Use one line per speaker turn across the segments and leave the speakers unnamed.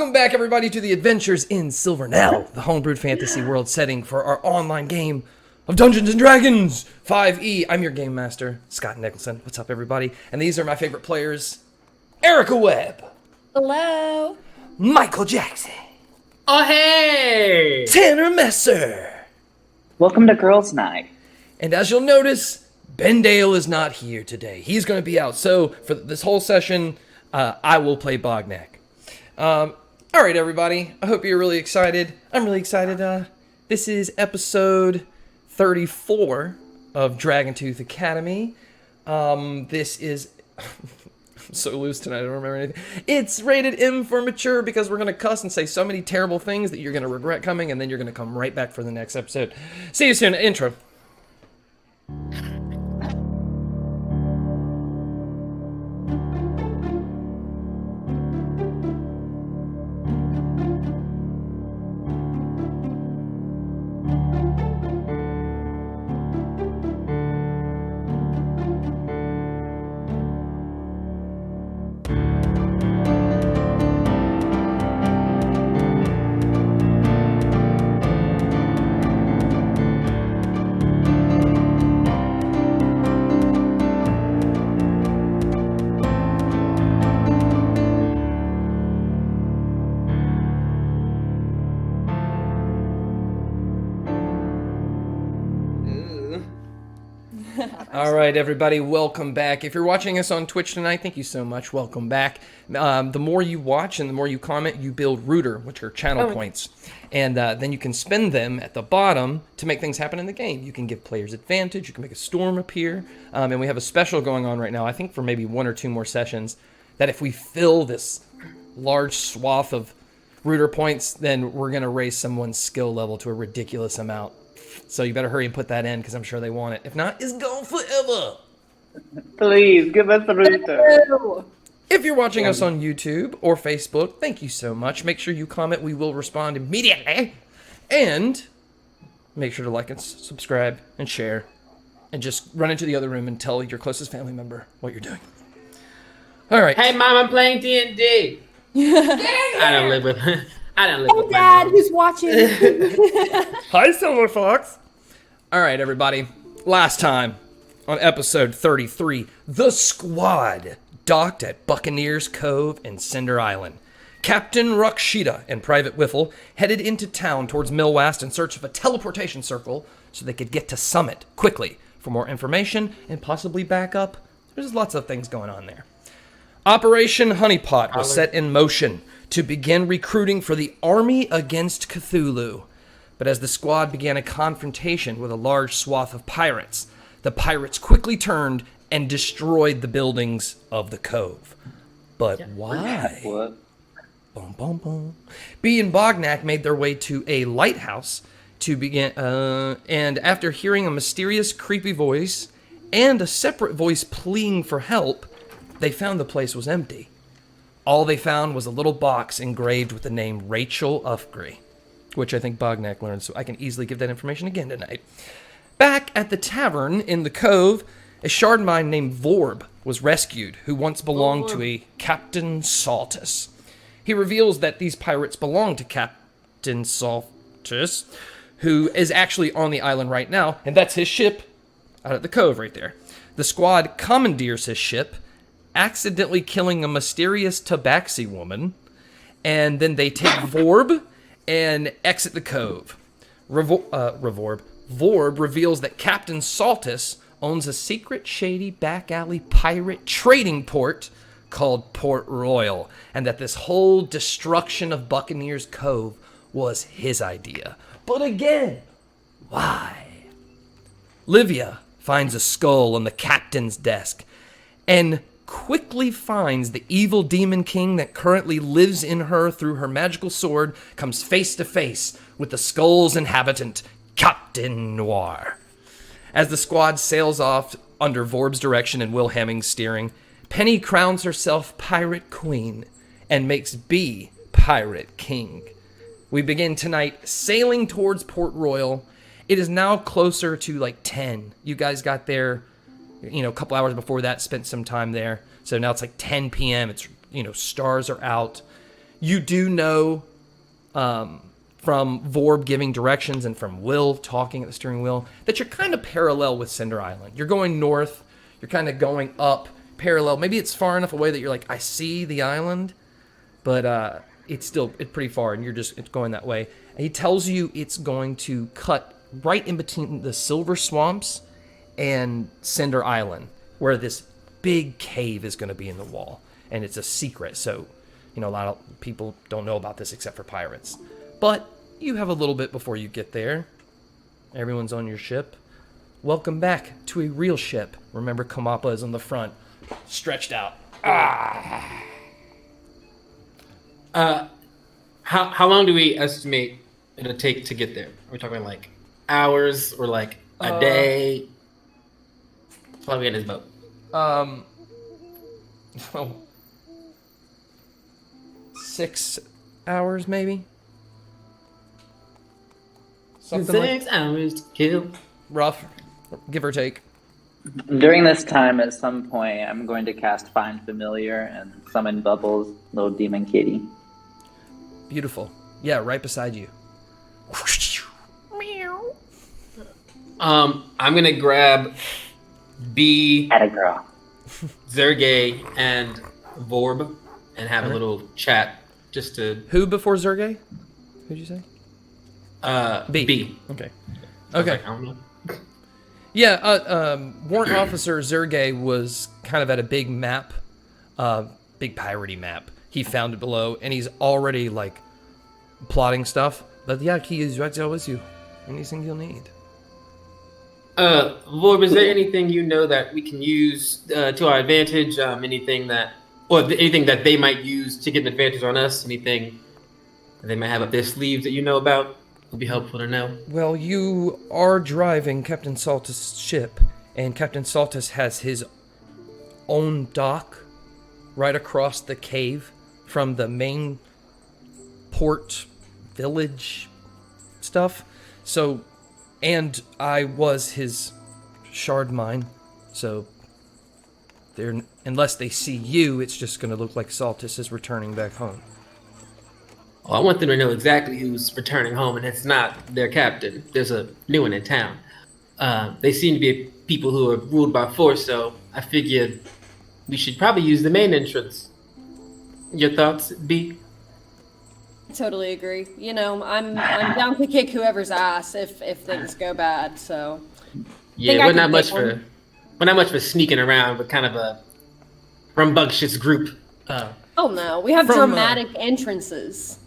Welcome back, everybody, to the Adventures in Silvernell, the homebrewed fantasy world setting for our online game of Dungeons & Dragons 5e. I'm your game master, Scott Nicholson. What's up, everybody? And these are my favorite players, Erica Webb.
Hello.
Michael Jackson.
Oh, hey!
Tanner Messer.
Welcome to Girls' Night.
And as you'll notice, Ben Dale is not here today. He's going to be out. So for this whole session, I will play Bognak. All right, everybody. I hope you're really excited. I'm really excited. This is episode 34 of Dragontooth Academy. This is... I'm so loose tonight, I don't remember anything. It's rated M for mature because we're going to cuss and say so many terrible things that you're going to regret coming, and then you're going to come right back for the next episode. See you soon. Intro. All right, everybody, welcome back. If you're watching us on Twitch tonight, thank you so much. Welcome back. The more you watch and the more you comment, you build Rooter, which are channel points. And then you can spend them at the bottom to make things happen in the game. You can give players advantage. You can make a storm appear. And we have a special going on right now, I think for maybe 1 or 2 more sessions, that if we fill this large swath of Rooter points, then we're going to raise someone's skill level to a ridiculous amount. So you better hurry and put that in, because I'm sure they want it. If not, it's gone forever.
Please, give us a Rooter.
If you're watching us on YouTube or Facebook, thank you so much. Make sure you comment. We will respond immediately. And make sure to like and subscribe and share. And just run into the other room and tell your closest family member what you're doing. All right.
Hey, Mom, I'm playing D&D. I don't live with
Hey, Dad, who's watching?
Hi, Silver Fox. All right, everybody. Last time on episode 33, the squad docked at Buccaneers Cove and Cinder Island. Captain Ruckshida and Private Whiffle headed into town towards Millwast in search of a teleportation circle so they could get to Summit quickly for more information and possibly backup. There's lots of things going on there. Operation Honeypot was set in motion to begin recruiting for the Army Against Cthulhu. But as the squad began a confrontation with a large swath of pirates, the pirates quickly turned and destroyed the buildings of the cove. But why?
What?
Boom, boom, boom. Bee and Bognak made their way to a lighthouse to begin, and after hearing a mysterious, creepy voice and a separate voice pleading for help, they found the place was empty. All they found was a little box engraved with the name Rachel Ufgry, which I think Bognak learned, so I can easily give that information again tonight. Back at the tavern in the cove, a shard mine named Vorb was rescued, who once belonged to a Captain Saltus. He reveals that these pirates belong to Captain Saltus, who is actually on the island right now, and that's his ship out at the cove right there. The squad commandeers his ship, accidentally killing a mysterious tabaxi woman, and then they take Vorb and exit the cove. Vorb reveals that Captain Saltus owns a secret, shady, back-alley pirate trading port called Port Royal, and that this whole destruction of Buccaneers Cove was his idea. But again, why? Livia finds a skull on the captain's desk, and quickly finds the evil demon king that currently lives in her through her magical sword, comes face to face with the skull's inhabitant, Captain Noir. As the squad sails off under Vorb's direction and Will Hemming's steering, Penny crowns herself Pirate Queen and makes B Pirate King. We begin tonight sailing towards Port Royal. It is now closer to like 10. You guys got there, a couple hours before that, spent some time there. So now it's like 10 p.m. It's, stars are out. You do know from Vorb giving directions and from Will talking at the steering wheel that you're kind of parallel with Cinder Island. You're going north. You're kind of going up parallel. Maybe it's far enough away that you're like, I see the island, but it's pretty far, and it's going that way. And he tells you it's going to cut right in between the Silver Swamps and Cinder Island, where this big cave is going to be in the wall, and it's a secret. So, a lot of people don't know about this except for pirates. But you have a little bit before you get there. Everyone's on your ship. Welcome back to a real ship. Remember, Kamapa is on the front, stretched out.
How long do we estimate it'll take to get there? Are we talking like hours or like a day? How long we get in this boat?
Oh, 6 hours maybe. Something
6 hours to kill.
Rough, give or take.
During this time, at some point, I'm going to cast Find Familiar and summon Bubbles, little demon kitty.
Beautiful. Yeah, right beside you.
I'm gonna grab B,
Atta girl.
Zergay, and Vorb and have a little chat just to.
Who before Zergay? Who'd you say?
B.
Okay.
I
Okay.
was like, I don't know.
Yeah, Warrant Officer Zergay was kind of at a big map, big piratey map. He found it below, and he's already, like, plotting stuff. But yeah, he is right there with you. Anything you'll need.
Vorb, is there anything you know that we can use to our advantage? Anything that they might use to get an advantage on us? Anything they might have up their sleeves that you know about? Would be helpful to know.
Well, you are driving Captain Saltus' ship, and Captain Saltus has his own dock right across the cave from the main port village stuff. So, and I was his shard mine, so unless they see you, it's just going to look like Saltus is returning back home.
Oh, I want them to know exactly who's returning home, and it's not their captain. There's a new one in town. They seem to be people who are ruled by force, so I figured we should probably use the main entrance. Your thoughts, B?
Totally agree. I'm down to kick whoever's ass if things go bad. So
Yeah, we're not much for sneaking around, but kind of a rambunctious group.
Oh no, we have
From,
dramatic entrances.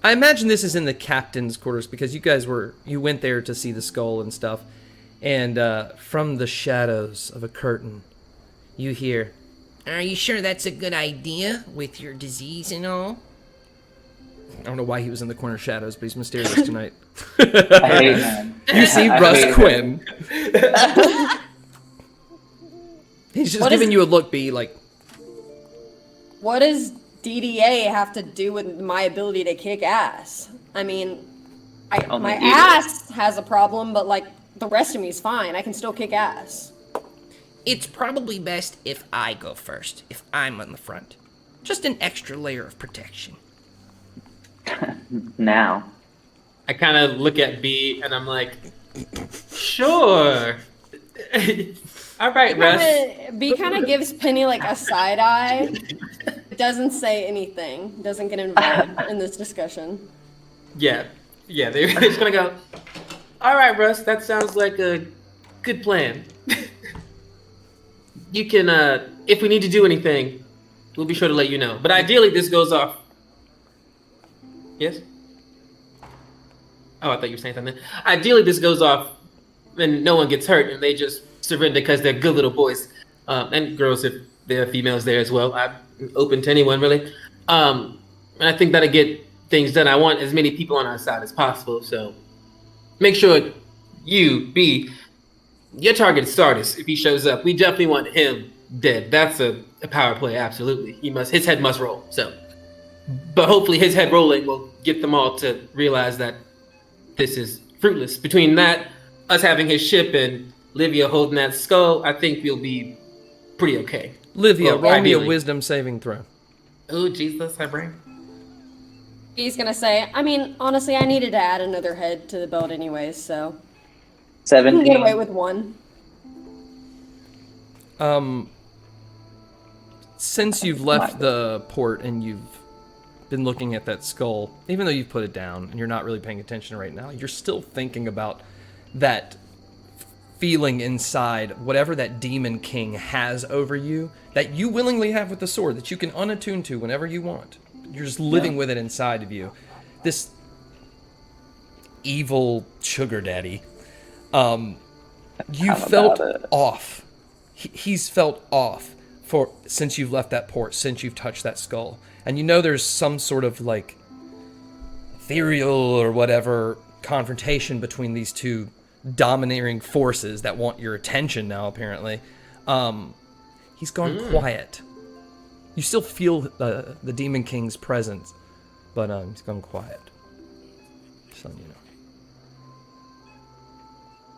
I imagine this is in the captain's quarters because you went there to see the skull and stuff. And from the shadows of a curtain, you hear, "Are you sure that's a good idea with your disease and all?" I don't know why he was in the corner shadows, but he's mysterious tonight.
I hate him.
You see
I
Russ
hate
Quinn. He's just giving you a look, B, like,
What does DDA have to do with my ability to kick ass? I mean, my ass has a problem, but like the rest of me is fine. I can still kick ass.
It's probably best if I go first, if I'm on the front. Just an extra layer of protection.
Now.
I kind of look at B and I'm like, sure. All right, Russ.
B kind of gives Penny like a side eye. Doesn't say anything. Doesn't get involved in this discussion.
Yeah, they're just gonna go, all right, Russ, that sounds like a good plan. You can, if we need to do anything, we'll be sure to let you know. But ideally, this goes off. Yes? Oh, I thought you were saying something. Ideally, this goes off and no one gets hurt and they just surrender because they're good little boys. And girls, if there are females there as well. I'm open to anyone, really. And I think that'll get things done. I want as many people on our side as possible, so make sure you, B, your target is Sardis. If he shows up, we definitely want him dead. That's a power play, absolutely. His head must roll, so. But hopefully his head rolling will get them all to realize that this is fruitless. Between that, us having his ship, and Livia holding that skull, I think we'll be pretty okay.
Livia,
Well,
roll me a
ideally.
wisdom saving throw.
Oh, Jesus, my brain.
He's gonna say, I mean, honestly, I needed to add another head to the belt anyways, so I can
17.
get away with one.
Since you've left the port and you've been looking at that skull, even though you've put it down and you're not really paying attention right now, you're still thinking about that feeling inside, whatever that demon king has over you, that you willingly have with the sword, that you can unattune to whenever you want. You're just living with it inside of you. This evil sugar daddy. You felt off. He's felt off since you've left that port, since you've touched that skull. And you know there's some sort of like ethereal or whatever confrontation between these two domineering forces that want your attention now, apparently. He's gone quiet. You still feel the Demon King's presence, but he's gone quiet. Just letting you know.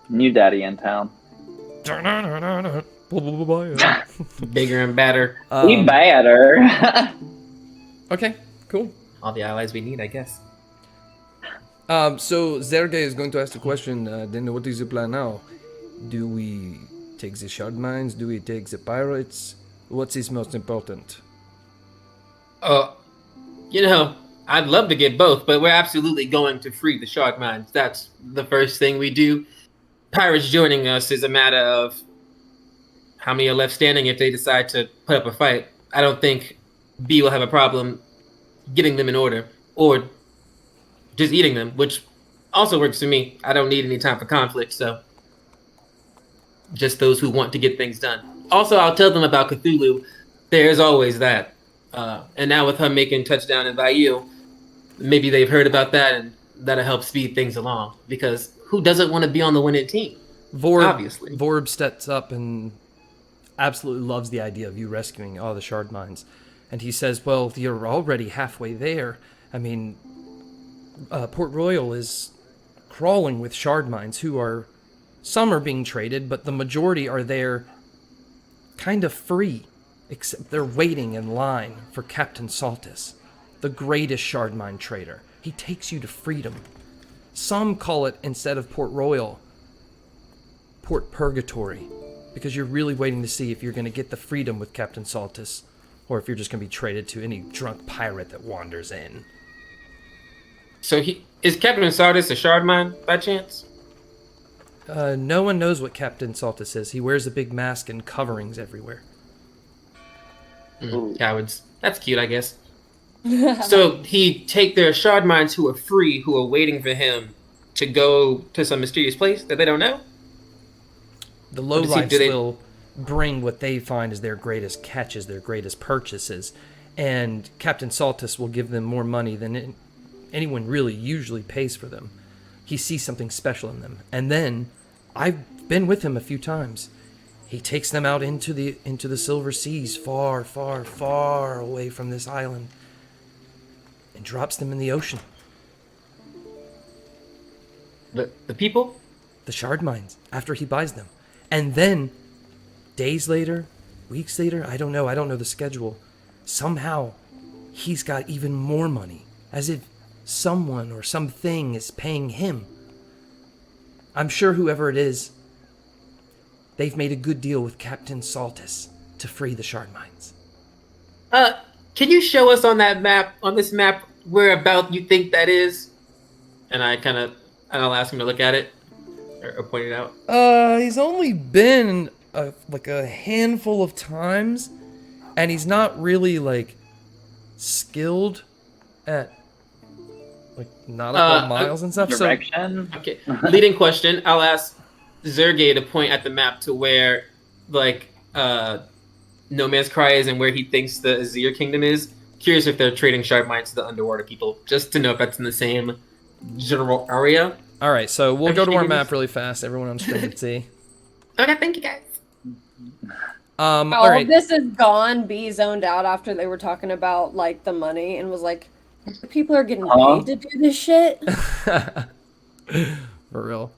New daddy in town.
Bigger and badder.
We badder.
Okay, cool.
All the allies we need, I guess.
So Zerge is going to ask the question, then what is the plan now? Do we take the shard mines? Do we take the pirates? What is most important?
I'd love to get both, but we're absolutely going to free the shard mines. That's the first thing we do. Pirates joining us is a matter of how many are left standing if they decide to put up a fight. I don't think B will have a problem getting them in order, or just eating them, which also works for me. I don't need any time for conflict, so just those who want to get things done. Also, I'll tell them about Cthulhu. There's always that. And now with her making touchdown in Bayou, maybe they've heard about that, and that'll help speed things along. Because who doesn't want to be on the winning team? Obviously.
Vorb steps up and absolutely loves the idea of you rescuing all the shard mines. And he says, well, you're already halfway there. I mean, Port Royal is crawling with shard mines some are being traded, but the majority are there kind of free, except they're waiting in line for Captain Saltus, the greatest shard mine trader. He takes you to freedom. Some call it, instead of Port Royal, Port Purgatory, because you're really waiting to see if you're going to get the freedom with Captain Saltus, or if you're just going to be traded to any drunk pirate that wanders in.
So is Captain Saltus a shard mine by chance?
No one knows what Captain Saltus is. He wears a big mask and coverings everywhere.
Cowards. That's cute, I guess. So he take their shard mines who are free, who are waiting for him to go to some mysterious place that they don't know?
The lowlifes will bring what they find as their greatest catches, their greatest purchases, and Captain Saltus will give them more money than anyone really usually pays for them. He sees something special in them. And then, I've been with him a few times. He takes them out into the Silver Seas, far, far, far away from this island, and drops them in the ocean.
The people?
The shard mines, after he buys them. And then, days later, weeks later, I don't know the schedule. Somehow, he's got even more money, as if someone or something is paying him. I'm sure whoever it is, they've made a good deal with Captain Saltus to free the shard mines.
Can you show us on this map, whereabout you think that is? And I'll ask him to look at it or point it out.
He's only been like a handful of times, and he's not really like skilled at like nautical miles and stuff.
Direction.
So, okay. Leading question. I'll ask Zerge to point at the map to where, like, No Man's Cry is and where he thinks the Azir Kingdom is. Curious if they're trading shard mines to the underwater people, just to know if that's in the same general area.
All right, so we'll go to our map really fast. Everyone on screen can see.
Okay, thank you guys.
All right.
This is gone. B zoned out after they were talking about like the money and was like, people are getting paid to do this shit.
For real.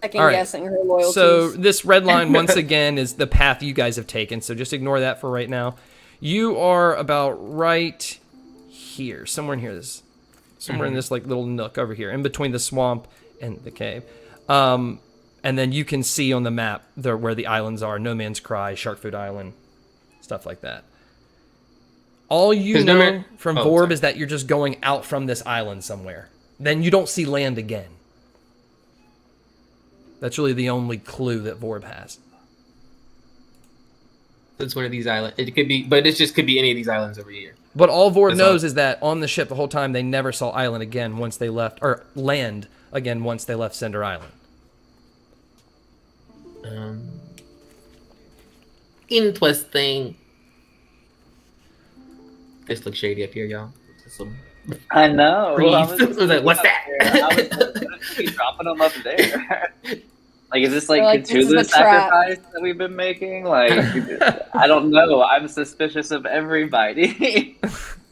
Second guessing her loyalties.
So this red line once again is the path you guys have taken. So just ignore that for right now. You are about right here, somewhere in here. This somewhere in this like little nook over here, in between the swamp and the cave. And then you can see on the map there where the islands are: No Man's Cry, Sharkfoot Island, stuff like that. All you know from Vorb is that you're just going out from this island somewhere. Then you don't see land again. That's really the only clue that Vorb has.
It's one of these islands. It could be, but it just could be any of these islands over here.
But all Vorb knows is that on the ship the whole time they never saw island again once they left, or land again once they left Cinder Island.
Interesting. This looks shady up here, y'all.
I know.
Breathe.
I was
like, what's that?
I was literally dropping them up there. Like, is this like
this is
Cthulhu
the trap.
sacrifice that we've been making? Like, I don't know. I'm suspicious of everybody.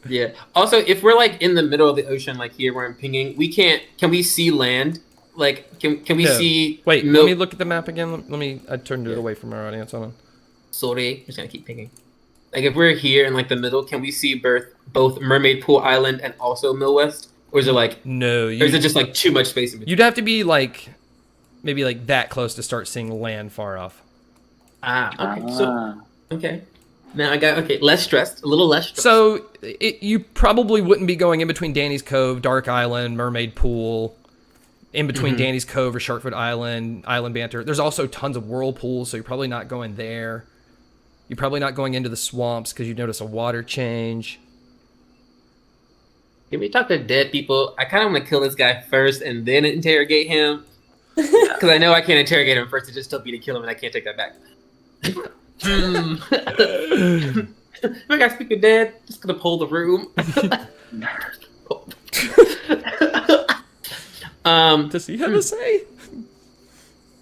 Yeah. Also, if we're like in the middle of the ocean, like here where I'm pinging, can we see land? Like, can we see?
Wait, let me look at the map again. I turned it away from our audience. Hold on.
Sorry, I'm just gonna keep pinging. Like, if we're here in like the middle, can we see both Mermaid Pool Island and also Mill West? Or is it like
no?
Or is it just like too much space in between?
You'd have to be like maybe like that close to start seeing land far off.
Okay. So okay. Now I got a little less stressed.
So you probably wouldn't be going in between Danny's Cove, Dark Island, Mermaid Pool, in between Danny's Cove or Sharkfoot Island, Island Banter. There's also tons of whirlpools, so you're probably not going there. You're probably not going into the swamps because you notice a water change.
Can we talk to dead people? I kind of want to kill this guy first and then interrogate him. Because I know I can't interrogate him first. It just told me to kill him and I can't take that back. If I got to speak with dead, just going to pull the room.
Does he have a say?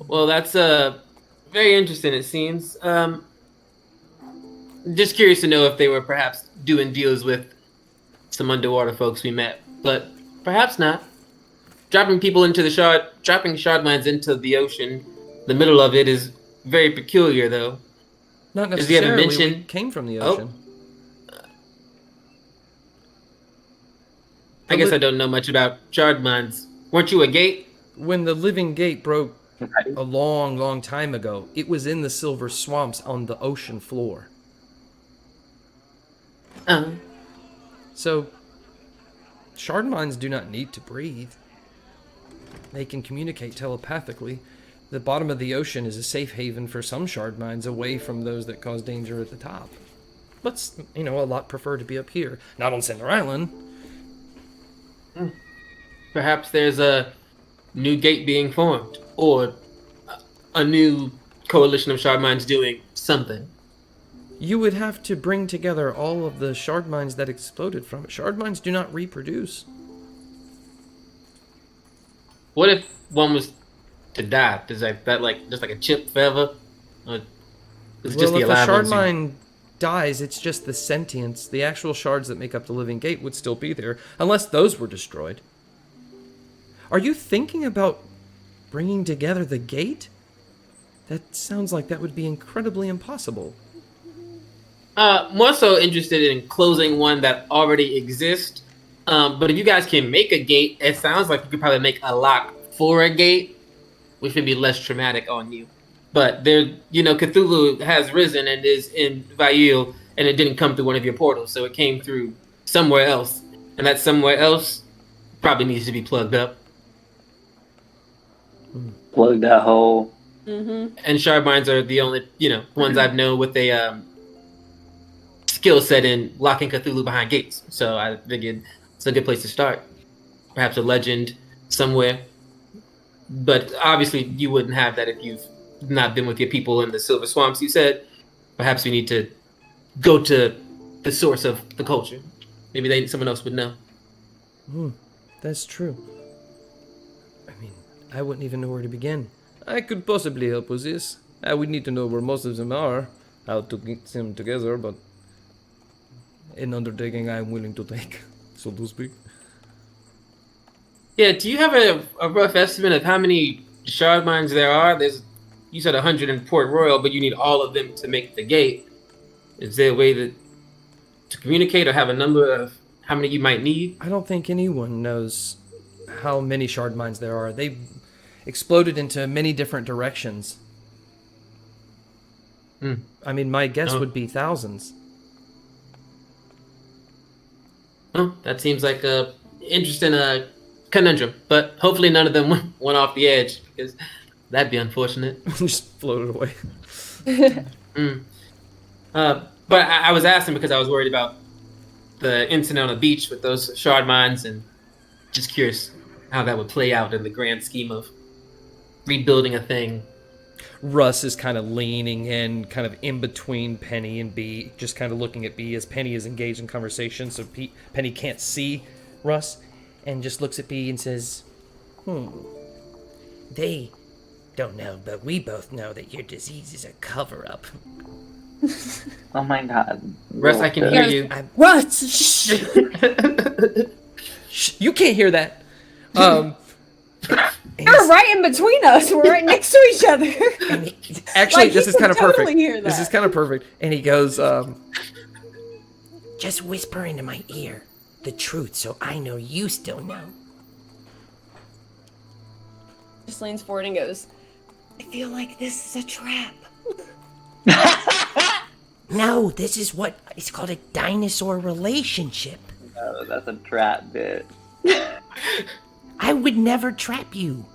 Well, that's very interesting, it seems. Just curious to know if they were perhaps doing deals with some underwater folks we met, but perhaps not. Dropping shard mines into the ocean, the middle of it is very peculiar, though.
Not
Does he ever
necessarily.
mention-
We came from the ocean.
I guess I don't know much about shard mines. Weren't you a gate?
When the living gate broke a long, long time ago, it was in the silver swamps on the ocean floor. So, shard mines do not need to breathe. They can communicate telepathically. The bottom of the ocean is a safe haven for some shard mines away from those that cause danger at the top. But, a lot prefer to be up here, not on Cinder Island.
Perhaps there's a new gate being formed, or a new coalition of shard mines doing something.
You would have to bring together all of the shard mines that exploded from it. Shard mines do not reproduce.
What if one was to die? Does that just like a chip forever? Or is it just the
If a
alive
shard
ones?
mine dies, it's just the sentience. The actual shards that make up the living gate would still be there, unless those were destroyed. Are you thinking about bringing together the gate? That sounds like that would be incredibly impossible.
More so interested in closing one that already exists. But if you guys can make a gate, it sounds like you could probably make a lock for a gate, which would be less traumatic on you. But Cthulhu has risen and is in Vail, and it didn't come through one of your portals, so it came through somewhere else. And that somewhere else probably needs to be plugged up.
Plug that hole.
Mm-hmm.
And shard mines are the only, ones I've known with a skill set in locking Cthulhu behind gates. So I figured it's a good place to start. Perhaps a legend somewhere. But obviously you wouldn't have that if you've not been with your people in the Silver Swamps, you said. Perhaps we need to go to the source of the culture. Maybe someone else would know.
That's true. I mean, I wouldn't even know where to begin. I could possibly help with this. I would need to know where most of them are, how to get them together, but an undertaking I'm willing to take, so to speak.
Yeah, do you have a rough estimate of how many shard mines there are? You said 100 in Port Royal, but you need all of them to make the gate. Is there a way to communicate or have a number of how many you might need?
I don't think anyone knows how many shard mines there are. They exploded into many different directions. I mean, my guess would be thousands.
Well, that seems like a interesting conundrum, but hopefully none of them went off the edge, because that'd be unfortunate.
Just floated away.
But I was asking because I was worried about the incident on the beach with those shard mines, and just curious how that would play out in the grand scheme of rebuilding a thing.
Russ is kind of leaning in, kind of in between Penny and B, just kind of looking at B as Penny is engaged in conversation, so Penny can't see Russ, and just looks at B and says,
They don't know, but we both know that your disease is a cover-up.
Oh my god.
Russ, I can hear you.
Russ! Shh!
Shh, you can't hear that.
You're right in between us. We're right next to each other.
Actually,
Like,
this
he
is kind of
can totally
perfect.
hear
This
that.
is kind of perfect. And he goes,
Just whisper into my ear the truth so I know you still know.
Just leans forward and goes, I feel like this is a trap.
No, this is what it's called, a dinosaur relationship.
No, that's a trap bit.
I would never trap you.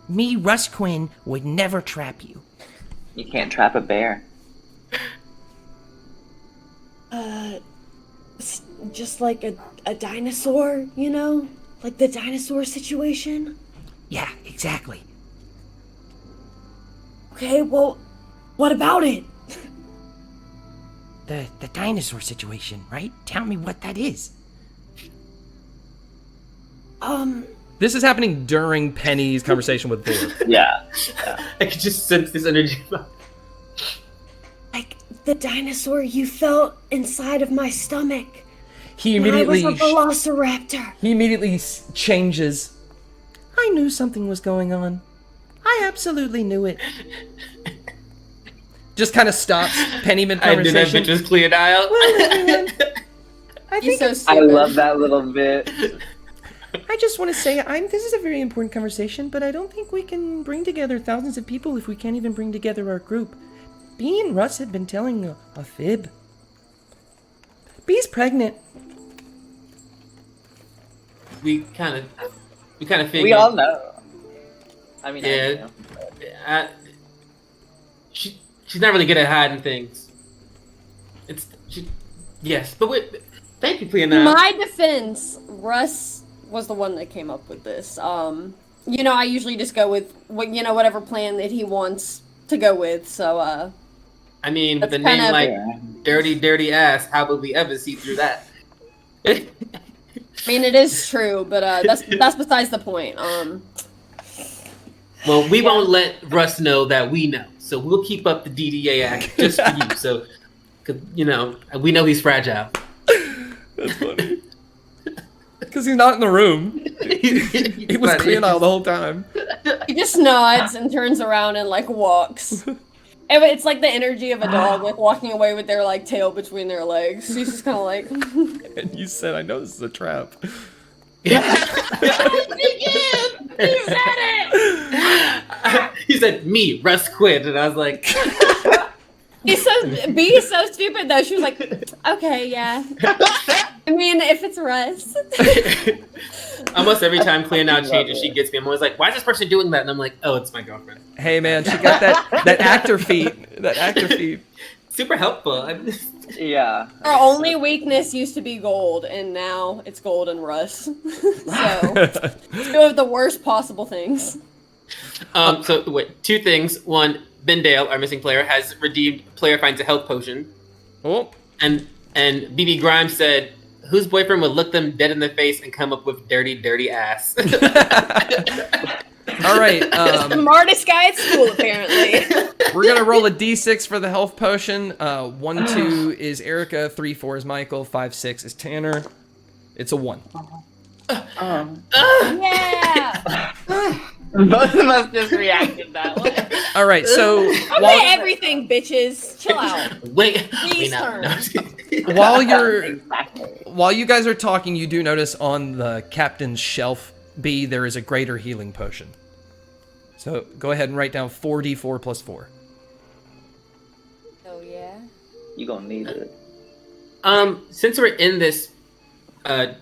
Me, Russ Quinn, would never trap you.
You can't trap a bear.
Just like a dinosaur, you know? Like the dinosaur situation?
Yeah, exactly.
Okay, well, what about it?
The dinosaur situation, right? Tell me what that is.
this is happening during Penny's conversation with Bull.
Yeah.
I could just sense this energy.
Like the dinosaur you felt inside of my stomach.
He
When I was
immediately
a velociraptor.
Changes. I knew something was going on. I absolutely knew it. Just kind of stops Penny mid
I knew that
conversation.
bitch was cleared out.
Well, everyone, I
You're
think
so
I
stupid.
love that little bit.
I just want to say this is a very important conversation, but I don't think we can bring together thousands of people if we can't even bring together our group. Bee and Russ have been telling a fib. Bee's pregnant.
we kind of figured.
We all know. I mean,
Yeah.
I know.
She's not really good at hiding things. Yes, but thank you for your
In my defense, Russ was the one that came up with this. I usually just go with whatever plan that he wants to go with. So,
I mean, with a
That's
name
kind of-
like
Yeah.
Dirty Ass, how would we ever see through that?
I mean, it is true, but that's besides the point.
Well, we won't let Russ know that we know, so we'll keep up the DDA act just for you. So, 'cause, we know he's fragile.
That's funny. Because he's not in the room. He was clean out the whole time.
He just nods and turns around and walks. It's like the energy of a dog, walking away with their tail between their legs. He's just kind of like.
And you said, I know this is a trap.
He said, "Me, Russ quit," and I was like,
B's so stupid though. She was like, okay, yeah. I mean, if it's Russ.
almost every time Clea now changes, she gets me. I'm always like, "Why is this person doing that?" And I'm like, "Oh, it's my girlfriend."
Hey man, she got that actor feet. That actor feet.
Super helpful.
Yeah.
Our only weakness used to be gold, and now it's gold and Russ. So, two of the worst possible things.
So wait, two things. One, Ben Dale, our missing player, has redeemed. Player finds a health potion,
Oh,
and BB Grimes said, "Whose boyfriend would look them dead in the face and come up with dirty ass?"
all right.
Smartest guy at school, apparently.
We're gonna roll a d6 for the health potion. 1, 2 is Erica. 3, 4 is Michael. 5, 6 is Tanner. It's a 1.
Yeah.
Both of us just reacted that way.
All right. So
Okay, everything, bitches. Chill out.
Wait,
Please
no.
turn.
while you're
Exactly.
while you guys are talking, you do notice on the captain's shelf B there is a greater healing potion. So go ahead and write down 4d4 plus 4.
Oh yeah.
You gonna need it.
Since we're in this pirates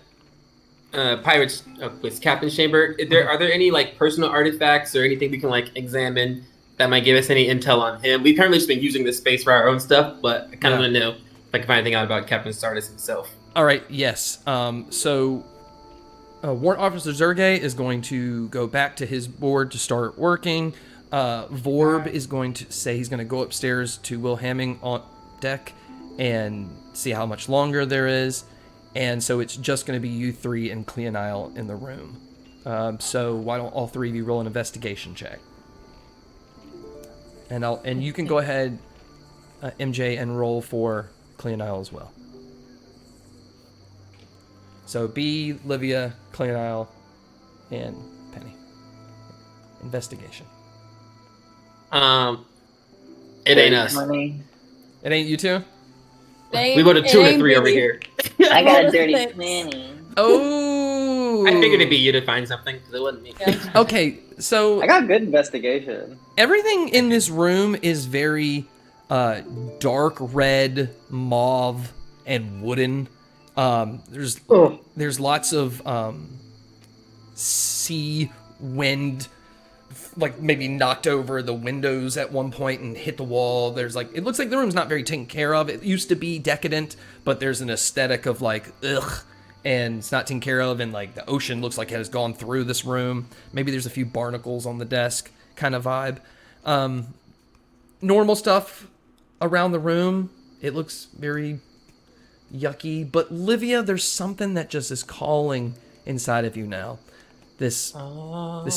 with captain's chamber, are there any like personal artifacts or anything we can like examine that might give us any intel on him? We've currently just been using this space for our own stuff, but I kind of want to know if I can find anything out about Captain Sardis himself.
All right, yes. So Warrant Officer Zerge is going to go back to his board to start working. Vorb is going to say he's going to go upstairs to Will Hamming on deck and see how much longer there is. And so it's just going to be you three and Cleonile in the room. So why don't all three of you roll an investigation check? And you can go ahead, MJ, and roll for Cleonile as well. So B, Livia, Cleonile, and Penny. Investigation.
It ain't us.
Money.
It ain't you two?
We got a 2 and a 3 over here.
I got a
Rolled a
dirty
6.
20.
Oh!
I figured it'd be you to find something because it wasn't me.
Yeah.
Okay, so
I got good investigation.
everything in this room is very dark red, mauve, and wooden. There's lots of sea wind, like maybe knocked over the windows at one point and hit the wall. There's like, it looks like the room's not very taken care of. It used to be decadent, but there's an aesthetic of like, ugh, and it's not taken care of, and like the ocean looks like it has gone through this room. Maybe there's a few barnacles on the desk kind of vibe. Normal stuff around the room. It looks very yucky, but Livia, there's something that just is calling inside of you now. This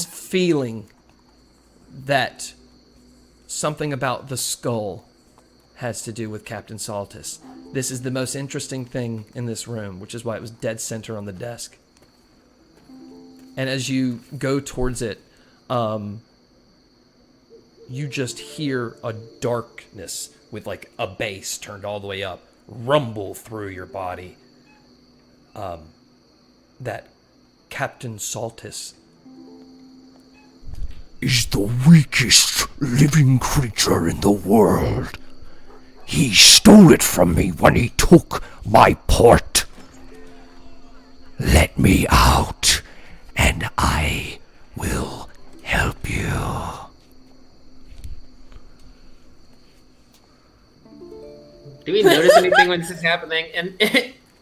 feeling that something about the skull has to do with Captain Saltus. This is the most interesting thing in this room, which is why it was dead center on the desk. And as you go towards it, you just hear a darkness with like a bass turned all the way up rumble through your body. That Captain Saltus
is the weakest living creature in the world. He stole it from me when he took my port. Let me out, and I will help you.
Do we notice anything when this is happening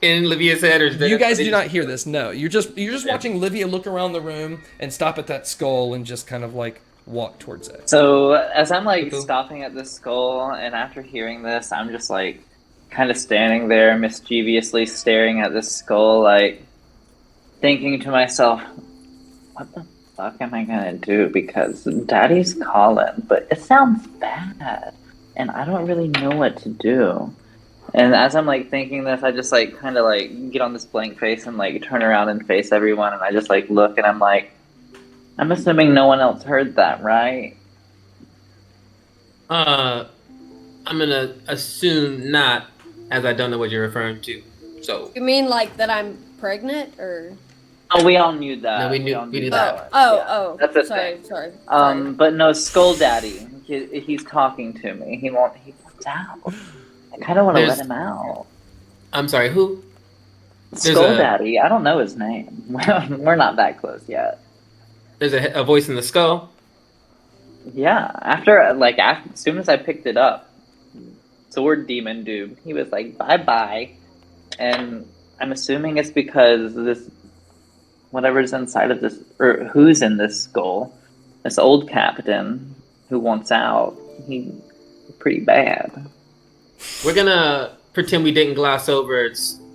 in Livia's head, or is
You guys do not hear this. No, you're just watching Livia look around the room and stop at that skull and just kind of like walk towards it.
So as I'm like stopping at this skull, and after hearing this, I'm just like kind of standing there mischievously staring at this skull, like thinking to myself, what the fuck am I gonna do? Because Daddy's calling, but it sounds bad, and I don't really know what to do. And as I'm like thinking this, I just like kind of like get on this blank face and like turn around and face everyone, and I just like look, and I'm like, I'm assuming no one else heard that, right?
I'm gonna assume not, as I don't know what you're referring to. So
You mean like that I'm pregnant, or?
Oh, we all knew that.
No, we knew that one.
Oh,
That's a
sorry,
thing.
sorry.
But no, Skull Daddy. He's talking to me. He wants out. I kind of want to let him out.
I'm sorry, who?
Skull Daddy. I don't know his name. We're not that close yet.
There's a voice in the skull.
Yeah. As soon as I picked it up, Sword Demon dude, he was like, bye-bye. And I'm assuming it's because this, whatever's inside of this, or who's in this skull, this old captain who wants out, he's pretty bad.
We're gonna pretend we didn't gloss over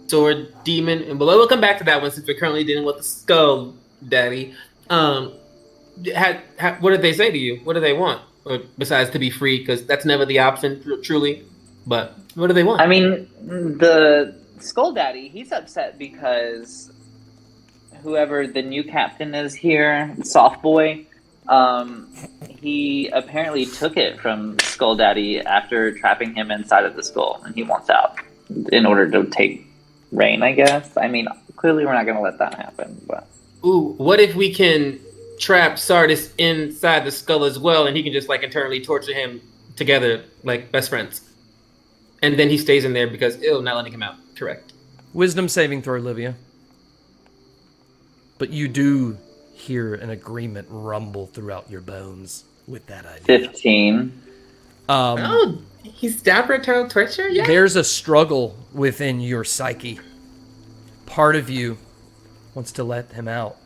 Sword Demon, and we'll come back to that one since we're currently dealing with the Skull Daddy. What did they say to you? What do they want? Or besides to be free, because that's never the option, truly. But what do they want?
I mean, the Skull Daddy, he's upset because whoever the new captain is here, Soft Boy, he apparently took it from Skull Daddy after trapping him inside of the skull, and he wants out in order to take rain, I guess. I mean, clearly we're not going to let that happen, but...
Ooh, what if we can trap Sardis inside the skull as well, and he can just like internally torture him together, like best friends? And then he stays in there because not letting him out. Correct.
Wisdom saving throw, Livia. But you do hear an agreement rumble throughout your bones with that idea.
15.
He's down for eternal torture? Yeah.
There's a struggle within your psyche. Part of you wants to let him out.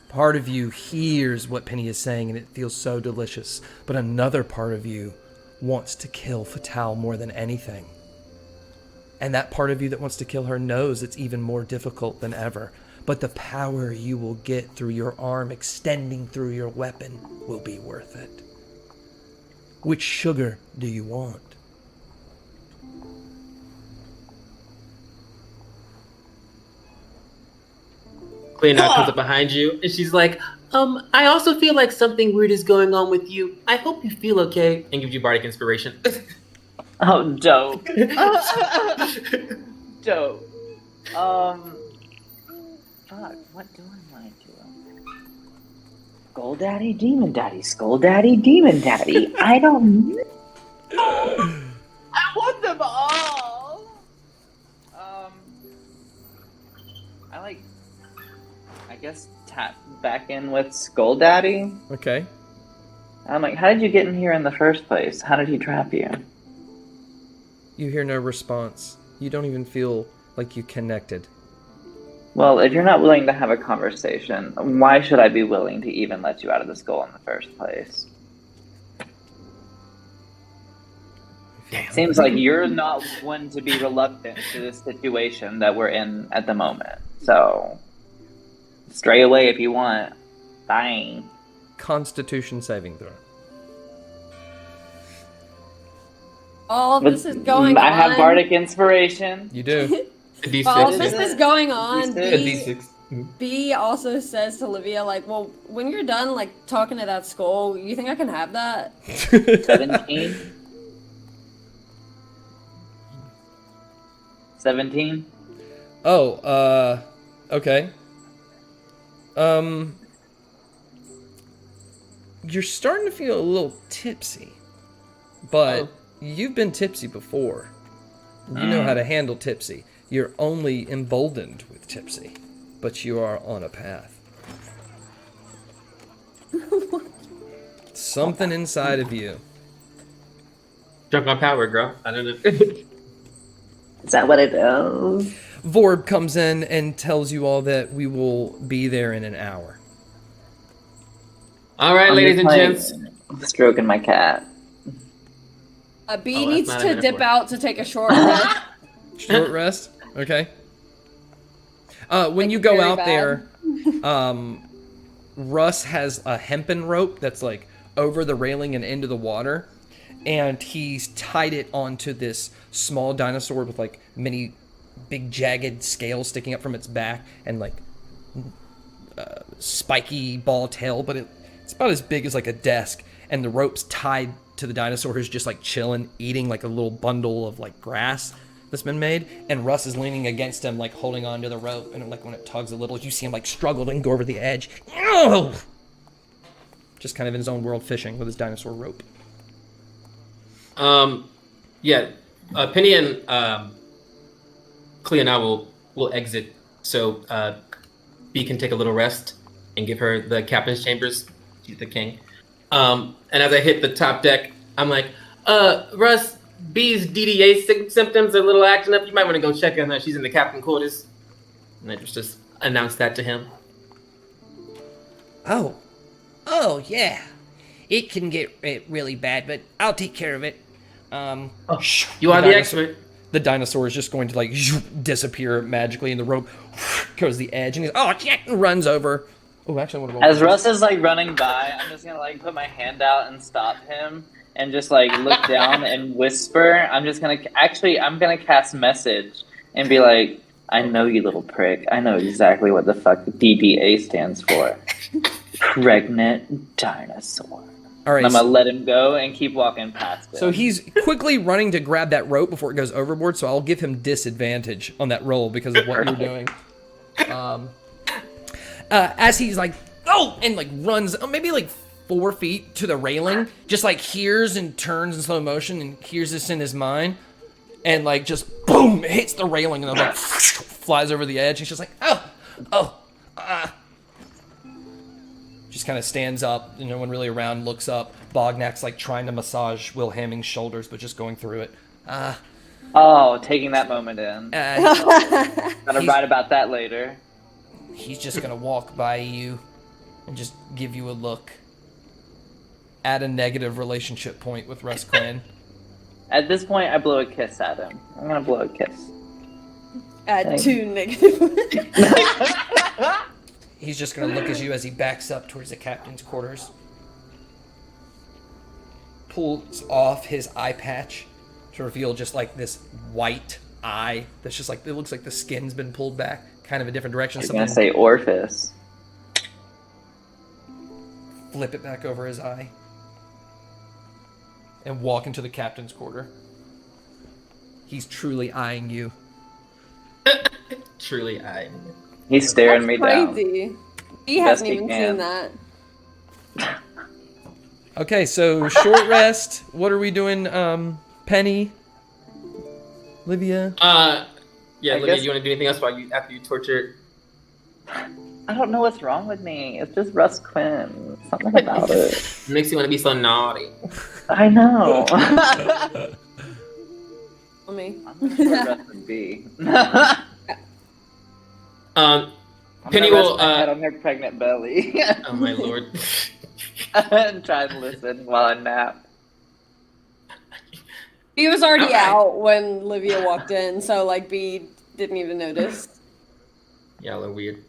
Part of you hears what Penny is saying and it feels so delicious. But another part of you wants to kill Fatale more than anything. And that part of you that wants to kill her knows it's even more difficult than ever. But the power you will get through your arm extending through your weapon will be worth it. Which sugar do you want?
Cleona comes up behind you, and she's like, I also feel like something weird is going on with you. I hope you feel okay. And gives you bardic inspiration.
Oh, dope. Dope. Fuck, what do I want to do? Skull Daddy, Demon Daddy, Skull Daddy, Demon Daddy. I don't know. I want them all. I guess tap back in with Skull Daddy.
Okay.
I'm like, how did you get in here in the first place? How did he trap you?
You hear no response. You don't even feel like you connected.
Well, if you're not willing to have a conversation, why should I be willing to even let you out of the skull in the first place?
Damn.
Seems like you're not one to be reluctant to this situation that we're in at the moment. So, stray away if you want. Fine.
Constitution saving throw.
All this is going on.
I have bardic inspiration.
You do.
A D6.
While this is going on,
A D6.
B also says to Livia, like, well, when you're done, like, talking to that skull, you think I can have that?
17? 17?
Oh, okay. You're starting to feel a little tipsy, but you've been tipsy before. You know how to handle tipsy. You're only emboldened with tipsy, but you are on a path. Something inside of you.
Drunk on power, girl. I don't know.
Is that what it is?
Vorb comes in and tells you all that we will be there in an hour.
All right, ladies and gents.
Stroking my cat.
B needs to dip
metaphor.
out to take a short rest.
Short rest? Okay. When you go
very
out
bad.
there, Russ has a hempen rope that's like over the railing and into the water, and he's tied it onto this small dinosaur with like many big jagged scales sticking up from its back and like spiky ball tail, but it's about as big as like a desk, and the rope's tied to the dinosaur who's just like chilling, eating like a little bundle of like grass that's been made, and Russ is leaning against him, like holding onto the rope, and like when it tugs a little, you see him like struggle and go over the edge. Oh! Just kind of in his own world fishing with his dinosaur rope.
Yeah. Penny and Cleona will exit, so B can take a little rest and give her the captain's chambers. She's the king. And as I hit the top deck, I'm like, Russ, B's DDA symptoms are a little acting up. You might want to go check on her. She's in the captain quarters. And I just announced that to him.
Oh, yeah. It can get really bad, but I'll take care of it.
You are the expert.
The dinosaur is just going to like disappear magically, and the rope goes to the edge, and he's and runs over. Oh, actually, I want to roll.
As Russ is like running by, I'm just gonna like put my hand out and stop him, and just like look down and whisper. I'm gonna cast message and be like, I know you little prick. I know exactly what the fuck DDA stands for. Pregnant dinosaur.
All right.
I'm gonna let him go and keep walking past him.
So he's quickly running to grab that rope before it goes overboard, so I'll give him disadvantage on that roll because of what you're doing. As he's like, oh, and like runs maybe like 4 feet to the railing, just like hears and turns in slow motion and hears this in his mind, and like just boom, hits the railing and then like flies over the edge. He's just like, just kind of stands up, no one really around, looks up. Bognak's like trying to massage Will Hamming's shoulders, but just going through it.
Taking that moment in. Gotta
He's-
write about that later.
He's just gonna walk by you and just give you a look. Add a negative relationship point with Russ Clan.
At this point, I blow a kiss at him. I'm gonna blow a kiss.
Add 2 negative.
He's just gonna look at you as he backs up towards the captain's quarters. Pulls off his eye patch to reveal just like this white eye that's just like, it looks like the skin's been pulled back kind of a different direction.
I was gonna say orifice.
Flip it back over his eye and walk into the captain's quarter. He's truly eyeing you.
Truly, I.
He's staring me down.
Crazy. He
Best
hasn't
he
even
can.
seen that.
Okay, so short rest. What are we doing, Penny? Livia?
Yeah,
I
Livia,
guess-
you want to do anything else after you torture?
I don't know what's wrong with me. It's just Russ Quinn. Something about it.
It makes you want to be so naughty.
I know.
Me.
I'm gonna let Russ and be.
Penny
I'm gonna
will.
rest my head on her pregnant belly
Oh my lord.
and try and listen while I nap.
He was already
Alright.
out when Livia walked in, so like B didn't even notice.
Y'all are weird.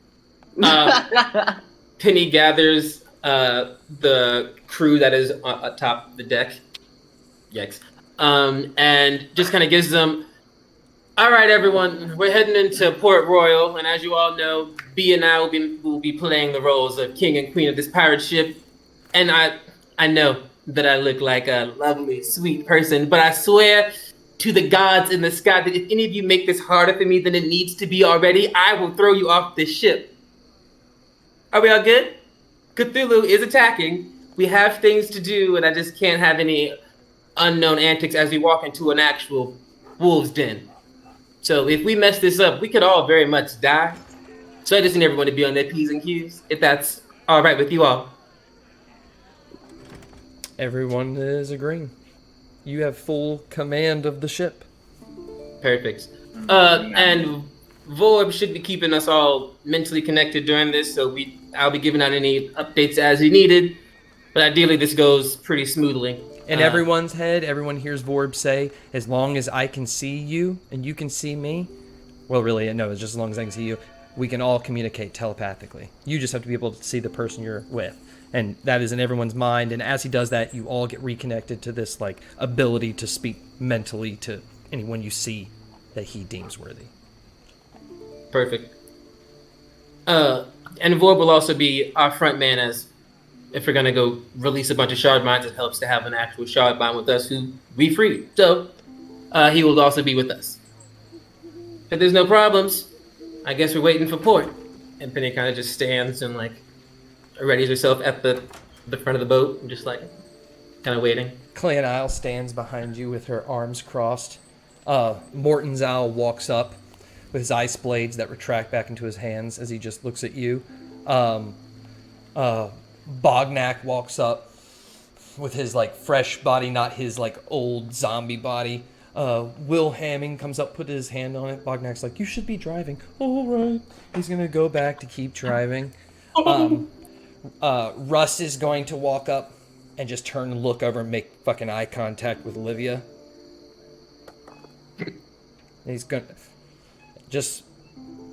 Penny gathers the crew that is atop the deck. Yikes. And just kind of gives them, all right, everyone, we're heading into Port Royal, and as you all know, B and I will be playing the roles of king and queen of this pirate ship. And I know that I look like a lovely, sweet person, but I swear to the gods in the sky that if any of you make this harder for me than it needs to be already, I will throw you off this ship. Are we all good? Cthulhu is attacking. We have things to do, and I just can't have any unknown antics as we walk into an actual wolf's den. So if we mess this up, we could all very much die. So I just need everyone to be on their P's and Q's, if that's all right with you all.
Everyone is agreeing. You have full command of the ship.
Perfect. And Vorb should be keeping us all mentally connected during this, so I'll be giving out any updates as he needed. But ideally, this goes pretty smoothly.
In everyone's head, everyone hears Vorb say, as long as I can see you and you can see me, well, really, no, it's just as long as I can see you, we can all communicate telepathically. You just have to be able to see the person you're with. And that is in everyone's mind. And as he does that, you all get reconnected to this like ability to speak mentally to anyone you see that he deems worthy.
Perfect. And Vorb will also be our front man, as if we're gonna go release a bunch of shard mines, it helps to have an actual shard mine with us who we freed. So he will also be with us. If there's no problems, I guess we're waiting for port. And Penny kind of just stands and like readies herself at the front of the boat and just like kind of waiting.
Clan Isle stands behind you with her arms crossed. Morton's owl walks up with his ice blades that retract back into his hands as he just looks at you. Bognak walks up with his like fresh body, not his like old zombie body. Will Hamming comes up, put his hand on it. Bognak's like, you should be driving. All right. He's gonna go back to keep driving. Russ is going to walk up and just turn and look over and make fucking eye contact with Livia. He's gonna just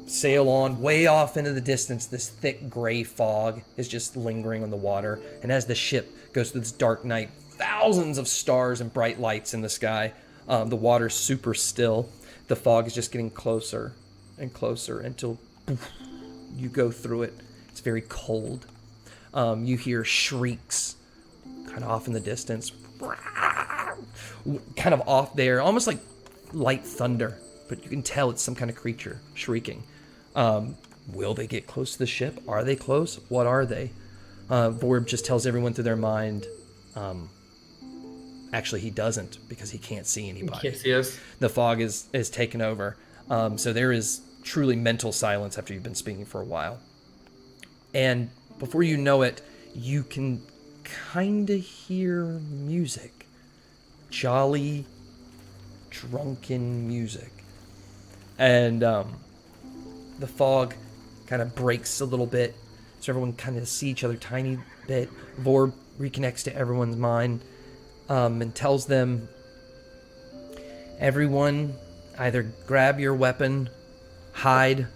sail on way off into the distance. This thick gray fog is just lingering on the water. And as the ship goes through this dark night, thousands of stars and bright lights in the sky. The water's super still. The fog is just getting closer and closer until poof, you go through it. It's very cold. You hear shrieks kind of off in the distance, kind of off there, almost like light thunder, but you can tell it's some kind of creature shrieking. Will they get close to the ship? Are they close? What are they? Vorb just tells everyone through their mind. Actually, he doesn't, because he can't see anybody.
He can't see us.
The fog is taken over. So there is truly mental silence after you've been speaking for a while. And before you know it, you can kind of hear music. Jolly, drunken music. And the fog kind of breaks a little bit, so everyone kind of see each other tiny bit. Vorb reconnects to everyone's mind and tells them, everyone, either grab your weapon, hide,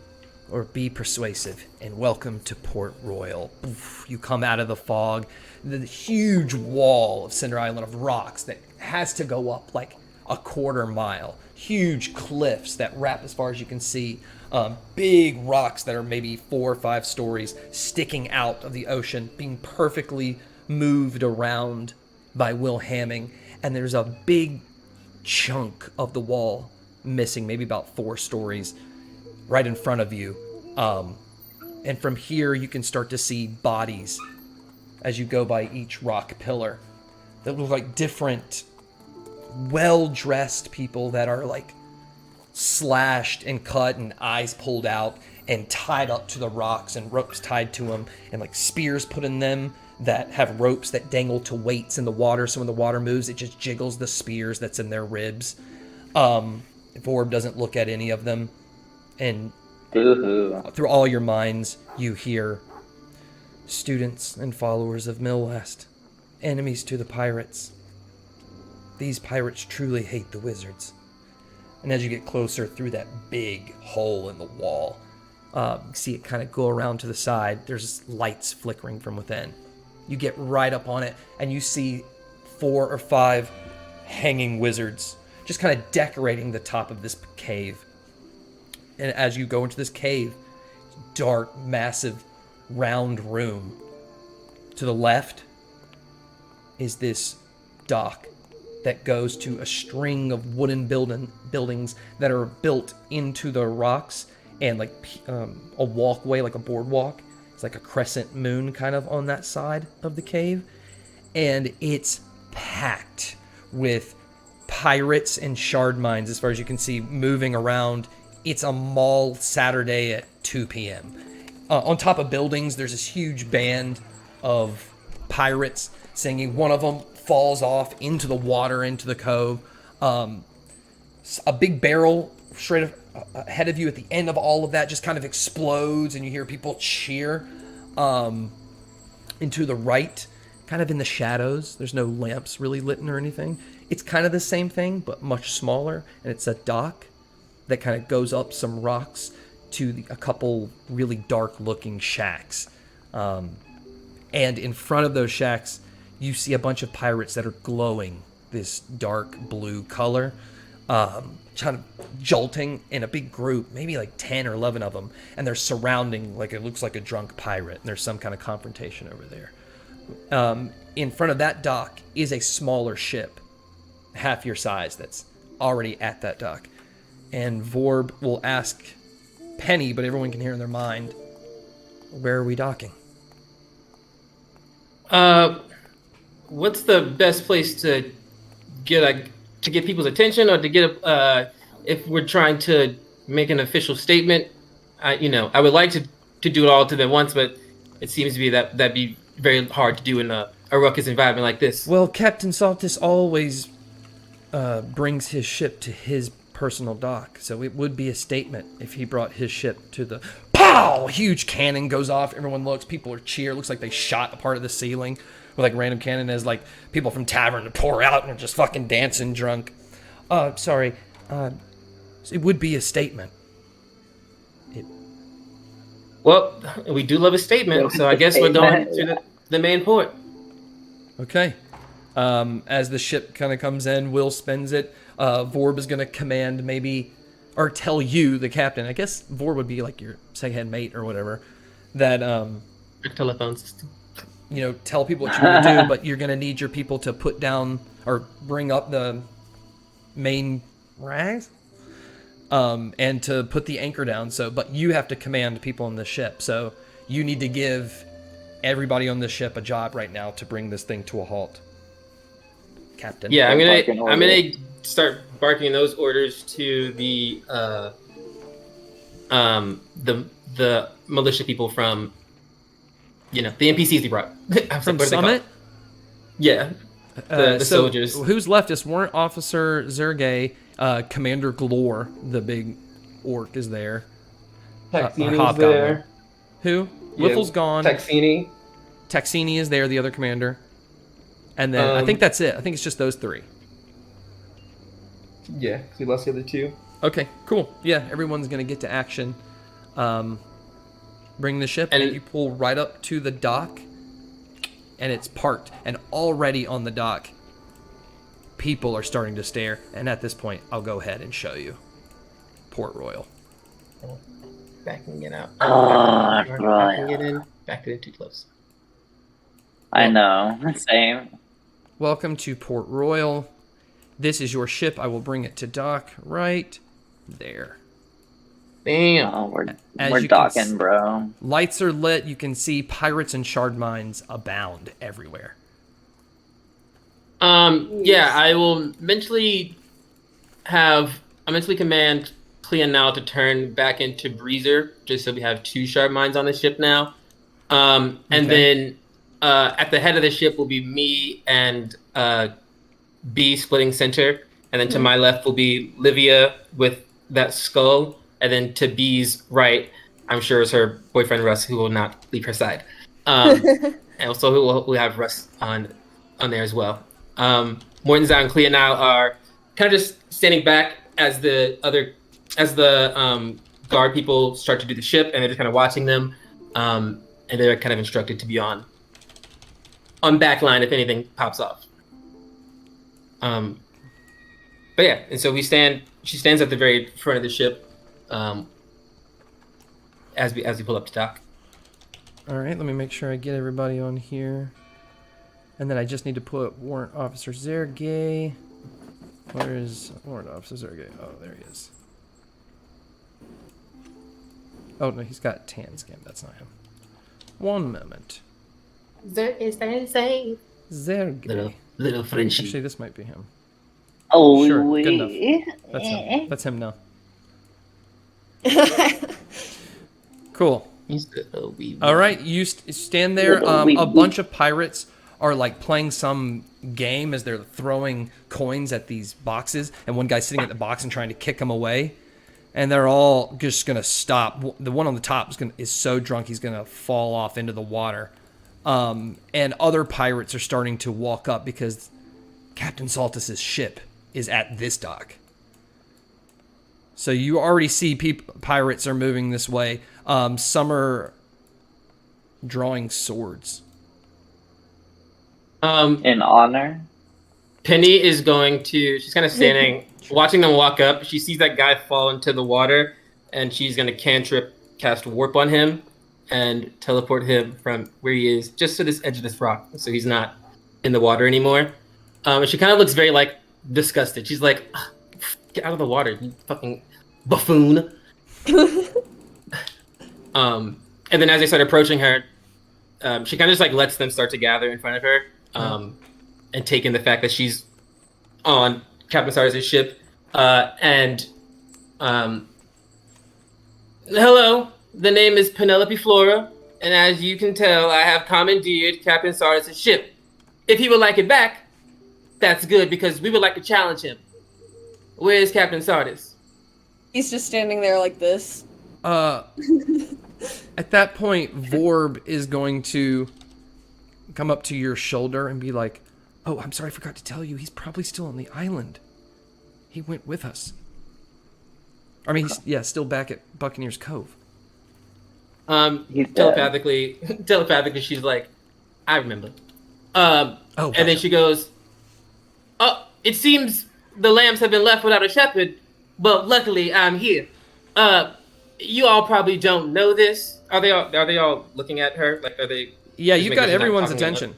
or be persuasive, and welcome to Port Royal. Oof, you come out of the fog, the huge wall of Cinder Island of rocks that has to go up like a quarter mile. Huge cliffs that wrap as far as you can see. Big rocks that are maybe 4 or 5 stories sticking out of the ocean, being perfectly moved around by Will Hamming. And there's a big chunk of the wall missing, maybe about 4 stories, right in front of you. And from here, you can start to see bodies as you go by each rock pillar that look like different well-dressed people that are like slashed and cut and eyes pulled out and tied up to the rocks and ropes tied to them and like spears put in them that have ropes that dangle to weights in the water. So when the water moves, it just jiggles the spears that's in their ribs. Vorb doesn't look at any of them. And through all your minds, you hear, students and followers of Millwest, enemies to the pirates. These pirates truly hate the wizards. And as you get closer through that big hole in the wall, you see it kind of go around to the side. There's lights flickering from within. You get right up on it, and you see 4 or 5 hanging wizards just kind of decorating the top of this cave. And as you go into this cave, dark, massive, round room. To the left is this dock that goes to a string of wooden buildings that are built into the rocks, and like a walkway, like a boardwalk. It's like a crescent moon kind of on that side of the cave. And it's packed with pirates and shard mines, as far as you can see, moving around. It's a mall Saturday at 2 p.m. On top of buildings, there's this huge band of pirates singing. One of them falls off into the water, into the cove. A big barrel straight ahead of you at the end of all of that just kind of explodes, and you hear people cheer. Into the right, kind of in the shadows, there's no lamps really lit or anything. It's kind of the same thing, but much smaller, and it's a dock that kind of goes up some rocks to a couple really dark-looking shacks. And in front of those shacks, you see a bunch of pirates that are glowing this dark blue color, kind of jolting in a big group, maybe like 10 or 11 of them, and they're surrounding, like it looks like a drunk pirate, and there's some kind of confrontation over there. In front of that dock is a smaller ship, half your size, that's already at that dock. And Vorb will ask Penny, but everyone can hear in their mind, where are we docking?
What's the best place to get people's attention, or to get if we're trying to make an official statement? I would like to do it all to them once, but it seems to be that'd be very hard to do in a ruckus environment like this.
Well, Captain Saltus always brings his ship to his personal dock, so it would be a statement if he brought his ship to the... Pow! A huge cannon goes off. Everyone looks. People are cheer. Looks like they shot a part of the ceiling with like random cannon as like people from tavern to pour out and are just fucking dancing drunk. Sorry. It would be a statement.
Well, we do love a statement, so I guess we're going to the main port.
Okay. As the ship kind of comes in, Will spins it. Vorb is going to command maybe, or tell you, the captain. I guess Vorb would be like your second mate or whatever. That
Your telephone system.
tell people what you want to do, but you're going to need your people to put down or bring up the main rags, and to put the anchor down. But you have to command people on the ship. So you need to give everybody on the ship a job right now to bring this thing to a halt. Captain.
Yeah, I'm gonna start barking those orders to the militia people from the NPCs we brought.
From Summit?
Yeah. The soldiers.
Who's left is Warrant Officer Zergay, Commander Glor, the big orc, is there.
Taxini's there.
Who? Whiffle's gone.
Taxini
is there, the other commander. And then I think that's it. I think it's just those three.
Yeah, we lost the other two.
Okay, cool. Yeah, everyone's going to get to action. Bring the ship, and you pull right up to the dock, and it's parked. And already on the dock, people are starting to stare. And at this point, I'll go ahead and show you Port Royal.
Backing it out.
Backing
it in. Backing it too close.
I know. Same.
Welcome to Port Royal. This is your ship. I will bring it to dock right there.
Damn.
Oh, we're docking, bro.
Lights are lit. You can see pirates and shard mines abound everywhere.
Yeah, I will eventually command Clea now to turn back into Breezer, just so we have 2 shard mines on the ship now. And then at the head of the ship will be me and B splitting center, and then to my left will be Livia with that skull, and then to B's right, I'm sure is her boyfriend Russ, who will not leave her side. And also we'll have Russ on there as well. Mortenza and Clea now are kind of just standing back as the guard people start to do the ship, and they're just kind of watching them, and they're kind of instructed to be on back line if anything pops off. But yeah, and so she stands at the very front of the ship, as we pull up to dock.
All right, let me make sure I get everybody on here. And then I just need to put Warrant Officer Zergay. Where is Warrant Officer Zergay? Oh, there he is. Oh, no, he's got tan skin. That's not him. One moment. Zergay.
Little Frenchie.
Actually, this might be him.
Oh,
sure, good enough. That's him. That's him now. Cool. All right, you stand there. A bunch of pirates are like playing some game as they're throwing coins at these boxes, and one guy's sitting at the box and trying to kick them away, and they're all just gonna stop. The one on the top is so drunk he's gonna fall off into the water, and other pirates are starting to walk up because Captain Saltus's ship is at this dock. So you already see pirates are moving this way. Some are drawing swords.
In honor?
Penny is she's kind of standing, watching them walk up. She sees that guy fall into the water, and she's going to cast warp on him, and teleport him from where he is, just to this edge of this rock, so he's not in the water anymore. And she kind of looks very, disgusted. She's like, get out of the water, you fucking buffoon. And then as they start approaching her, she kind of just lets them start to gather in front of her, and take in the fact that she's on Captain Sardas' ship. Hello, the name is Penelope Flora, and as you can tell, I have commandeered Captain Sardas' ship. If he would like it back, that's good, because we would like to challenge him. Where is Captain Sardas?
He's just standing there like this.
At that point, Vorb is going to come up to your shoulder and be like, oh, I'm sorry, I forgot to tell you, he's probably still on the island. He went with us. I mean, he's still back at Buccaneers Cove.
Telepathically, she's like, I remember. And then she goes, oh, it seems the lambs have been left without a shepherd, but luckily I'm here. You all probably don't know this, Are they all looking at her? Like, are they?
Yeah,
just
you've
making
got
sure she's not
everyone's
talking to
attention.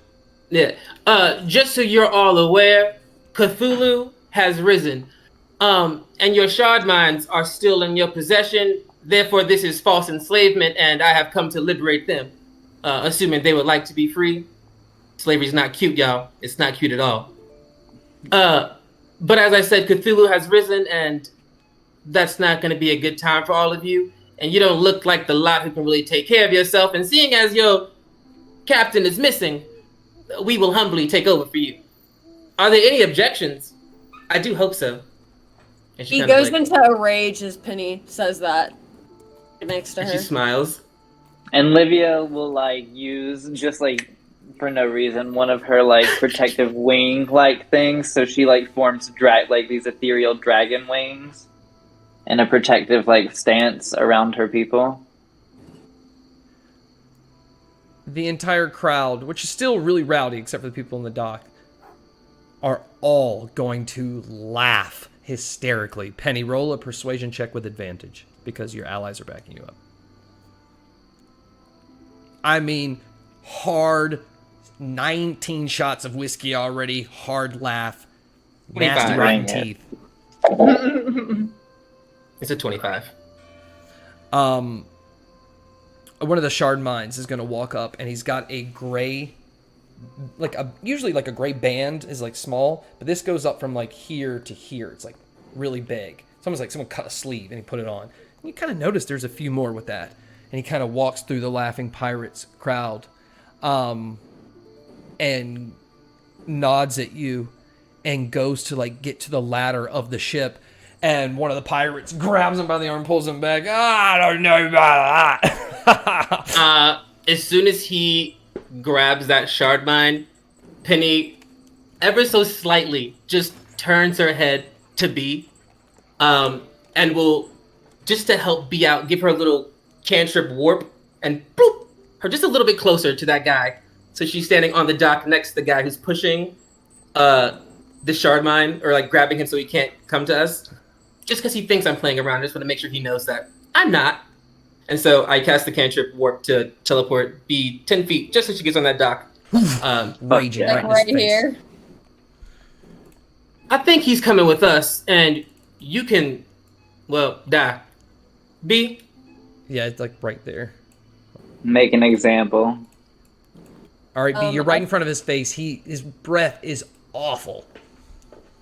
Yeah. Just so you're all aware, Cthulhu has risen. And your shard mines are still in your possession. Therefore, this is false enslavement, and I have come to liberate them. Assuming they would like to be free. Slavery's not cute, y'all. It's not cute at all. But as I said, Cthulhu has risen, and that's not going to be a good time for all of you. And you don't look like the lot who can really take care of yourself. And seeing as your captain is missing, we will humbly take over for you. Are there any objections? I do hope so. And
He goes into a rage as Penny says that next to her.
She smiles.
And Livia will like use just like for no reason one of her like protective wing like things, so she like forms like these ethereal dragon wings in a protective like stance around her people.
The entire crowd, which is still really rowdy except for the people in the dock, are all going to laugh hysterically. Penny, roll a persuasion check with advantage because your allies are backing you up. I mean, hard 19 shots of whiskey already, hard laugh, nasty rotten teeth.
It's a 25.
One of the shard mines is going to walk up, and he's got a gray, usually like a gray band is like small, but this goes up from like here to here. It's like really big. It's almost like someone cut a sleeve and he put it on. And you kind of notice there's a few more with that. And he kind of walks through the laughing pirates crowd, and nods at you and goes to like get to the ladder of the ship. And one of the pirates grabs him by the arm, pulls him back. I don't know about that.
As soon as he grabs that shard mine, Penny, ever so slightly, just turns her head to B, and will, just to help B out, give her a little cantrip warp and bloop her just a little bit closer to that guy. So she's standing on the dock next to the guy who's pushing the shard mine, or like grabbing him so he can't come to us. Just because he thinks I'm playing around, I just want to make sure he knows that I'm not. And so I cast the cantrip warp to teleport B 10 feet, just so she gets on that dock.
Raging
right here.
I think he's coming with us, and you can, well, die. B?
Yeah, it's like right there.
Make an example.
All right, B, you're right in front of his face. His breath is awful.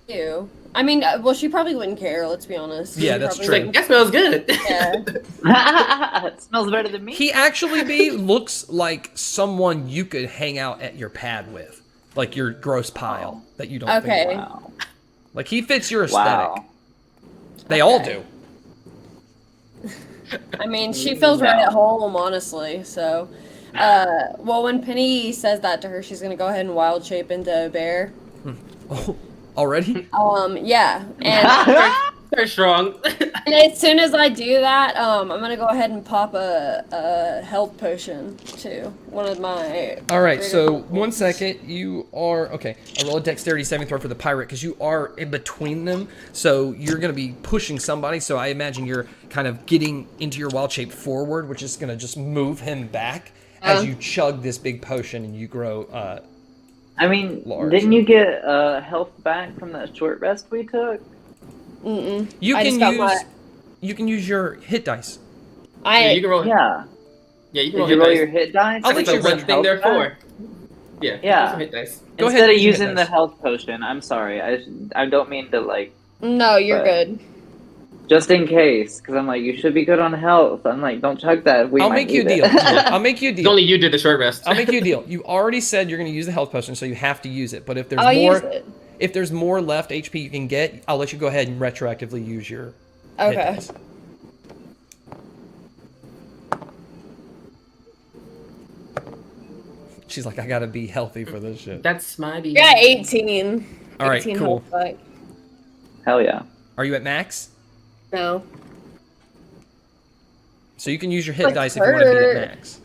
Ew. I mean, well, she probably wouldn't care, let's be honest.
Yeah,
She
that's
probably
true.
Like, that smells good.
Yeah.
It smells better than me.
He actually, B, looks like someone you could hang out at your pad with. Like your gross pile that you don't
Okay.
think
Wow.
Like, he fits your aesthetic.
Wow.
They all do.
I mean, she feels right at home, honestly, so. Well, when Penny says that to her, she's gonna go ahead and wild shape into a bear.
Oh, already?
Yeah, and,
They're strong.
and as soon as I do that, I'm gonna go ahead and pop a health potion to one of my.
All right, so
greater
1 second. You are okay. I roll a dexterity saving throw for the pirate because you are in between them. So you're going to be pushing somebody. So I imagine you're kind of getting into your wild shape forward, which is going to just move him back as you chug this big potion and you grow.
I mean,
Large.
didn't you get health back from that short rest we took?
You
I
can
just got
use
my-
you can use your hit dice.
Yeah, you can roll.
Yeah.
Yeah, you can
Did
roll
you
hit
roll
dice.
your hit dice?
I'll
That's
let you
what
run
thing they're
health
for. Yeah.
Yeah.
roll some hit dice.
Go ahead
Instead
and
of
use your
using
hit
the
dice.
health potion, I'm sorry. I don't mean to like.
No, you're
But-
good.
Just in case, because I'm like, you should be good on health. I'm like, don't chug that.
I'll make you a deal. I'll make you a deal.
Only you did the short rest.
I'll make you a deal. You already said you're going to use the health potion, so you have to use it. But if there's
I'll
more,
use it.
if there's more left HP you can get, I'll let you go ahead and retroactively use your hit
Okay.
dice. She's like, I gotta be healthy for this shit.
That's my B.
Yeah, 18.
All right,
18
cool.
health back.
Hell yeah.
Are you at max?
No.
So you can use your hit
Like
dice if you want to be
hurt.
at max.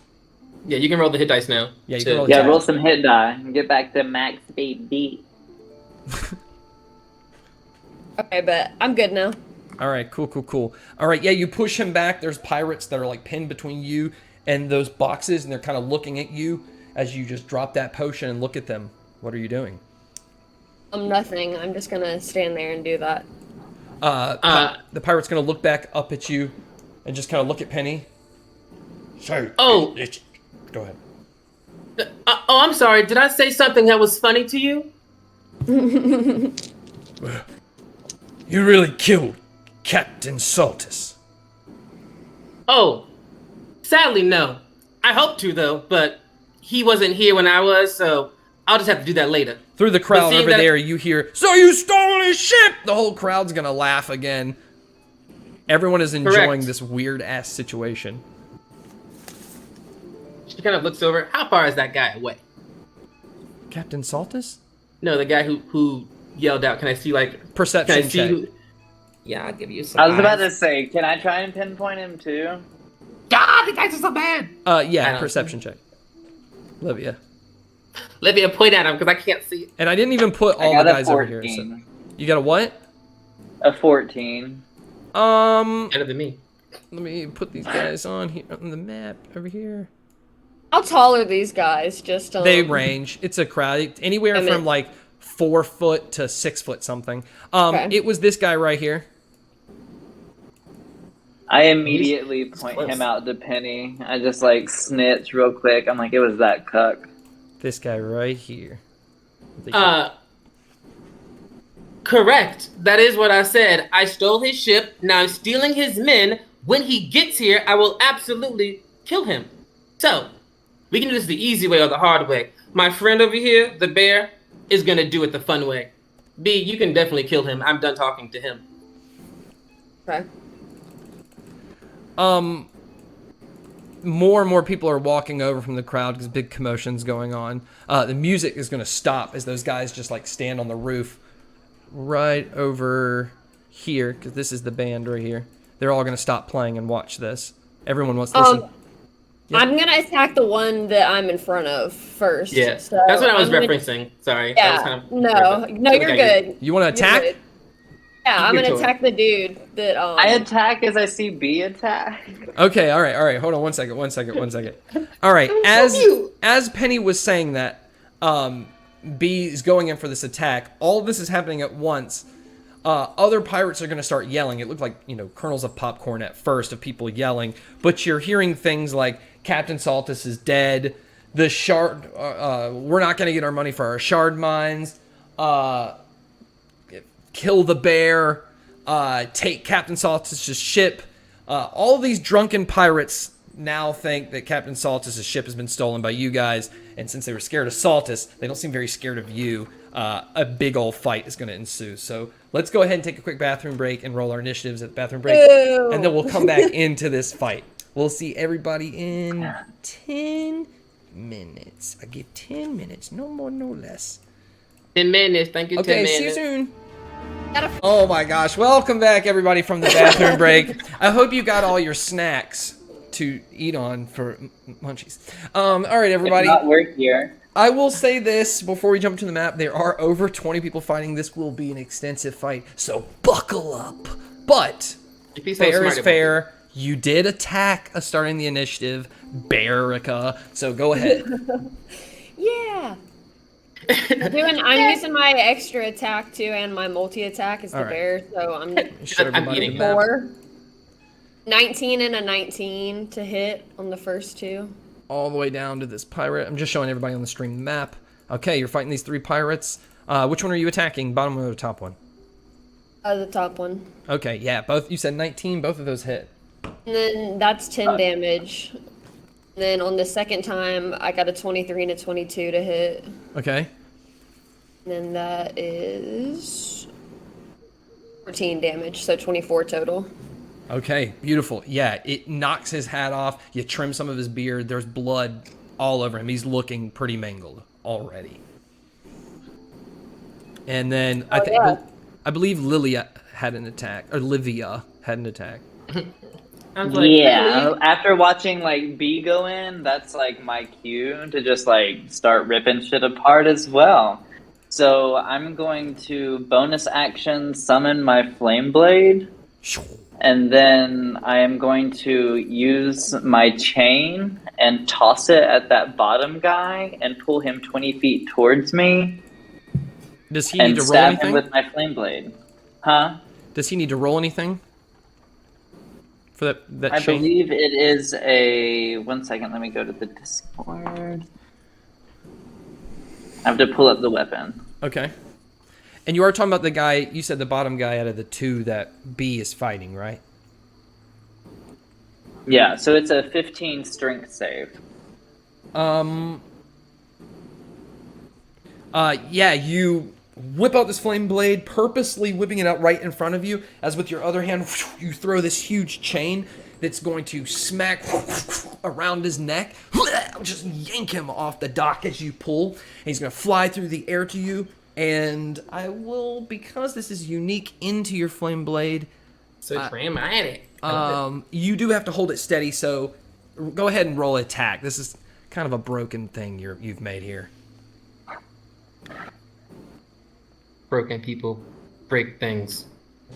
Yeah, you can roll the hit dice now.
Yeah, you
to-
can roll the
Yeah,
Yeah.
roll some hit die and get back to max baby.
Okay, but I'm good now.
All right, cool. All right, yeah, you push him back. There's pirates that are like pinned between you and those boxes, and they're kind of looking at you as you just drop that potion and look at them. What are you doing?
Nothing. I'm just gonna stand there and do that.
The pirate's gonna look back up at you and just kind of look at Penny.
So,
Oh.
Go ahead.
I'm sorry. Did I say something that was funny to you?
you really killed Captain Saltus.
Oh, sadly, no. I hope to, though, but he wasn't here when I was, so I'll just have to do that later.
Through the crowd
seeing
over
that-
there, you hear, "So you stole his ship!" The whole crowd's gonna laugh again. Everyone is enjoying
Correct.
this weird-ass situation.
She kind of looks over. How far is that guy away?
Captain Saltus?
No, the guy who yelled out. Can I see, like... Can I
Perception
see
check.
who... Yeah, I'll give you some
I was about to
eyes.
say, can I try and pinpoint him too?
God, the guys are so bad! I
Yeah,
don't-
perception check. Livia.
Livia, point at him, because I can't see it.
And I didn't even put
I
all
got
the
a
guys over
14.
here. So. You got a what?
A 14.
Better than me.
Let me put these guys on here on the map over here.
How tall are these guys? Just
They range. It's a crowd. Anywhere
I mean-
from like 4 foot to 6 foot something.
Okay.
It was this guy right here.
I immediately point
close.
him out to Penny. I just like snitch real quick. I'm like, it was that cuck.
This guy right here.
Correct. That is what I said. I stole his ship. Now I'm stealing his men. When he gets here, I will absolutely kill him. So, we can do this the easy way or the hard way. My friend over here, the bear, is going to do it the fun way. B, you can definitely kill him. I'm done talking to him.
Okay.
More and more people are walking over from the crowd because big commotion's going on. The music is going to stop as those guys just like stand on the roof right over here, because this is the band right here. They're all going to stop playing and watch this. Everyone wants to listen. Yeah.
I'm gonna attack the one that I'm in front of first.
Yeah,
So
that's what I was
I'm gonna-
referencing. Sorry. That
Yeah.
was kind of
No, you're
Okay,
good.
You want to
You're
attack?
good. Yeah, I'm
Good
gonna
choice.
attack the dude that
I attack as I see B attack.
Okay, all right. Hold on one second. All right, as Penny was saying that, B is going in for this attack. All of this is happening at once. Other pirates are going to start yelling. It looked like, kernels of popcorn at first of people yelling, but you're hearing things like Captain Saltus is dead. The shard, we're not going to get our money for our shard mines. Kill the bear. Take Captain Saltus's ship. All these drunken pirates now think that Captain Saltus's ship has been stolen by you guys, and since they were scared of Saltus, they don't seem very scared of you. A big old fight is going to ensue. So let's go ahead and take a quick bathroom break and roll our initiatives at the bathroom break,
Ew.
and then we'll come back into this fight. We'll see everybody in 10 minutes. I give 10 minutes, no more, no less.
10 minutes. Thank you, 10
Okay,
minutes.
see you soon. Oh my gosh, welcome back everybody from the bathroom break. I hope you got all your snacks to eat on for munchies. All right, everybody.
Not work here.
I will say this before we jump to the map. There are over 20 people fighting. This will be an extensive fight, so buckle up. But
If he's so
fair
smart,
is
it won't
fair. You did attack starting the initiative, Barica. So go ahead.
Yeah. I'm using my extra attack too, and my multi attack is the
All right.
bear. So I'm
Show
I'm
everybody the
eating.
map.
4. 19 and a 19 to hit on the first two.
All the way down to this pirate. I'm just showing everybody on the stream the map. Okay, you're fighting these 3 pirates. Which one are you attacking? Bottom one or the top one?
The top one.
Okay, yeah, both. You said 19. Both of those hit.
And then that's 10 damage. And then on the second time, I got a 23 and a 22 to hit.
Okay.
And then that is 14 damage, so 24 total.
Okay, beautiful. Yeah, it knocks his hat off. You trim some of his beard. There's blood all over him. He's looking pretty mangled already. And then I believe Livia had an attack.
I was like,
Yeah, after watching like B go in, that's like my cue to just like start ripping shit apart as well. So I'm going to bonus action summon my flame blade, And then I am going to use my chain and toss it at that bottom guy and pull him 20 feet towards me
Does he need
and
to roll
stab him
anything?
with my flame blade. Huh?
Does he need to roll anything? For that
I
chain?
believe it is a... 1 second, let me go to the Discord. I have to pull up the weapon.
Okay. And you are talking about the guy, you said the bottom guy out of the two that B is fighting, right?
Yeah, so it's a 15 strength save.
Yeah, you whip out this flame blade, purposely whipping it out right in front of you, as with your other hand, you throw this huge chain that's going to smack around his neck, just yank him off the dock as you pull, and he's going to fly through the air to you, and I will, because this is unique into your flame blade,
So dramatic.
you do have to hold it steady, so go ahead and roll attack. This is kind of a broken thing you've made here.
Broken people break things.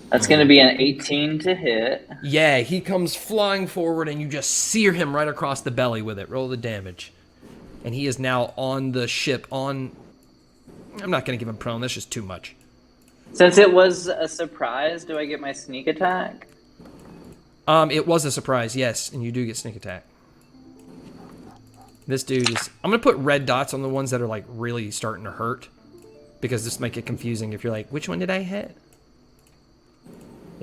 That's going to be an 18 to hit.
Yeah, he comes flying forward, and you just sear him right across the belly with it. Roll the damage. And he is now on the ship on... I'm not going to give him prone. That's just too much.
Since it was a surprise, do I get my sneak attack?
It was a surprise, yes, and you do get sneak attack. This dude is... I'm going to put red dots on the ones that are, like, really starting to hurt. Because this might get confusing if you're like, which one did I hit?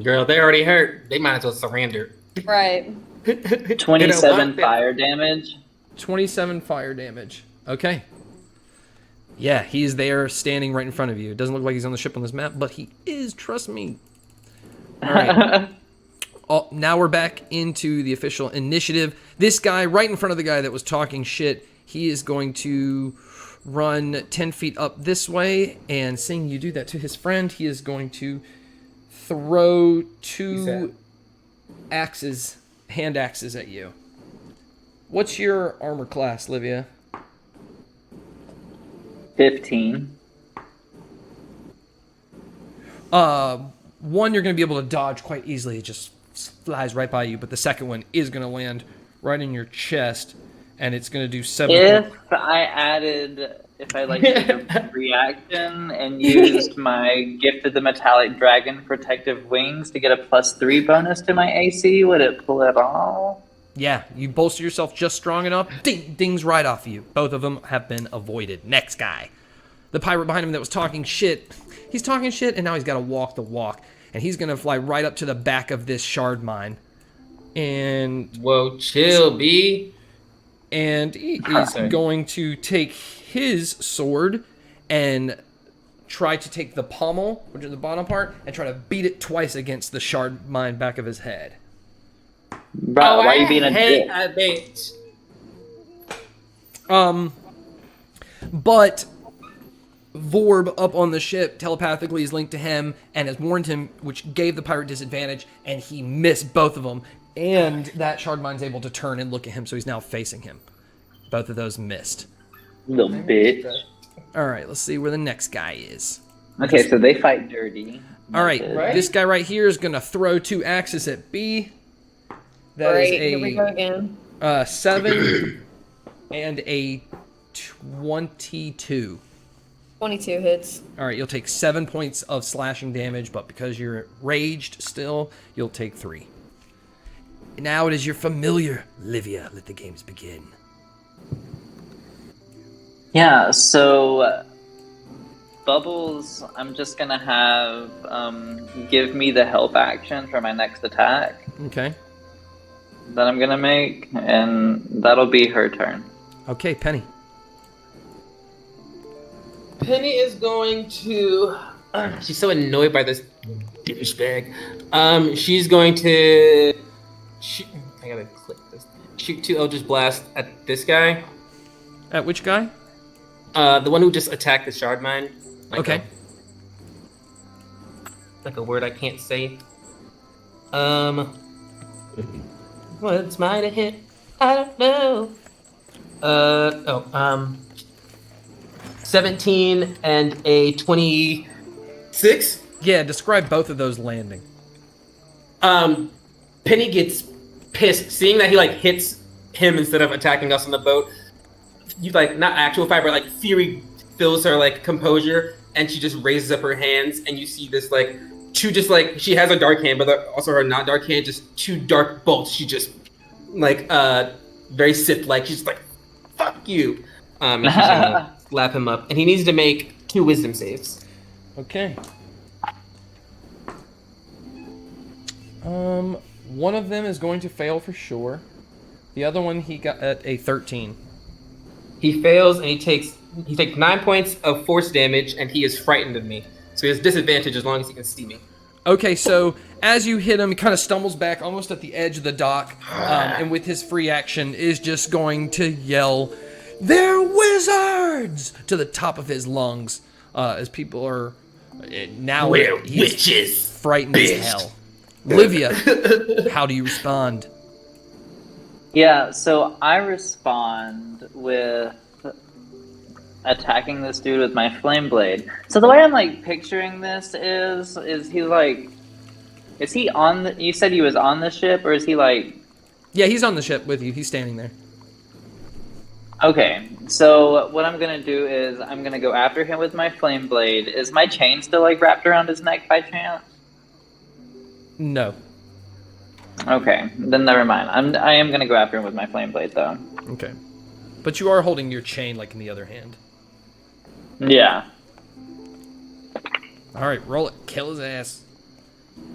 Girl, they already hurt. They might as well surrender.
Right.
27 fire damage.
27 fire damage. Okay. Yeah, he's there standing right in front of you. It doesn't look like he's on the ship on this map, but he is, trust me. All right. Now we're back into the official initiative. This guy, right in front of the guy that was talking shit, he is going to run 10 feet up this way, and seeing you do that to his friend, he is going to throw two axes, hand axes at you. What's your armor class, Livia?
15.
One you're going to be able to dodge quite easily. It just flies right by you. But the second one is going to land right in your chest, and it's going to do 7
If I did a reaction and used my Gift of the Metallic Dragon Protective Wings to get a +3 bonus to my AC, would it pull it off?
Yeah, you bolster yourself just strong enough. Dings right off of you. Both of them have been avoided. Next guy. The pirate behind him that was talking shit. He's talking shit, and now he's got to walk the walk. And he's going to fly right up to the back of this shard mine. And...
Whoa, chill, B.
And he is going to take his sword and try to take the pommel, which is the bottom part, and try to beat it twice against the shard mine back of his head.
Bro, why are you being a dick?
I bitch.
But Vorb up on the ship telepathically is linked to him and has warned him, which gave the pirate disadvantage, and he missed both of them. And that shard mine's able to turn and look at him, so he's now facing him. Both of those missed.
Little bitch.
All right, let's see where the next guy is.
Okay, so they fight dirty.
All right, this guy right here is going to throw 2 axes at B. That is
Great, here we go again.
7 and a 22.
22 hits.
All right, you'll take 7 points of slashing damage, but because you're raged still, you'll take 3. Now it is your familiar Livia. Let the games begin.
Yeah, so Bubbles, I'm just gonna have give me the help action for my next attack
Okay.
that I'm gonna make, and that'll be her turn.
Okay, Penny.
Penny is going to... she's so annoyed by this douchebag. She's going to... I gotta click this. Shoot 2 Eldritch Blast at this guy.
At which guy?
The one who just attacked the shard mine.
Okay.
Like a word I can't say. What's mine to hit? I don't know. 17 and a 26.
Yeah, describe both of those landing.
Penny gets pissed seeing that he like hits him instead of attacking us on the boat. You like not actual fire, but like fury fills her like composure, and she just raises up her hands, and you see this like two just like she has a dark hand, but also her not dark hand, just two dark bolts. She just like very Sith like. She's just like, "Fuck you," and she's gonna slap him up, and he needs to make 2 wisdom saves.
Okay. One of them is going to fail for sure. The other one he got at a 13.
He fails, and he takes 9 points of force damage, and he is frightened of me. So he has disadvantage as long as he can see me.
Okay, so as you hit him, he kind of stumbles back almost at the edge of the dock, and with his free action is just going to yell, "They're wizards!" to the top of his lungs, as people are now
We're
he's
witches,
frightened
bitch.
as hell. Livia, how do you respond?
Yeah, so I respond with attacking this dude with my flame blade. So the way I'm like picturing this is he like, is he on the, you said he was on the ship, or is he like?
Yeah, he's on the ship with you. He's standing there.
Okay, so what I'm gonna do is I'm gonna go after him with my flame blade. Is my chain still like wrapped around his neck by chance?
No.
Okay, then never mind. I am gonna go after him with my flame blade though.
Okay. But you are holding your chain like in the other hand.
Yeah.
Alright, roll it. Kill his ass.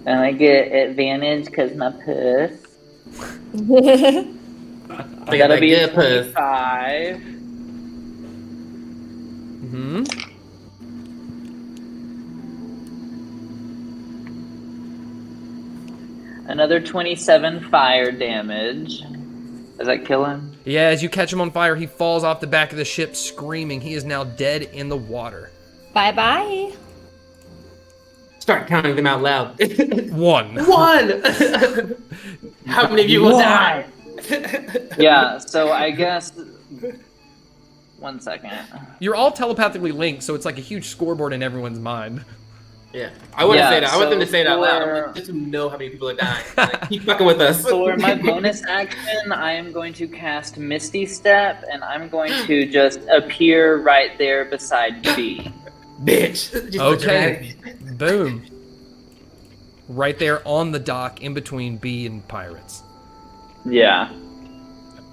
And I get advantage because my puss. That'll be a 25.
Mm-hmm.
Another 27 fire damage. Does that kill him?
Yeah, as you catch him on fire, he falls off the back of the ship screaming. He is now dead in the water.
Bye-bye.
Start counting them out loud.
1.
1! How many of you will die?
Yeah, so I guess... 1 second.
You're all telepathically linked, so it's like a huge scoreboard in everyone's mind.
Yeah, I want to
Yeah,
say that. I want them to
so
say it out loud.
for-
I want them to know how many people are dying. Like, keep fucking with us.
For my bonus action, I am going to cast Misty Step, and I'm going to just appear right there beside B.
Bitch. Just
Okay. Boom. Right there on the dock in between B and pirates.
Yeah,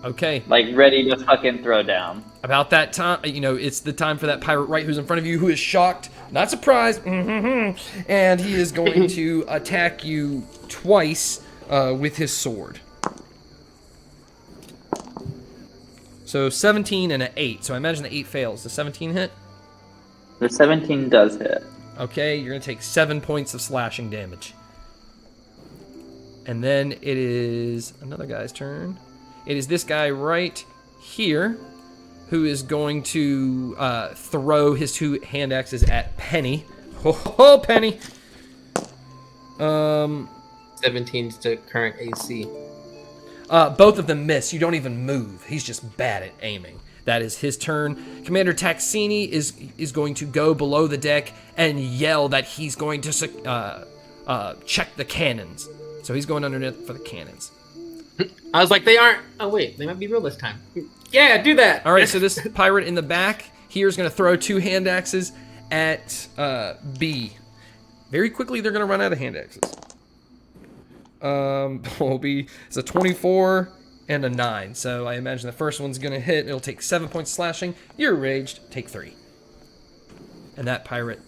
Okay.
like ready to fucking throw down.
About that time, it's the time for that pirate right who's in front of you, who is shocked, not surprised, and he is going to attack you twice with his sword. So 17 and an 8. So I imagine the 8 fails. Does 17 hit?
The 17 does hit.
Okay, you're going to take 7 points of slashing damage. And then it is another guy's turn. It is this guy right here who is going to throw his 2 hand axes at Penny. Ho, Penny!
17 to current AC.
Both of them miss. You don't even move. He's just bad at aiming. That is his turn. Commander Taxini is going to go below the deck and yell that he's going to check the cannons. So he's going underneath for the cannons.
I was like, they aren't. Oh, wait. They might be real this time. Yeah, do that.
All right, so this pirate in the back here is going to throw 2 hand axes at B. Very quickly, they're going to run out of hand axes. It's a 24 and a 9. So I imagine the first one's going to hit. It'll take 7 points slashing. You're raged. Take 3. And that pirate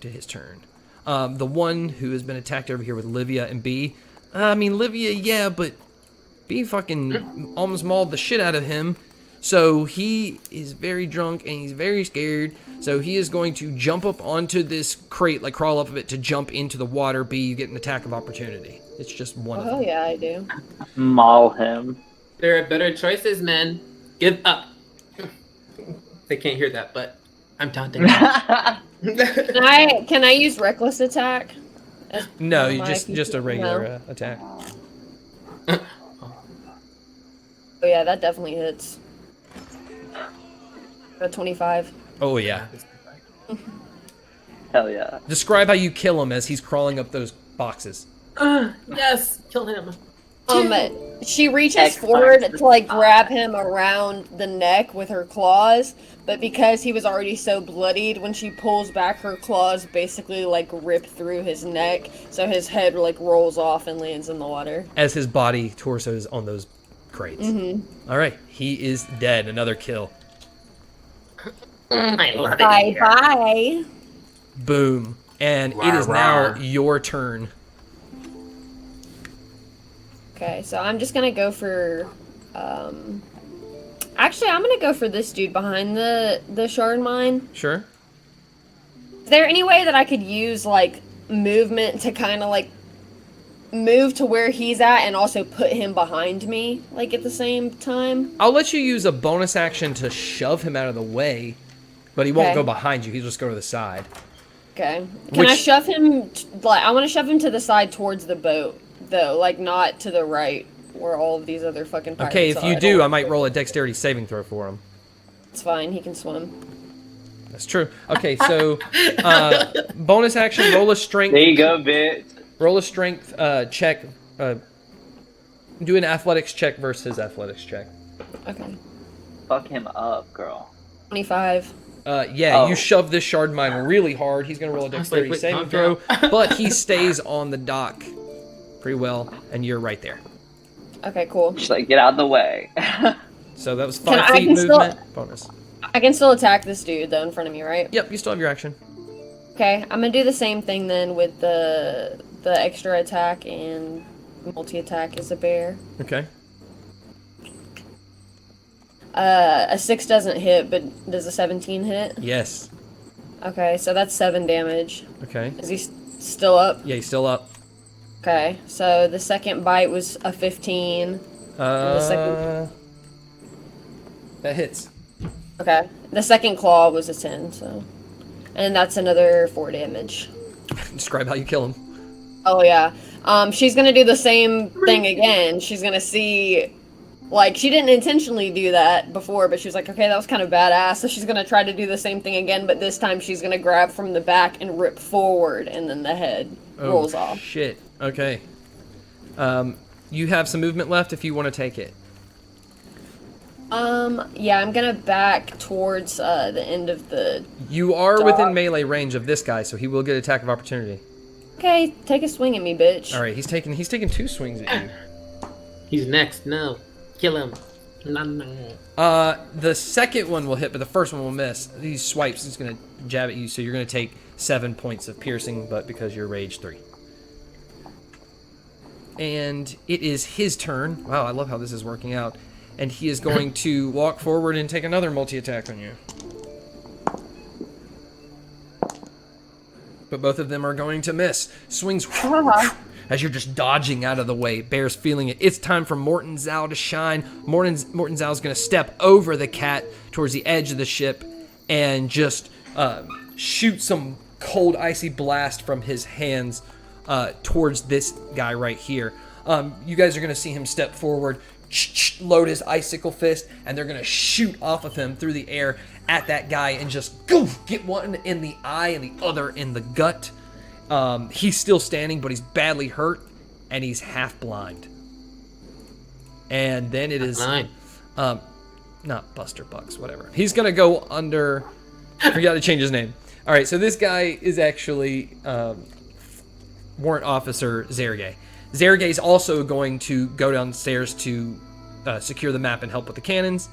did his turn. The one who has been attacked over here with Livia and B. I mean, Livia, yeah, but B fucking almost mauled the shit out of him. So he is very drunk and he's very scared. So he is going to jump up onto this crate, like crawl up of it to jump into the water. B, you get an attack of opportunity. It's just one of them.
Oh, yeah, I do.
Maul him.
There are better choices, man. Give up. They can't hear that, but I'm taunting.
Can I use reckless attack?
No, you just a regular attack.
Oh yeah, that definitely hits. A 25.
Oh yeah.
Hell yeah.
Describe how you kill him as he's crawling up those boxes.
Yes, kill him.
She reaches
X
forward
finds
to like
the
grab him around the neck with her claws, but because he was already so bloodied, when she pulls back, her claws basically like rip through his neck, so his head like rolls off and lands in the water.
As his body torso is on those crates.
Mm-hmm.
All right, he is dead. Another kill.
I love it
Bye
here.
bye.
Boom. And it is now your turn.
Okay, so I'm just gonna go for, actually, I'm gonna go for this dude behind the shard mine.
Sure.
Is there any way that I could use, like, movement to kind of, like, move to where he's at and also put him behind me, like, at the same time?
I'll let you use a bonus action to shove him out of the way, but he won't
Okay.
go behind you. He'll just go to the side.
Okay. Can I
Which-
shove him, I want to shove him to the side towards the boat, though, like, not to the right, where all of these other fucking pirates
Okay, if
are.
you
I
do,
don't-
I might roll a dexterity saving throw for him.
It's fine, he can swim.
That's true. Okay, so bonus action, roll a strength.
There you go, bitch.
Roll a strength check. Do an athletics check versus athletics check.
Okay.
Fuck him up, girl.
25.
Yeah,
Oh.
you shove this shard mine really hard. He's gonna roll a
was like,
dexterity
wait,
saving
calm
throw,
down.
but he stays on the dock pretty well, and you're right there.
Okay, cool.
Just like, get out of the way.
So that was
Can
5
I
feet
can still-
movement bonus.
I can still attack this dude, though, in front of me, right?
Yep, you still have your action.
Okay, I'm gonna do the same thing then with the extra attack and multi-attack as a bear.
Okay.
A 6 doesn't hit, but does a 17 hit?
Yes.
Okay, so that's 7 damage.
Okay.
Is he still up?
Yeah, he's still up.
Okay, so the second bite was a 15. the second-
That hits.
Okay, the second claw was a 10, so. And that's another 4 damage.
Describe how you kill him.
Oh, yeah. She's gonna do the same thing again. She's gonna see. Like, she didn't intentionally do that before, but she was like, okay, that was kind of badass. So she's going to try to do the same thing again, but this time she's going to grab from the back and rip forward, and then the head rolls off.
Shit. Okay. You have some movement left if you want to take it.
Yeah, I'm going to back towards the end of the...
You are
Dog.
within melee range of this guy, so he will get attack of opportunity.
Okay, take a swing at me, bitch.
All right, he's taking 2 swings at you.
He's next. No. Kill him. No.
The second one will hit, but the first one will miss. He swipes. He's gonna jab at you, so you're gonna take 7 points of piercing, but because you're rage 3. And it is his turn. Wow, I love how this is working out. And he is going to walk forward and take another multi-attack on you. But both of them are going to miss. Swings as you're just dodging out of the way. Bear's feeling it. It's time for Morton Zhao to shine. Morton Zhao's going to step over the cat towards the edge of the ship and just shoot some cold, icy blast from his hands towards this guy right here. You guys are going to see him step forward, load his icicle fist, and they're going to shoot off of him through the air at that guy and just get one in the eye and the other in the gut. He's still standing, but he's badly hurt, and he's half blind. And then it is, not Buster Bucks, whatever. He's gonna go under. I forgot to change his name. All right, so this guy is actually Warrant Officer Zergay. Zergay's also going to go downstairs to secure the map and help with the cannons.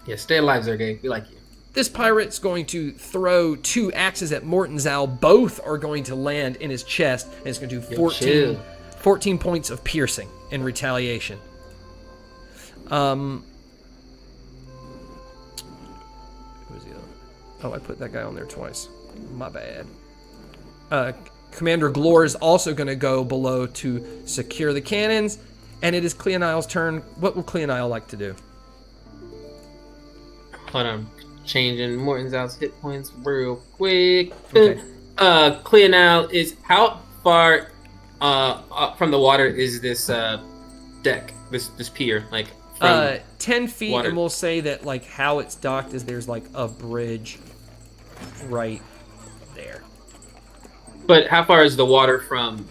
Yeah, stay alive, Zergay. We like you.
This pirate's going to throw 2 axes at Morton Zhao. Both are going to land in his chest, and it's going to do 14 points of piercing in retaliation. Who was the other? Oh, I put that guy on there twice. My bad. Commander Glor is also going to go below to secure the cannons, and it is Cleonile's turn. What will Cleonile like to do?
Hold on. Changing Morton Zhao's hit points real quick.
Okay.
Cleonile is how far from the water is this deck? This pier, like from
10 feet,
water.
and we'll say that like how it's docked is there's like a bridge right there.
But how far is the water from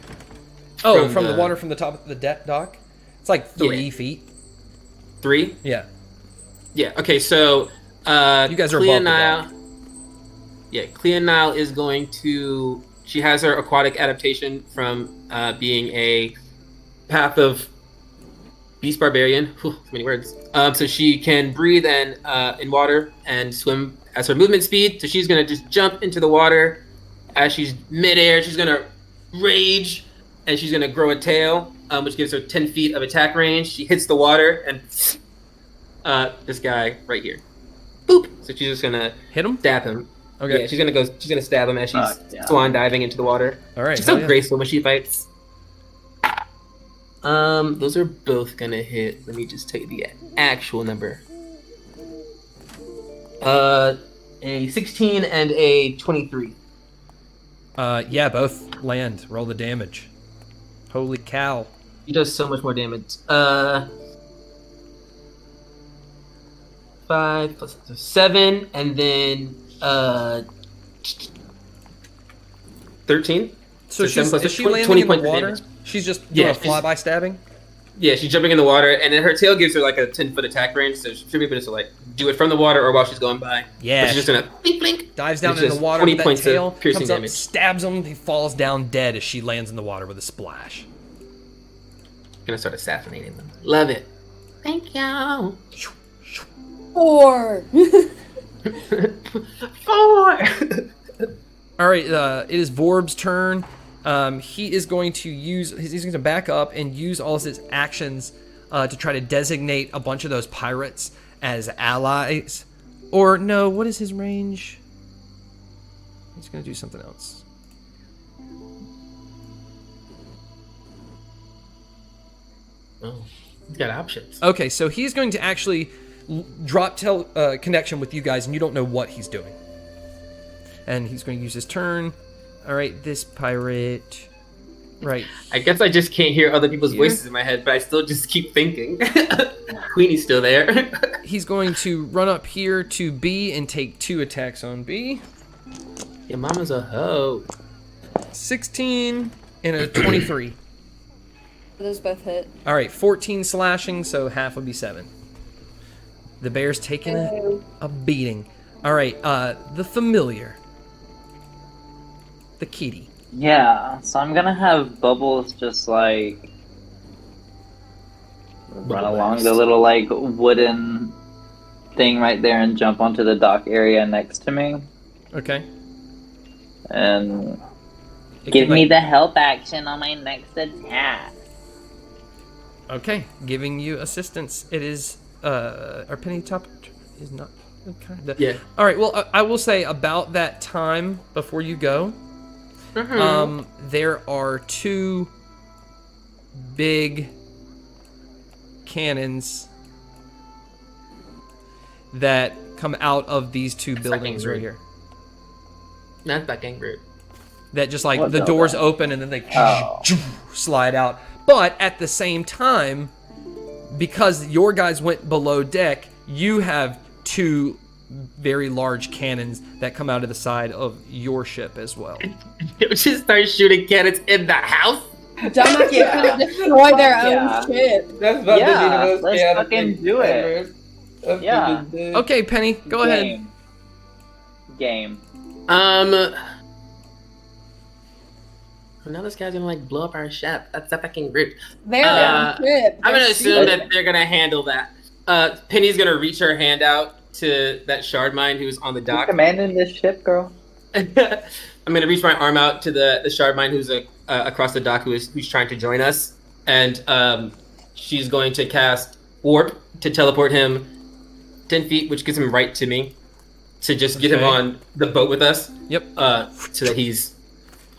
Oh, from the water from the top of the dock? It's like 3 feet.
3?
Yeah.
Yeah. Okay. So
you guys are above the dock.
Yeah, Clea Nile is going to. She has her aquatic adaptation from being a path of beast barbarian. Whew, so many words. So she can breathe and in water and swim as her movement speed. So she's gonna just jump into the water as she's midair. She's gonna rage and she's gonna grow a tail, which gives her 10 feet of attack range. She hits the water and this guy right here. Boop. So she's just gonna
hit him.
Stab him.
Okay.
Yeah, she's gonna stab him as she's swan diving into the water.
All right.
She's so graceful when she fights. Those are both gonna hit. Let me just tell you the actual number. A 16 and a 23.
Yeah, both land. Roll the damage. Holy cow.
He does so much more damage. 5 plus 7, and then 13.
So she's, is she landing
20
in the
points of
water?
damage.
She's just doing a flyby stabbing?
Yeah, she's jumping in the water, and then her tail gives her like a 10-foot attack range, so she should be able to like do it from the water or while she's going by.
Yeah.
But she's just gonna blink, blink.
Dives down in the water
20
with that
points
tail,
of piercing
comes up,
damage.
stabs him, he falls down dead as she lands in the water with a splash.
Gonna start assassinating them. Love it. Thank you.
4.
4.
All right, it is Vorb's turn. He is going to he's going to back up and use all of his actions to try to designate a bunch of those pirates as allies. Or no, what is his range? He's going to do something else.
Oh, he's got options.
Okay, so he's going to actually drop connection with you guys, and you don't know what he's doing. And he's going to use his turn. All right, this pirate. Right.
I guess I just can't hear other people's voices in my head, but I still just keep thinking. Queenie's still there.
He's going to run up here to B and take 2 attacks on B.
Your mama's a hoe.
16 and a 23.
Those both hit.
All right, 14 slashing, so half would be 7. The bear's taking a beating. All right, the familiar. The kitty.
Yeah, so I'm gonna have Bubbles just like run along the little like wooden thing right there and jump onto the dock area next to me.
Okay.
And give me the help action on my next attack.
Okay, giving you assistance. It is our penny top is not kind of.
Yeah.
All right. Well, I will say about that time before you go. There are 2 big cannons that come out of these 2 buildings right here.
Not fucking rude.
That just like the doors open and then they slide out. But at the same time, because your guys went below deck, you have 2 very large cannons that come out of the side of your ship as well.
Just start shooting cannons in the house.
Dumbass could destroy their own ship.
That's
let's fucking do it. Yeah.
Okay, Penny, go ahead.
Game.
Now this guy's gonna like blow up our ship. That's fucking rude.
Their own ship.
I'm gonna assume that they're gonna handle that. Penny's gonna reach her hand out to that shard mine who's on the dock.
You're commanding this ship, girl.
I'm gonna reach my arm out to the shard mine who's across the dock who's trying to join us, and she's going to cast warp to teleport him 10 feet, which gets him right to me, to just get him on the boat with us.
Yep.
So that he's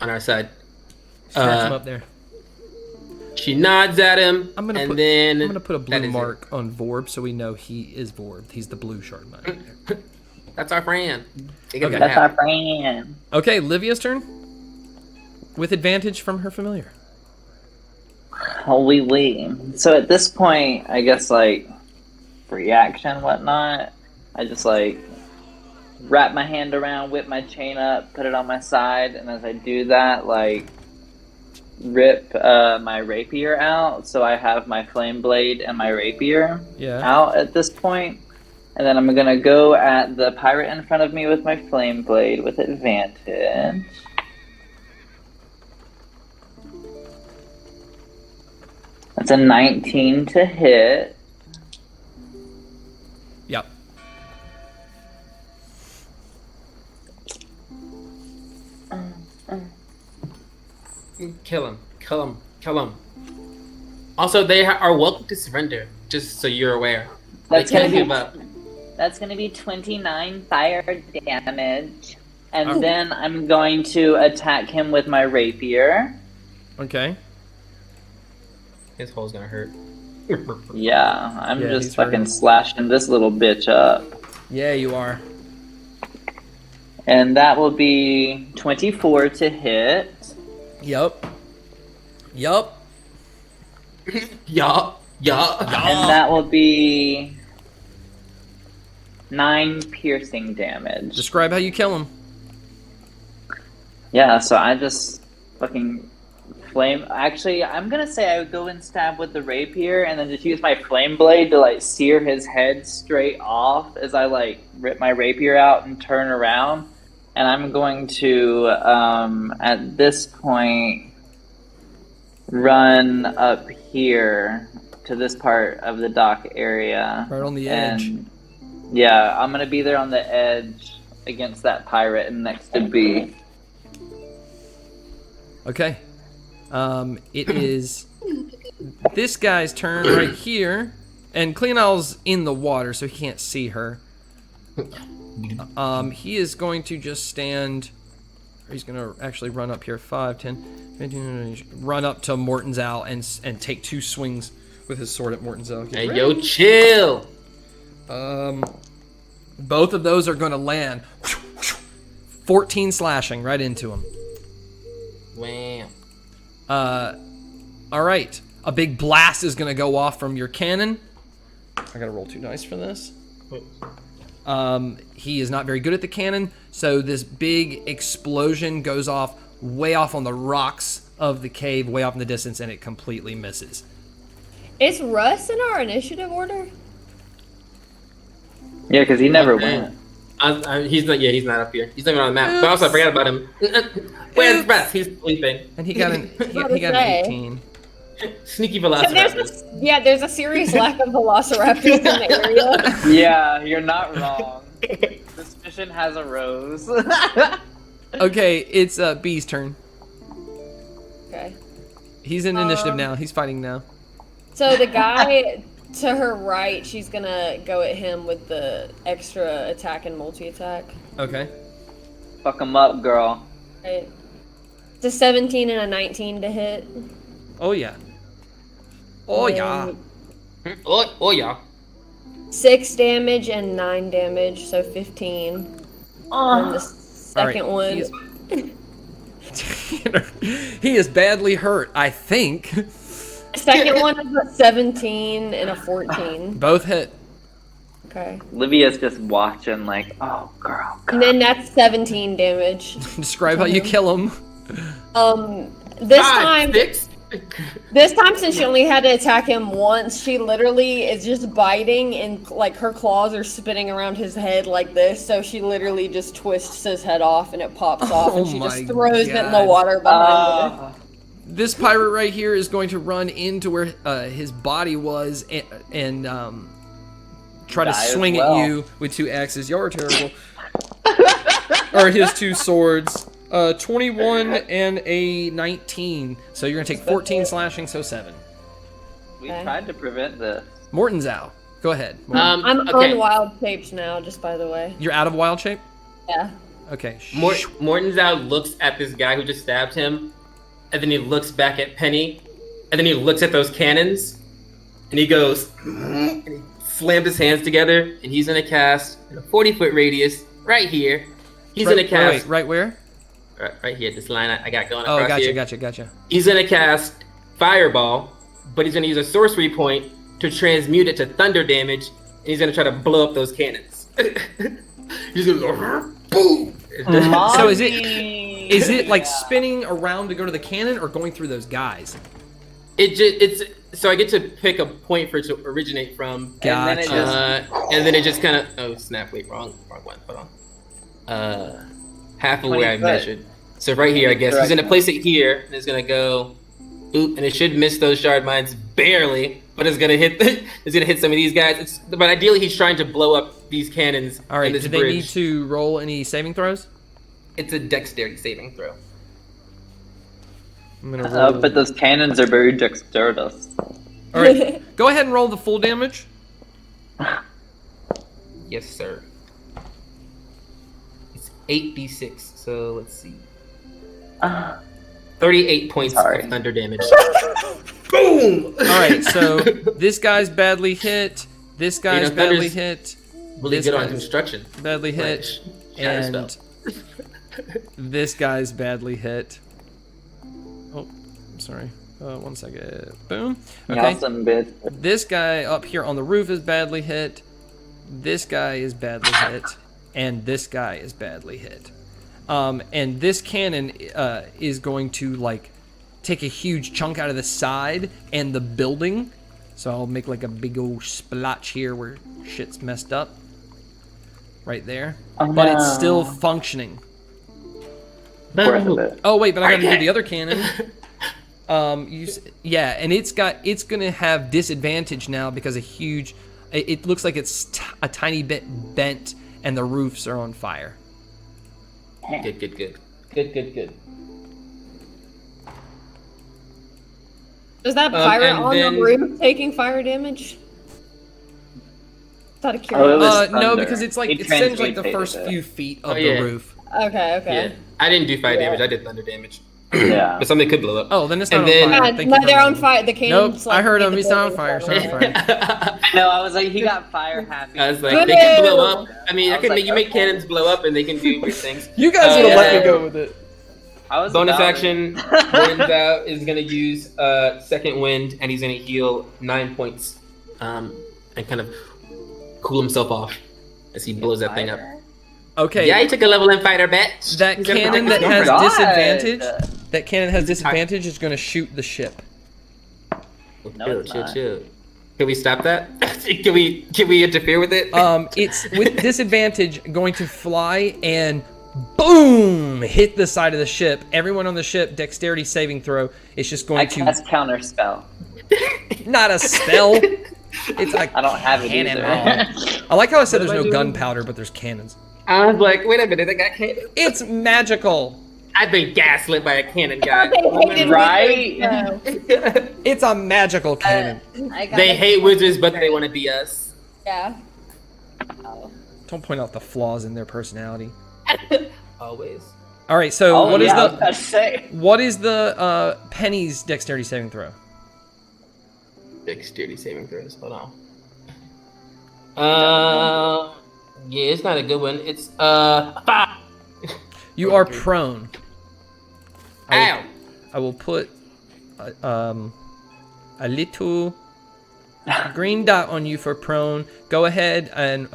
on our side.
Scratch him up there.
She nods at him,
I'm gonna put a blue mark on Vorb so we know he is Vorb. He's the blue shard mine.
That's our friend.
Okay.
That's our friend.
Okay, Livia's turn. With advantage from her familiar.
Oh, wee. So at this point, I guess like free action, whatnot. I just like wrap my hand around, whip my chain up, put it on my side, and as I do that, like rip my rapier out, so I have my flame blade and my rapier out at this point. And then I'm gonna go at the pirate in front of me with my flame blade with advantage. That's a 19 to hit.
Yep.
Kill him. Also, they are welcome to surrender, just so you're aware.
That's
They
gonna
can't
be
give up.
That's gonna be 29 fire damage, and then I'm going to attack him with my rapier.
Okay.
His hole's gonna hurt.
Yeah, I'm
Yeah,
just
he's
fucking
hurting.
slashing this little bitch up.
Yeah, you are.
And that will be 24 to hit.
Yup. Yup.
Yeah.
And that will be 9 piercing damage.
Describe how you kill him.
Yeah, so I just fucking flame. Actually, I'm gonna say I would go and stab with the rapier and then just use my flame blade to like sear his head straight off as I like rip my rapier out and turn around. And I'm going to, at this point, run up here to this part of the dock area.
Right on the edge.
And yeah, I'm gonna be there on the edge against that pirate and next to B.
Okay. It is this guy's turn right here, and Cleonel's in the water, so he can't see her. He is going to just stand. Or he's going to actually run up here. 5, 10, 15, run up to Morton's Owl and take 2 swings with his sword at Morton's Owl.
Hey, yo, chill.
Both of those are going to land. 14 slashing right into him.
Wham.
All right. A big blast is going to go off from your cannon. I got to roll 2 dice for this. He is not very good at the cannon, so this big explosion goes off way off on the rocks of the cave, way off in the distance, and it completely misses.
Is Russ in our initiative order?
Yeah, because he never
Man.
went.
He's not. Yeah, he's not up here. He's not even on the map. But also, I forgot about him. Where's Russ? He's sleeping.
And he got an
about
he
to
got
say.
an 18.
Sneaky
So
velociraptor.
there's a serious lack of velociraptors in the area.
Yeah, you're not wrong. Suspicion has arose.
Okay, it's B's turn.
Okay.
He's in initiative now. He's fighting now.
So the guy to her right, she's gonna go at him with the extra attack and multi-attack.
Okay.
Fuck him up, girl.
Right. It's a 17 and a 19 to hit.
Oh yeah. Oh yeah.
And
Oh yeah.
6 damage and 9 damage, so 15. And the second
All
one.
He is badly hurt, I think.
The second one is a 17 and a 14.
Both hit.
Okay.
Livia's just watching like, oh, girl.
And then that's 17 damage.
Describe how you kill him.
This
5,
time,
6.
This time, since she only had to attack him once, she literally is just biting and like her claws are spinning around his head like this. So she literally just twists his head off and it pops off, and she just throws it in the
God.
water behind her.
This pirate right here is going to run into where his body was and try to
Die as
swing
well.
at you with 2 axes. Y'all are terrible. Or his 2 swords. 21 and a 19. So you're going to take 14 slashing, so 7.
We
Okay.
tried to prevent this.
Morton's out. Go ahead. Morton.
I'm
Okay.
on wild shapes now, just by the way.
You're out of wild shape?
Yeah.
Okay.
Morton's out looks at this guy who just stabbed him, and then he looks back at Penny, and then he looks at those cannons, and he goes, and he slams his hands together, and he's gonna cast in a 40-foot radius right here. He's gonna cast
Right where?
right here. This line I got going
Oh,
across here.
gotcha.
He's gonna cast Fireball, but he's gonna use a sorcery point to transmute it to thunder damage, and he's gonna try to blow up those cannons. He's gonna go boom.
So is it? Is it like spinning around to go to the cannon, or going through those guys?
It's so I get to pick a point for it to originate from.
Gotcha.
And then it just kind of. Oh snap! Wait, wrong one. Hold on. Half of where I measured. So right here, I guess he's gonna place it here, and it's gonna go. Oop, and it should miss those shard mines barely, but it's gonna hit. It's gonna hit some of these guys. But ideally, he's trying to blow up these cannons.
All right.
In this
Do
bridge.
they need to roll any saving throws?
It's a dexterity saving throw.
I'm gonna roll.
But those cannons are very dexterous.
All right. Go ahead and roll the full damage.
Yes, sir. It's 8d6. So let's see. 38 points
Sorry.
of thunder damage. Boom!
All right. So this guy's badly hit. This guy's badly
Thunder's
hit.
Really
This
good on
guy's
construction.
Badly hit.
Shatter spell.
And this guy's badly hit. Oh, I'm sorry. 1 second. Boom. Okay.
Awesome bit.
This guy up here on the roof is badly hit. This guy is badly hit. And this guy is badly hit. And this cannon is going to, like, take a huge chunk out of the side and the building. So I'll make, like, a big old splotch here where shit's messed up. Right there.
Oh,
But it's still
no.
functioning.
Worth of it.
Oh, wait, but I gotta do the other cannon. Yeah, and it's gonna have disadvantage now because it looks like it's a tiny bit bent and the roofs are on fire.
Good.
Is that pirate
and
on
then-
the roof taking fire damage? Out of
Oh, it
curiosity.
was
No,
thunder.
because it's like
He
it sends like the
transmutated
first
it.
few feet of
Oh, yeah.
the roof.
Okay.
Yeah. I didn't do fire damage. I did thunder damage.
Yeah.
But something could blow up.
Oh, then it's
And
not
then-
on fire.
Yeah,
Thank
no,
you for
they're on
reminding me.
fire. The
Nope,
cannons.
I heard
made
him.
the
He's not on
building
fire.
start
He's not on fire.
No, I was like, he got fire happy.
I was like, they can blow up. I mean, I can make you make cannons blow up, and they can do weird things.
You guys would have
Yeah.
let me go with it.
I was
Bonus
about
action. Winds out is gonna use second wind, and he's gonna heal 9 points, and kind of cool himself off as he blows that thing up.
Okay.
Yeah, he took a level in fighter, bet.
That cannon that
Oh my
has
God.
disadvantage. That cannon has disadvantage is going to shoot the ship.
No, it's not.
Chill. Can we stop that? Can we interfere with it?
It's with disadvantage going to fly and boom hit the side of the ship. Everyone on the ship, dexterity saving throw. It's just
I
going to
cast counter spell.
not a spell. It's like
I don't have it
cannon.
either.
I like how I said there's
am I
no
doing?
gunpowder, but there's cannons.
I was like, wait a minute, that guy cannon.
It's magical.
I've been gaslit by a cannon guy.
They hated
Right?
wizards, so,
It's a magical cannon.
I got
They
it.
hate wizards, but they want to be us.
Yeah. Oh.
Don't point out the flaws in their personality.
Always.
All right, so
Oh,
what is
yeah, I was about
the
to say.
what is the Penny's dexterity saving throw?
Dexterity saving throws. Hold on. Yeah, it's not a good one. It's 5.
You are prone.
Ow!
I will put a little green dot on you for prone. Go ahead and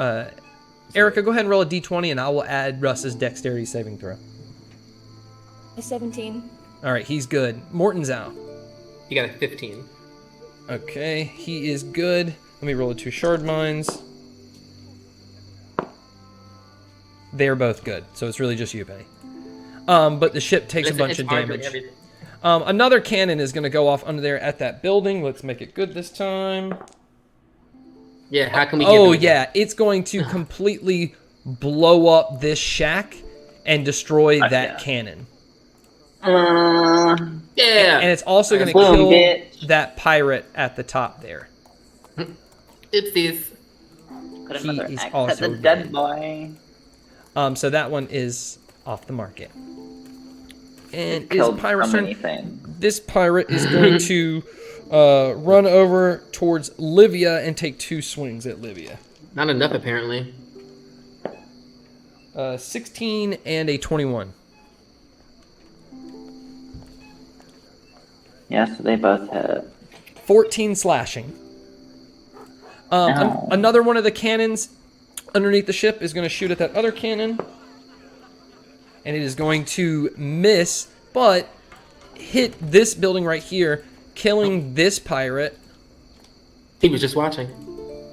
Erica, go ahead and roll a d20, and I will add Russ's dexterity saving throw.
A 17.
All right, he's good. Morton's out.
You got a 15.
Okay, he is good. Let me roll the 2 shard mines. They're both good, so it's really just you, Penny. But the ship takes a bunch of damage. Another cannon is going to go off under there at that building. Let's make it good this time.
Yeah, how can we get
Oh,
them again?
yeah. It's going to completely blow up this shack and destroy that
yeah.
cannon.
Yeah.
And it's also going to
Boom,
kill
bitch.
that pirate at the top there.
Oopsies.
Put
He
another
is
axe
also
at the
good.
dead boy.
So that one is off the market. And it's
Killed
pirate's
so
turn.
many things.
This pirate is going to run over towards Livia and take 2 swings at Livia.
Not enough, apparently.
16 and a 21.
Yes, they both hit.
14 slashing.
Ow.
Another one of the cannons underneath the ship is going to shoot at that other cannon. and it is going to miss, but hit this building right here, killing this pirate.
He was just watching.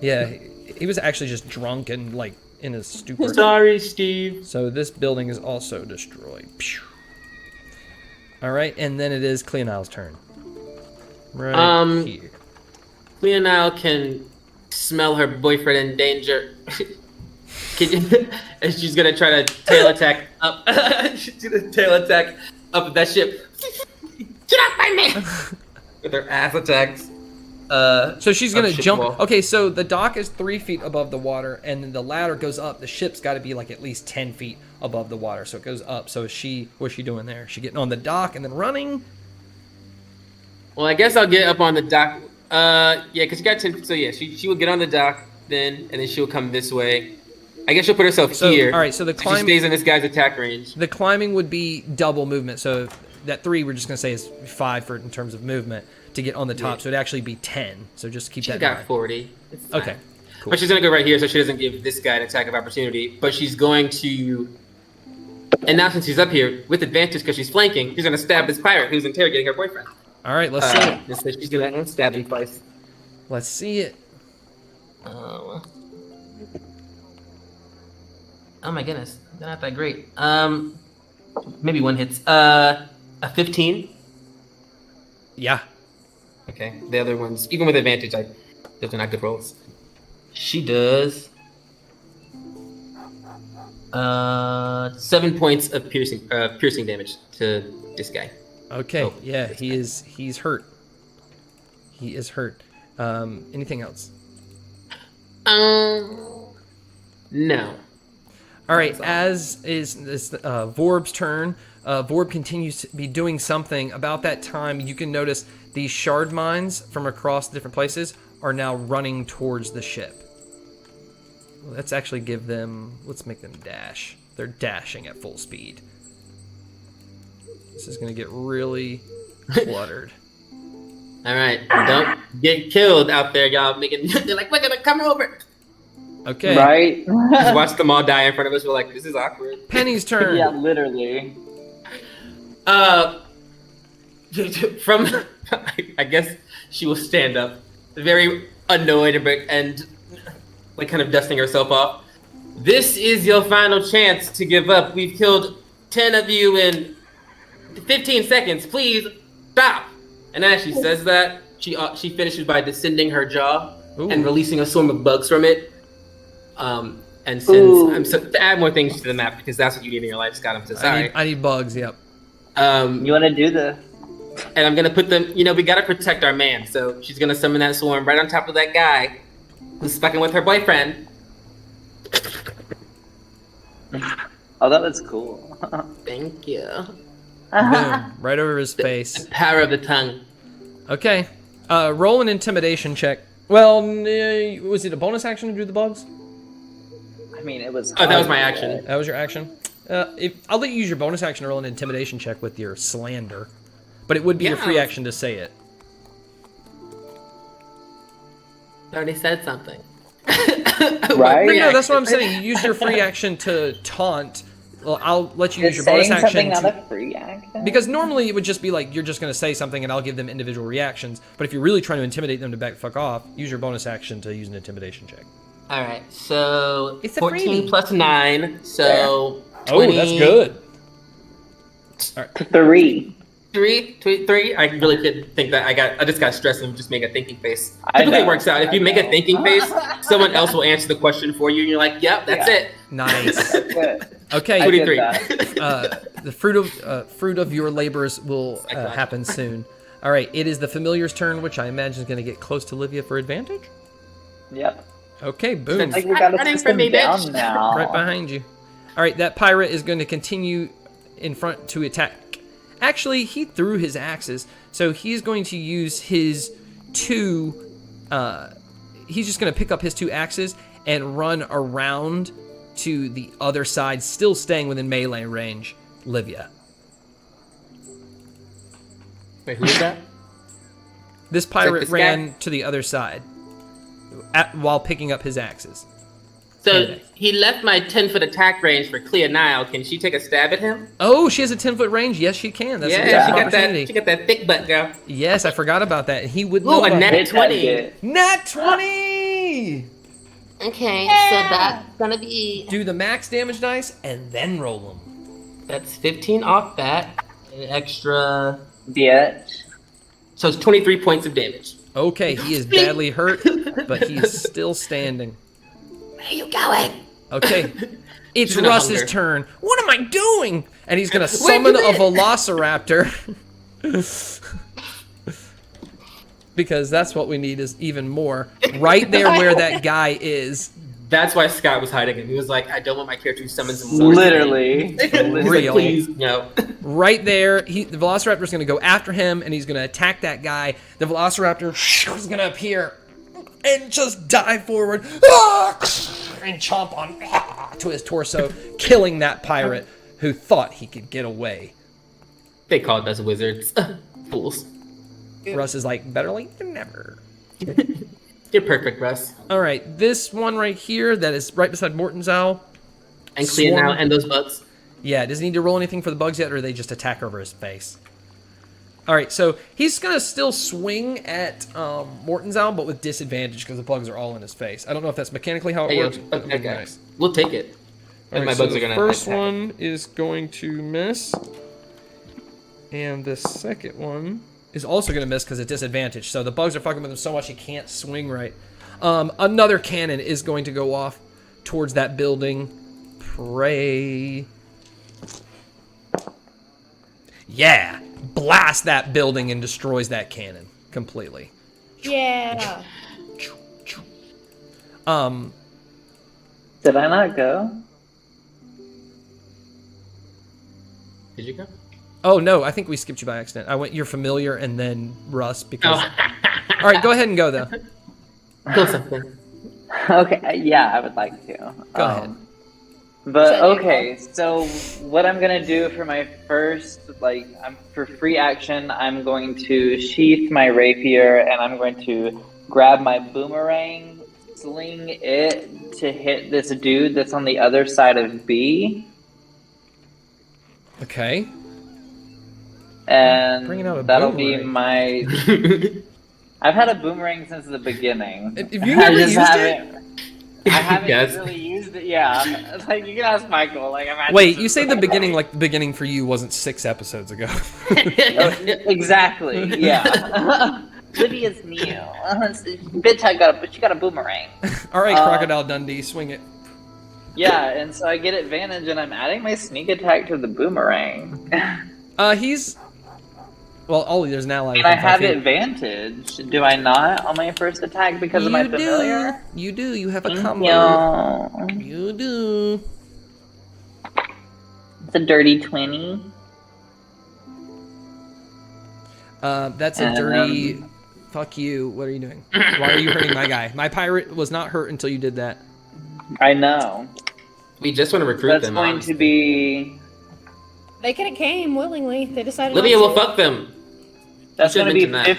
Yeah, he was actually just drunk and like in a stupor.
Sorry, Steve.
So this building is also destroyed. Pew. All right, and then it is Cleonile's turn. Right here.
Cleonile can smell her boyfriend in danger. And she's gonna try to tail attack up. She's gonna tail attack up at that ship. Get off my man! With her ass attacks.
So she's gonna jump.
Wall.
Okay, so the dock is 3 feet above the water, and then the ladder goes up. The ship's got to be like at least 10 feet above the water, so it goes up. So what's she doing there? Is she getting on the dock and then running?
Well, I guess I'll get up on the dock. Yeah, because she got 10. So yeah, she will get on the dock then, and then she'll come this way. I guess she'll put herself here.
All right, so the
she
climb
stays in this guy's attack range.
The climbing would be double movement. So that 3 we're just gonna say is 5 for in terms of movement to get on the top. Yeah. So it'd actually be 10. So just keep that in mind.
She's got 40. It's fine.
Okay. Cool.
But she's gonna go right here, so she doesn't give this guy an attack of opportunity. But she's going to, and now since she's up here with advantage because she's flanking, she's gonna stab this pirate who's interrogating her boyfriend.
All right, let's see it.
So she's gonna stab him twice.
Let's see it.
Oh my goodness, they're not that great. Maybe one hits. A 15.
Yeah.
Okay. The other ones, even with advantage, those are not good rolls. She does 7 points of piercing damage to this guy.
Okay.
Oh.
Yeah, he's hurt. He is hurt. Anything else?
No.
All right, as is this Vorb's turn, Vorb continues to be doing something. About that time, you can notice these shard mines from across different places are now running towards the ship. Let's actually give them, let's make them dash. They're dashing at full speed. This is going to get really cluttered.
All right, don't get killed out there, y'all. They're like, we're going to come over.
Okay.
Right?
Just watch them all die in front of us. We're like, this is awkward.
Penny's turn.
Yeah, literally.
From, I guess she will stand up, very annoyed and like kind of dusting herself off. This is your final chance to give up. We've killed 10 of you in 15 seconds. Please stop. And as she says that, she finishes by descending her jaw and releasing a swarm of bugs from it. And since to add more things to the map because that's what you need in your life, Scott. I'm so sorry.
I need bugs. Yep.
You want to do the?
And I'm gonna put them. You know, we gotta protect our man. So she's gonna summon that swarm right on top of that guy who's fucking with her boyfriend.
Oh, that was cool.
Thank you.
Boom. Right over his face.
The power of the tongue.
Okay. Roll an intimidation check. Well, was it a bonus action to do the bugs?
I mean, it was.
Oh, that was my action.
That was your action? I'll let you use your bonus action to roll an intimidation check with your slander. But it would be your free action to say it.
I already said something.
Right?
No, that's what I'm saying. You use your free action to taunt. Well, I'll let you use your bonus action.
Saying something not a free action?
Because normally it would just be like, you're just going to say something and I'll give them individual reactions. But if you're really trying to intimidate them to back the fuck off, use your bonus action to use an intimidation check.
All right, so
It's a
14
freebie.
plus 9, so 20.
Oh, that's good. All right.
3.
Three. I really couldn't think that. I just got stressed and just make a thinking face.
I
Typically,
know.
it works out. If you make a thinking face, someone else will answer the question for you, and you're like, "Yep, that's it."
Nice.
That's it.
Okay.
I did
23.
that.
The fruit of your labors will happen soon. All right. It is the familiar's turn, which I imagine is going to get close to Livia for advantage.
Yep.
Okay. Boom.
Like we got
Running
to
from me,
down
bitch.
now.
Right behind you. All right. That pirate is going to continue in front to attack. Actually, he threw his axes, so he's going to use his 2. He's just going to pick up his 2 axes and run around to the other side, still staying within melee range. Livia.
Wait, who is that?
This pirate
this
ran
guy?
to the other side while picking up his axes.
So he left my 10-foot attack range for Clea Nile. Can she take a stab at him?
Oh, she has a 10-foot range. Yes, she can. That's
Yeah,
she got that.
She got that thick butt, girl.
Yes, I forgot about that. He would
Ooh,
know.
a nat
Hit that
20.
bit.
Nat 20.
Okay, so that's gonna be.
Do the max damage dice and then roll them.
That's 15 off that. An extra.
Bitch.
So it's 23 points of damage.
Okay, he is badly hurt, but he's still standing.
Where are you going?
Okay, it's
She's in a
Russ's
hunger.
turn. What am I doing? And he's gonna summon a velociraptor. Because that's what we need is even more. Right there where that guy is.
That's why Scott was hiding him. He was like, I don't want my character to summon some more.
Literally.
He's like,
Real.
please, no.
Right there, the velociraptor is going to go after him, and he's going to attack that guy. The velociraptor is going to appear and just dive forward and chomp on to his torso, killing that pirate who thought he could get away.
They called us wizards. Fools.
Russ is like, better late than never.
You're perfect, Russ.
All right, this one right here that is right beside Morton's owl.
And Clea now and those bugs.
Yeah, does he need to roll anything for the bugs yet, or they just attack over his face? All right, so he's going to still swing at Morton's owl, but with disadvantage because the bugs are all in his face. I don't know if that's mechanically how it
Hey,
works.
yo,
But
fuck
it
that
would be
guy.
nice.
We'll take it. And
All
my
right, so
bugs
the
are going to
first
attack.
one is going to miss. And the second one is also going to miss because it's disadvantage. So the bugs are fucking with him so much he can't swing right. Another cannon is going to go off towards that building. Pray. Yeah. Blast that building and destroys that cannon completely.
Yeah.
Did I not go?
Did you go?
Oh no, I think we skipped you by accident. I went your familiar and then Russ because.
Oh.
All right, go ahead and go though.
Kill something.
Okay, yeah, I would like to.
Go ahead.
But
Should I do
okay, so what I'm gonna do for my first, for free action, I'm going to sheath my rapier and I'm going to grab my boomerang, sling it to hit this dude that's on the other side of B,
Okay.
and
Bringing out a
that'll be
boomerang.
my. I've had a boomerang since the beginning.
Have you never used it?
I haven't
Yes.
really used it. Yeah, like you can ask Michael. Like I've had
Wait,
this
you say
since
the beginning like the beginning for you wasn't 6 episodes ago.
Exactly. Yeah. Livia's new. Bitch, she got a boomerang.
All right, Crocodile Dundee, swing it.
Yeah, and so I get advantage, and I'm adding my sneak attack to the boomerang.
He's well, Ollie, there's now like.
And I have advantage. Do I not on my first attack because of my familiar?
You do. You have a
Thank
combo.
you.
You do.
It's a dirty 20.
That's a dirty. Fuck you. What are you doing? Why are you hurting my guy? My pirate was not hurt until you did that.
I know.
We just want to recruit
That's
them.
going
honestly.
to be.
They could have came willingly. They decided.
Livia
not
will
to.
fuck them.
That's
You
going
should
to be
mention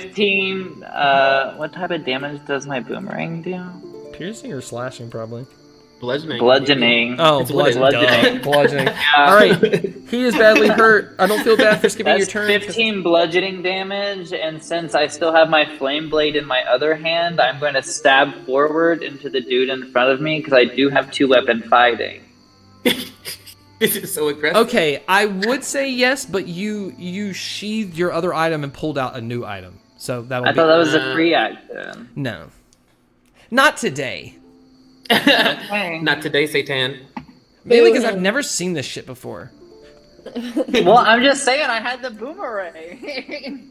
that.
15. What type of damage does my boomerang do?
Piercing or slashing, probably.
Bludgeoning.
Bludgeoning.
Oh,
It's wooden.
bludgeoning. Bludgeoning.
Yeah.
All right. He is badly hurt. I don't feel bad for skipping your
That's
turn.
15 bludgeoning damage, and since I still have my flame blade in my other hand, I'm going to stab forward into the dude in front of me because I do have 2-weapon fighting.
This is so aggressive.
Okay, I would say yes, but you sheathed your other item and pulled out a new item. So that'll
I
be
thought that was a free action.
no. Not today.
Not today, Satan.
Mainly because I've never seen this shit before.
Well, I'm just saying I had the boomerang.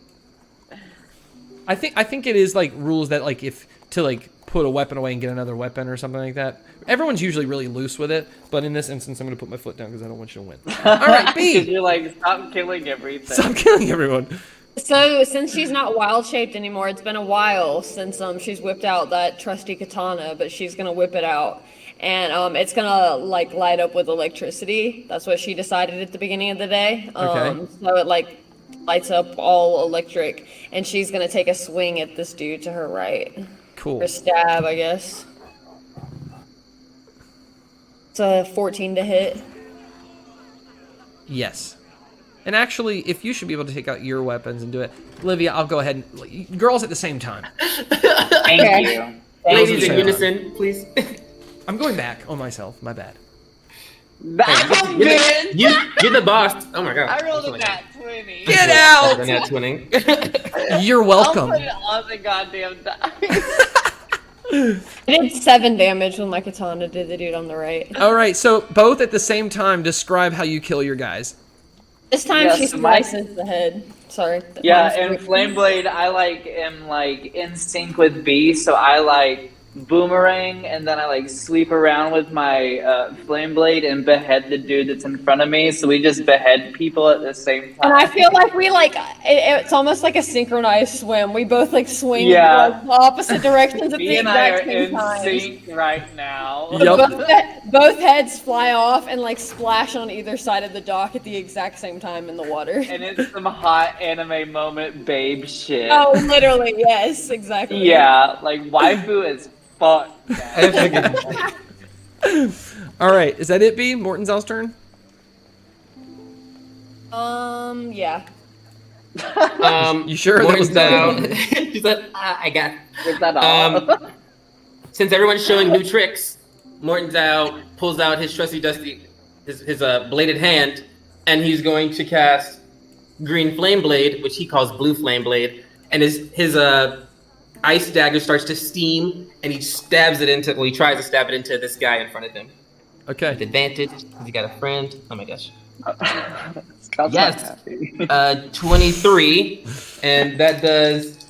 I think it is like rules that like if to like put a weapon away and get another weapon or something like that. Everyone's usually really loose with it, but in this instance, I'm going to put my foot down because I don't want you to win. All right,
Because
B.
you're like, stop killing everything.
Stop killing everyone.
So since she's not wild shaped anymore, it's been a while since she's whipped out that trusty katana, but she's gonna whip it out, and it's gonna like light up with electricity. That's what she decided at the beginning of the day.
Okay.
So it like lights up all electric, and she's gonna take a swing at this dude to her right.
Cool.
Or stab, I guess. It's a 14 to hit.
Yes. And actually, if you should be able to take out your weapons and do it, Livia, I'll go ahead and... Girls at the same time.
Thank you.
Ladies in
Same
unison, please.
I'm going back on myself. My bad.
You're the boss. Oh my god.
I rolled a nat 20.
Get out!
Nat 20.
You're welcome.
I'll put it on the goddamn die.
I did 7 damage when my katana did the dude on the right.
All right, so both at the same time, describe how you kill your guys.
This time
Yes,
she
my-
slices the head. Sorry.
Yeah, and Flameblade, I am in sync with B, so I boomerang and then I sweep around with my Flameblade and behead the dude that's in front of me. So we just behead people at the same time.
And I feel like we it's almost like a synchronized swim. We both swing
Yeah.
in the opposite directions at
B
the
and I are
exact same
in
time.
sync right now.
Yep.
Both heads fly off and splash on either side of the dock at the exact same time in the water.
And it's some hot anime moment babe shit.
Oh, literally, yes, exactly.
Yeah, waifu is fuck.
All right, is that it, B? Mortenzel's turn?
Yeah.
You sure? That was
Mortenzel. She said, I got.
Is that all?
Since everyone's showing new tricks, Mortenzel pulls out his trusty dusty, his bladed hand, and he's going to cast Green Flame Blade, which he calls Blue Flame Blade, and his ice dagger starts to steam, and he stabs it into. Well, he tries to stab it into this guy in front of him.
Okay.
With advantage, because he got a friend. Oh my gosh.
Scott's
Yes.
not happy.
23, and that does.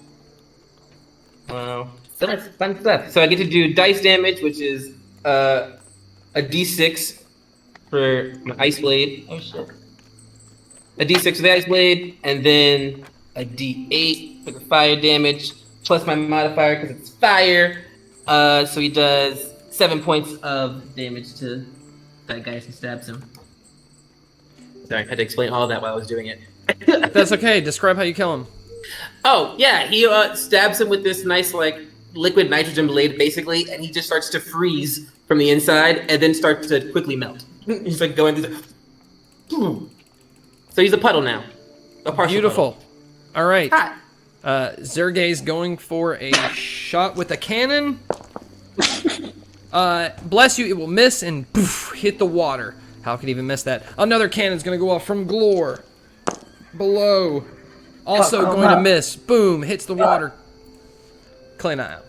So much fun stuff. So I get to do dice damage, which is a d6 for my ice blade. Oh shit. A d6 for the ice blade, and then a d8 for the fire damage, plus my modifier because it's fire. So he does 7 points of damage to that guy as he stabs him. Sorry, I had to explain all of that while I was doing it.
That's okay. Describe how you kill him.
Oh, yeah, he stabs him with this nice, liquid nitrogen blade, basically, and he just starts to freeze from the inside and then starts to quickly melt. He's going through the... So he's a puddle now. A partial
Beautiful. All right.
Puddle.
Zergay's going for a shot with a cannon. Bless you, it will miss and poof, hit the water. How could he even miss that? Another cannon's going to go off from Glor. Below. Also going to miss. Boom, hits the water. Clean out.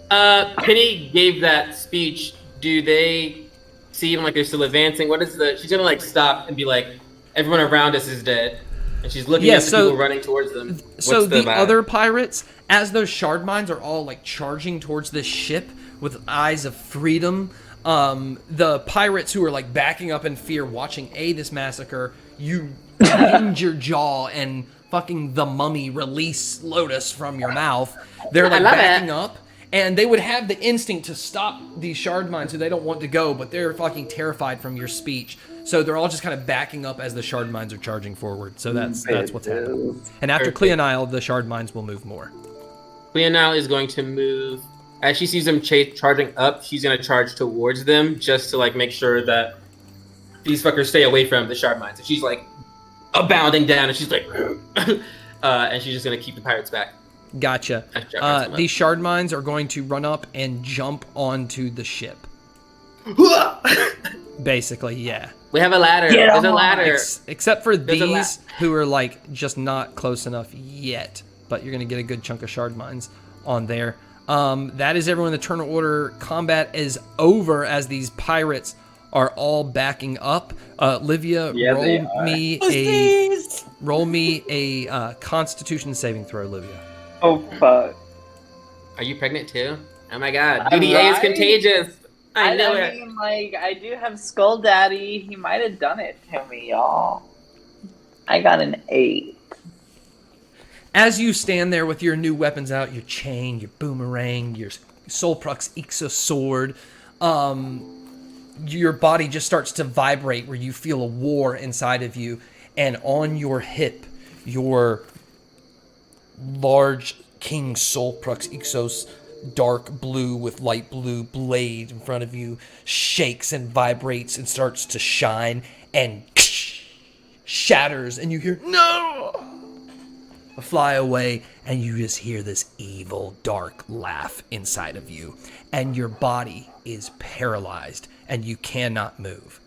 Penny gave that speech. Do they seem like they're still advancing? What is the... She's going to, stop and be like, everyone around us is dead. And she's looking at the people running towards them.
So
What's
the
vibe?
other pirates, as those shard mines are all charging towards this ship with eyes of freedom, the pirates who are backing up in fear, watching this massacre, you hinge your jaw and fucking the mummy release Lotus from your mouth. They're backing up, and they would have the instinct to stop these shard mines, so they don't want to go, but they're fucking terrified from your speech. So they're all just kind of backing up as the shard mines are charging forward. So that's what's happening. And after Cleonile, the shard mines will move more.
Cleonile is going to move. As she sees them charging up, she's going to charge towards them just to make sure that these fuckers stay away from the shard mines. And she's abounding down, and she's and she's just going to keep the pirates back.
Gotcha. These shard mines are going to run up and jump onto the ship. Basically, yeah.
We have a ladder. There's a ladder.
Except for these who are just not close enough yet. But you're going to get a good chunk of shard mines on there. That is everyone. The turn order combat is over as these pirates are all backing up. Livia, roll me a Constitution saving throw, Livia.
Oh, fuck.
Are you pregnant too? Oh my god. DDA is contagious. I know it.
mean, I do have Skull Daddy. He might have done it to me, y'all. I got an 8.
As you stand there with your new weapons out, your chain, your boomerang, your Solprux Ixa sword, your body just starts to vibrate where you feel a war inside of you, and on your hip, your large King Solprux Ixos dark blue with light blue blade in front of you shakes and vibrates and starts to shine and shatters, and you hear no fly away, and you just hear this evil dark laugh inside of you, and your body is paralyzed and you cannot move.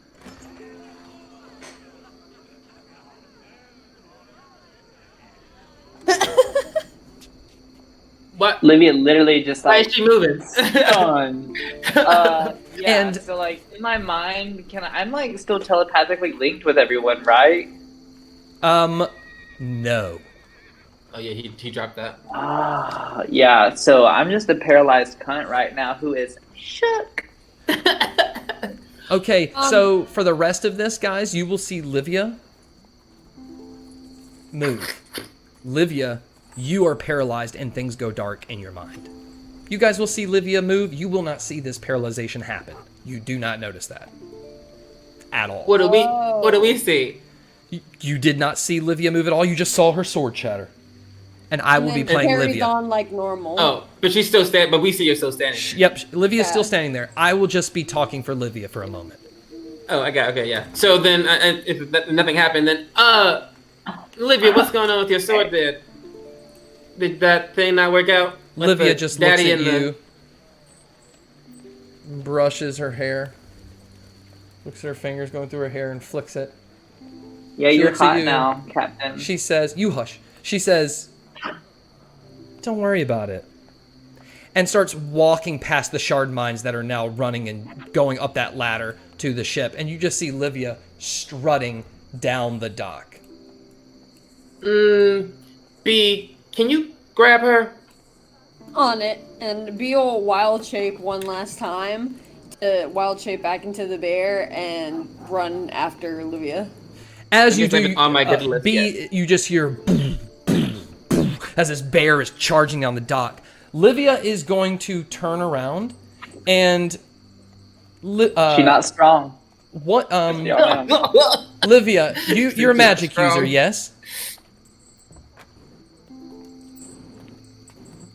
What?
Livia literally just
Why
like
is she moving?
stunned. Yeah.
And-
so like in my mind, I'm like still telepathically linked with everyone, right?
No.
Oh yeah, he dropped that.
Yeah. So I'm just a paralyzed cunt right now who is shook.
Okay, so for the rest of this, guys, you will see Livia move. Livia, you are paralyzed and things go dark in your mind. You guys will see Livia move. You will not see this paralyzation happen. You do not notice that at all.
What do we see?
You did not see Livia move at all. You just saw her sword shatter. And I will be
And then
playing
carries
Livia.
on like normal.
Oh, but she's still standing. But we see her still standing.
Yep, Livia's still
Yeah.
standing there. I will just be talking for Livia for a moment.
Oh, I got. Okay, yeah. So then, if nothing happened, then Livia, what's going on with your sword there? Did that thing not work out? With
Livia
the
just looks
daddy
at
and the-
you, brushes her hair, looks at her fingers going through her hair and flicks it.
Yeah,
She
you're
looks at
hot
you.
now, Captain.
She says, you hush. She says, don't worry about it. And starts walking past the shard mines that are now running and going up that ladder to the ship. And you just see Livia strutting down the dock.
B, can you grab her?
On it, and Beal wild shape one last time to wild shape back into the bear and run after Livia.
As you
guess I
do,
haven't on my good list
you just hear boom, boom, boom, as this bear is charging down the dock. Livia is going to turn around and
She not strong.
what
Yeah, man.
Livia, you're a magic
Strong.
user, yes?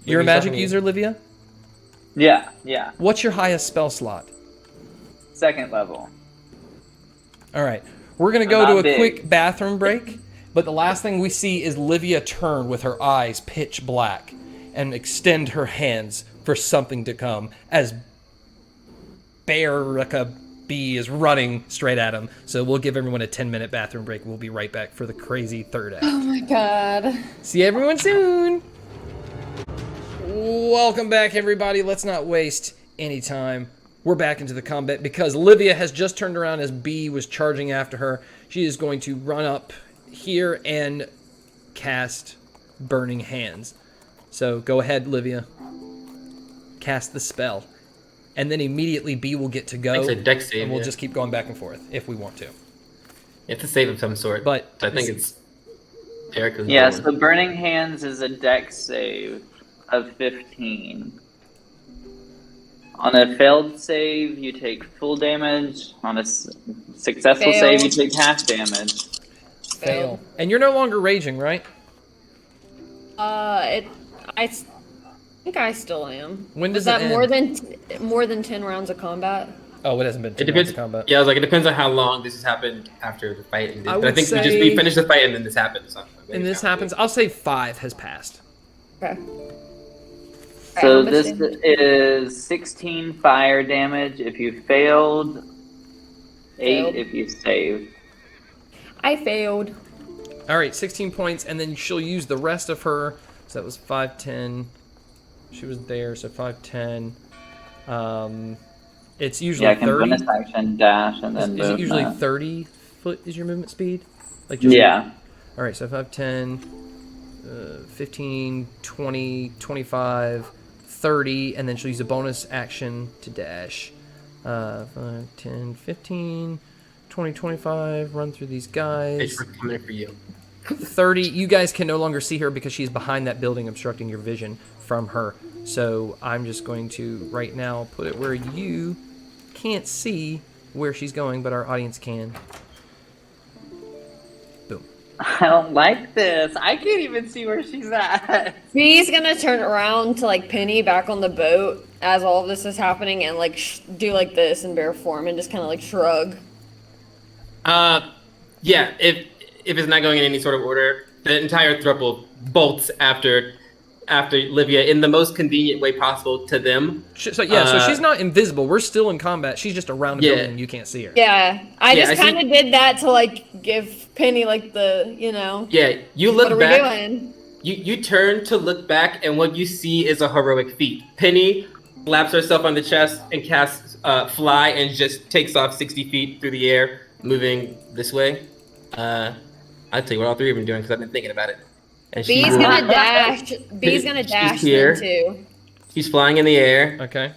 You're a
Livia's
magic
talking to you.
user, Livia?
Yeah.
What's your highest spell slot?
Second level.
All right. We're going to go
Not
to a
big.
quick bathroom break, but the last thing we see is Livia turn with her eyes pitch black and extend her hands for something to come as Bearica B is running straight at him. So we'll give everyone a 10-minute bathroom break. We'll be right back for the crazy third act.
Oh my god.
See everyone soon. Welcome back, everybody. Let's not waste any time. We're back into the combat because Livia has just turned around as B was charging after her. She is going to run up here and cast Burning Hands. So go ahead, Livia. Cast the spell. And then immediately B will get to go.
It's a dex save,
and we'll
yeah.
just keep going back and forth if we want to.
It's a save of some sort.
But
I think it's Erica's.
Yeah,
going.
so Burning Hands is a dex save of 15. On a failed save, you take full damage. On a successful
Fail.
save, you take half damage.
fail. And you're no longer raging, right?
I think I still am.
When does
Was that
it
more than 10 rounds of combat?
Oh, it hasn't been 10
It depends.
rounds of combat.
Yeah, I was like, it depends on how long this has happened after the fight ended.
I
But I
would
think
say-
we finished the fight and then this happened. So
And this happens. I'll say 5 has passed.
Okay.
So
I'm
this
assuming.
is 16 fire damage if you failed, 8
Failed.
if you saved.
I failed.
All right, 16 points, and then she'll use the rest of her. So that was 5, 10. She was there, so 5, 10. It's usually
Yeah, I can
30.
bonus action dash and
Is,
then
is it
move
usually
that.
30 foot is your movement speed? Like just
Yeah.
All right, so 5, 10, 15, 20, 25, 30, and then she'll use a bonus action to dash. 5, 10, 15, 20, 25, run through these guys.
It's coming for you.
30, you guys can no longer see her because she's behind that building obstructing your vision from her. So I'm just going to, right now, put it where you can't see where she's going, but our audience can. Boom.
I don't like this. I can't even see where she's at.
Bee's gonna turn around to like Penny back on the boat as all of this is happening and like do like this in bear form and just kind of like shrug.
Yeah. If it's not going in any sort of order, the entire throuple bolts after Livia in the most convenient way possible to them.
So she's not invisible. We're still in combat. She's just around a building and you can't see her.
Yeah, I just kind of did that to like give Penny like the, you know.
Yeah, you look back.
What are we doing?
You turn to look back, and what you see is a heroic feat. Penny slaps herself on the chest and casts Fly and just takes off 60 feet through the air, moving this way. I'll tell you what all three of them are doing because I've been thinking about it. And
Bee's gonna dash. Bee's gonna dash
here.
then too.
She's flying in the air.
Okay.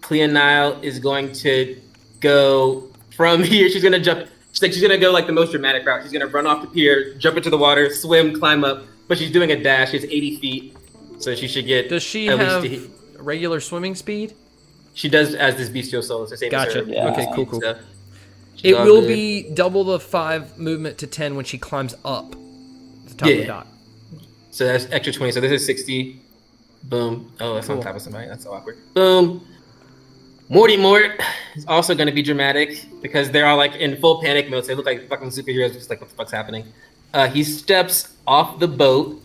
Cleonile is going to go from here. She's gonna jump. She's gonna go like the most dramatic route. She's gonna run off the pier, jump into the water, swim, climb up. But she's doing a dash. She's 80 feet, so she should get.
Does she
at
have
least
regular swimming speed?
She does as this bestial soul. It's the same
Gotcha.
as her.
Yeah.
Okay, cool.
So
It
all
will
good.
be double the 5 movement to 10 when she climbs up the top of the dock.
So that's extra 20. So this is 60. Boom. Oh, that's on top of somebody. That's so awkward. Boom. Morty Mort is also going to be dramatic because they're all like in full panic mode. So they look like fucking superheroes, just like what the fuck's happening. He steps off the boat.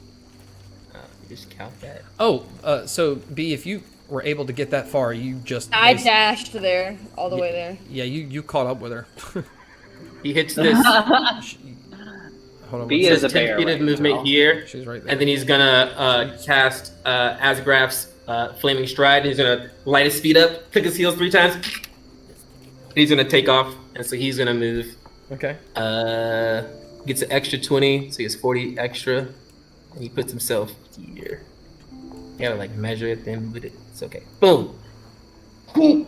Let me just count that.
Oh, so B, if you were able to get that far, you just
I dashed there, all the way there.
Yeah, you caught up with her.
He hits this.
Hold on.
B
Says
is a
10
bear.
feet of movement here.
She's right there.
And then he's gonna cast Asgraph's Flaming Stride. And he's gonna light his feet up, click his heels 3 times. And he's gonna take off, and so he's gonna move.
Okay.
Gets an extra 20, so he has 40 extra, and he puts himself here. You gotta like measure it, then move it. It's okay. Boom. And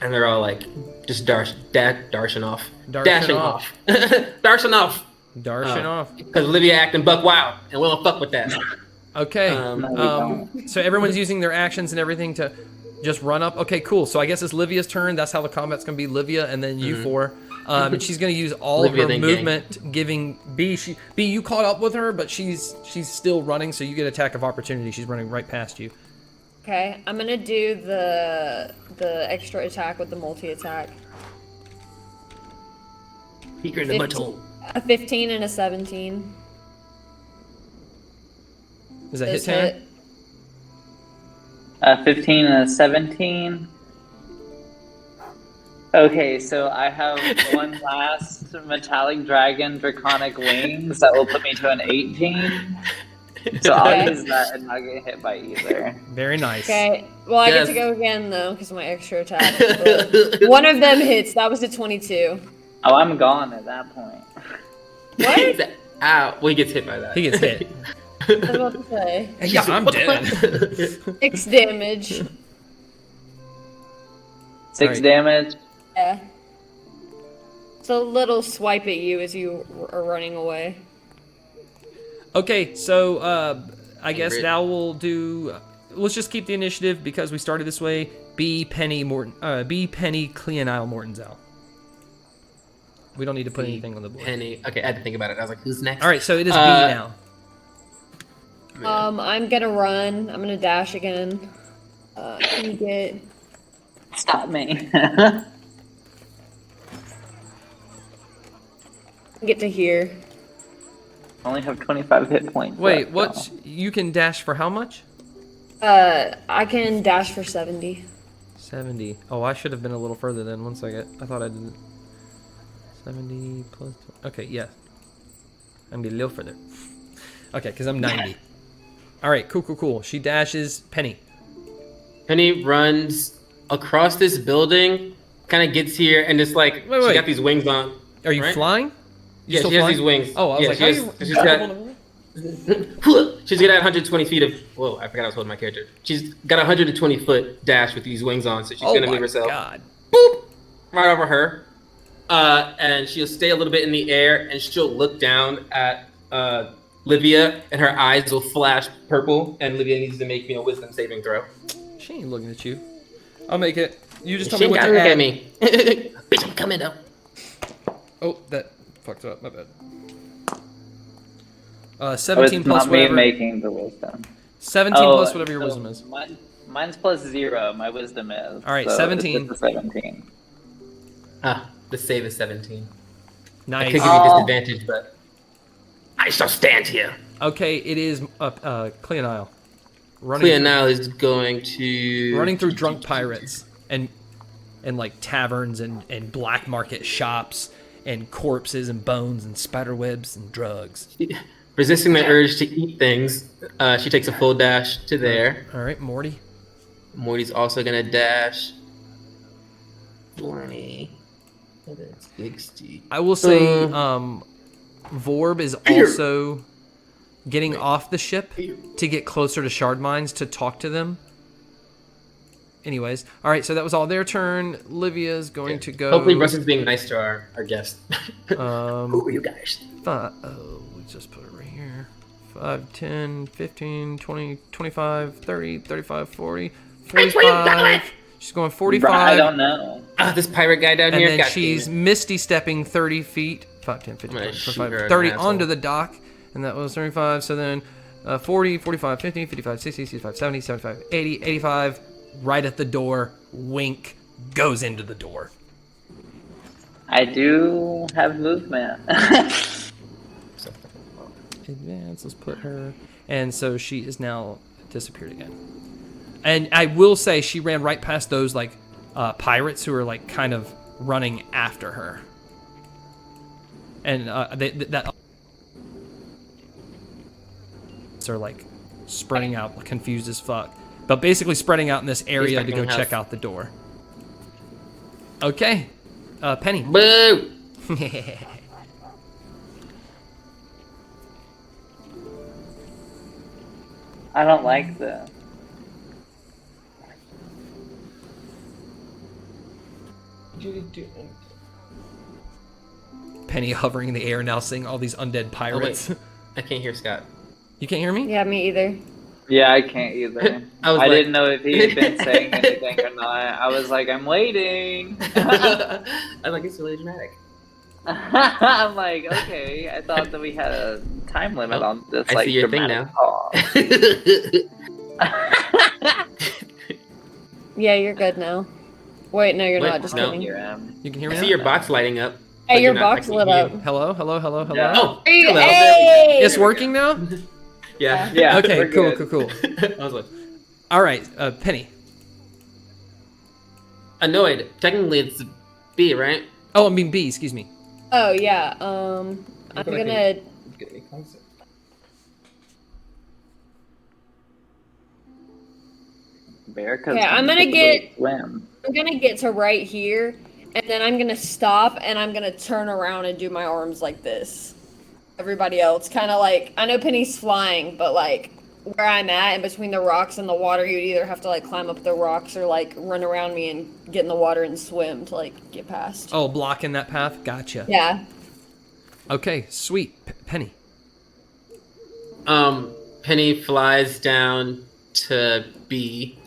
they're all like just darshing off. Dashing off. Darshing off.
Darshing off.
Because Livia acting buck wild, and we don't fuck with that.
Okay. So everyone's using their actions and everything to just run up. Okay, cool. So I guess it's Livia's turn. That's how the combat's gonna be. Livia and then you four. And she's gonna use all
Livia,
of her
then
movement, giving B. B, you caught up with her, but she's still running, so you get attack of opportunity. She's running right past you.
Okay, I'm gonna do the extra attack with the multi-attack.
Peek her in the butthole.
A 15 and a 17.
Is that hit
Those
Tanner?
hit.
15 and a 17. Okay, so I have one last metallic dragon draconic wings that will put me to an 18. So I'll use that and not get hit by either.
Very nice.
Okay, well I get to go again though because of my extra attack. But one of them hits. That was a 22.
Oh, I'm gone at that point.
What?
Ow. Well, he gets hit by that.
He gets hit.
I was about to say.
Yeah, I'm dead.
6 damage.
6 damage.
Yeah. It's a little swipe at you as you are running away.
Okay, so I guess
Ingrid.
now we'll do. Let's just keep the initiative because we started this way. B Penny Cleonile Mortonzel. We don't need to put anything on the board.
Penny. Okay, I had to think about it. I was like, who's next?
All right, so it is B now.
I'm gonna run. I'm gonna dash again. Can you get?
Stop me.
Get to here.
I only have 25 hit points.
Wait,
left,
what's you can dash for how much?
I can dash for 70.
70. Oh, I should have been a little further then. 1 second. I thought I did 70 plus. Okay, yeah. I'm gonna be a little further. Okay, because I'm 90. All right, cool. She dashes. Penny.
Penny runs across this building, kind of gets here, and just like,
Wait.
she got these wings on.
Are you
Right?
flying? You
Yeah,
still
she has
flying?
these wings.
Oh, I was
Yeah,
like,
she
how
has-
you?
she's got- she's got 120 feet of. Whoa, I forgot I was holding my character. She's got a 120-foot dash with these wings on, so she's
Oh
gonna
my
move herself.
God.
Boop, right over her. And she'll stay a little bit in the air, and she'll look down at Livia, and her eyes will flash purple. And Livia needs to make me a wisdom saving throw.
She ain't looking at you. I'll make it. You just tell
She
me
ain't
what
gotta
to
look
add.
at me. Bitch, I'm coming up.
Oh, that fucked up. My bad. 17
it's
plus
not me
whatever.
making the wisdom.
17 plus whatever your
so
wisdom is.
Mine's plus 0. My wisdom is.
All right,
so
17.
It's a 17.
The save is 17. I
Nice.
could give you disadvantage, but I shall stand here.
Okay, it is Cleonile.
Cleonile is going to
running through drunk pirates and like taverns and black market shops and corpses and bones and spider webs and drugs.
Resisting the urge to eat things, she takes a full dash to there.
All right, Morty.
Morty's also gonna dash 20. 60.
I will say, Vorb is also getting off the ship to get closer to shard mines to talk to them. Anyways, all right, so that was all their turn. Livia's going to go.
Hopefully, Russell's being nice to our guest. Who are you guys?
We just put it right here. 5, 10, 15, 20, 25, 30, 35, 40, 45. She's going 45.
I don't know.
This pirate guy down here.
And then she's misty stepping 30 feet. 5, 10, 15, 20, 25, 30 onto the dock. And that was 35. So then 40, 45, 50, 55, 60, 65, 70, 75, 80, 85. Right at the door. Wink. Goes into the door.
I do have movement.
Advance. Let's put her. And so she is now disappeared again. And I will say she ran right past those like pirates who are like kind of running after her. And that are like spreading out, confused as fuck. But basically spreading out in this area to go check out the door. Okay. Penny.
Boo!
I don't like this.
Penny hovering in the air now, seeing all these undead pirates.
Oh, I can't hear Scott.
You can't hear me?
Yeah, me either.
Yeah, I can't either. I didn't know if he had been saying anything or not. I was like, I'm waiting.
I like it's really dramatic.
I'm like, okay. I thought that we had a time limit on this.
I
like,
see your thing now.
Yeah, you're good now. Wait, no, you're
Wait,
not. Just
no.
kidding.
You can hear me
I
now?
see your box lighting up.
Hey,
but
your
you're not-
box
I
lit
can't
up.
hear you.
Hello, hello, hello, hello.
Yeah.
Oh,
Hey,
hello.
hey!
It's working now?
Yeah.
Yeah.
Okay,
we're
cool,
good.
cool.
I was like,
All right, Penny.
annoyed. Technically, it's B, right?
Oh, I mean B, excuse me.
Oh, yeah. I'm gonna... Yeah, I'm gonna get to right here, and then I'm gonna stop, and I'm gonna turn around and do my arms like this. Everybody else, kind of like, I know Penny's flying, but like where I'm at, in between the rocks and the water, you'd either have to like climb up the rocks or like run around me and get in the water and swim to like get past.
Oh, blocking that path? Gotcha.
Yeah.
Okay, sweet. Penny.
Penny flies down to B.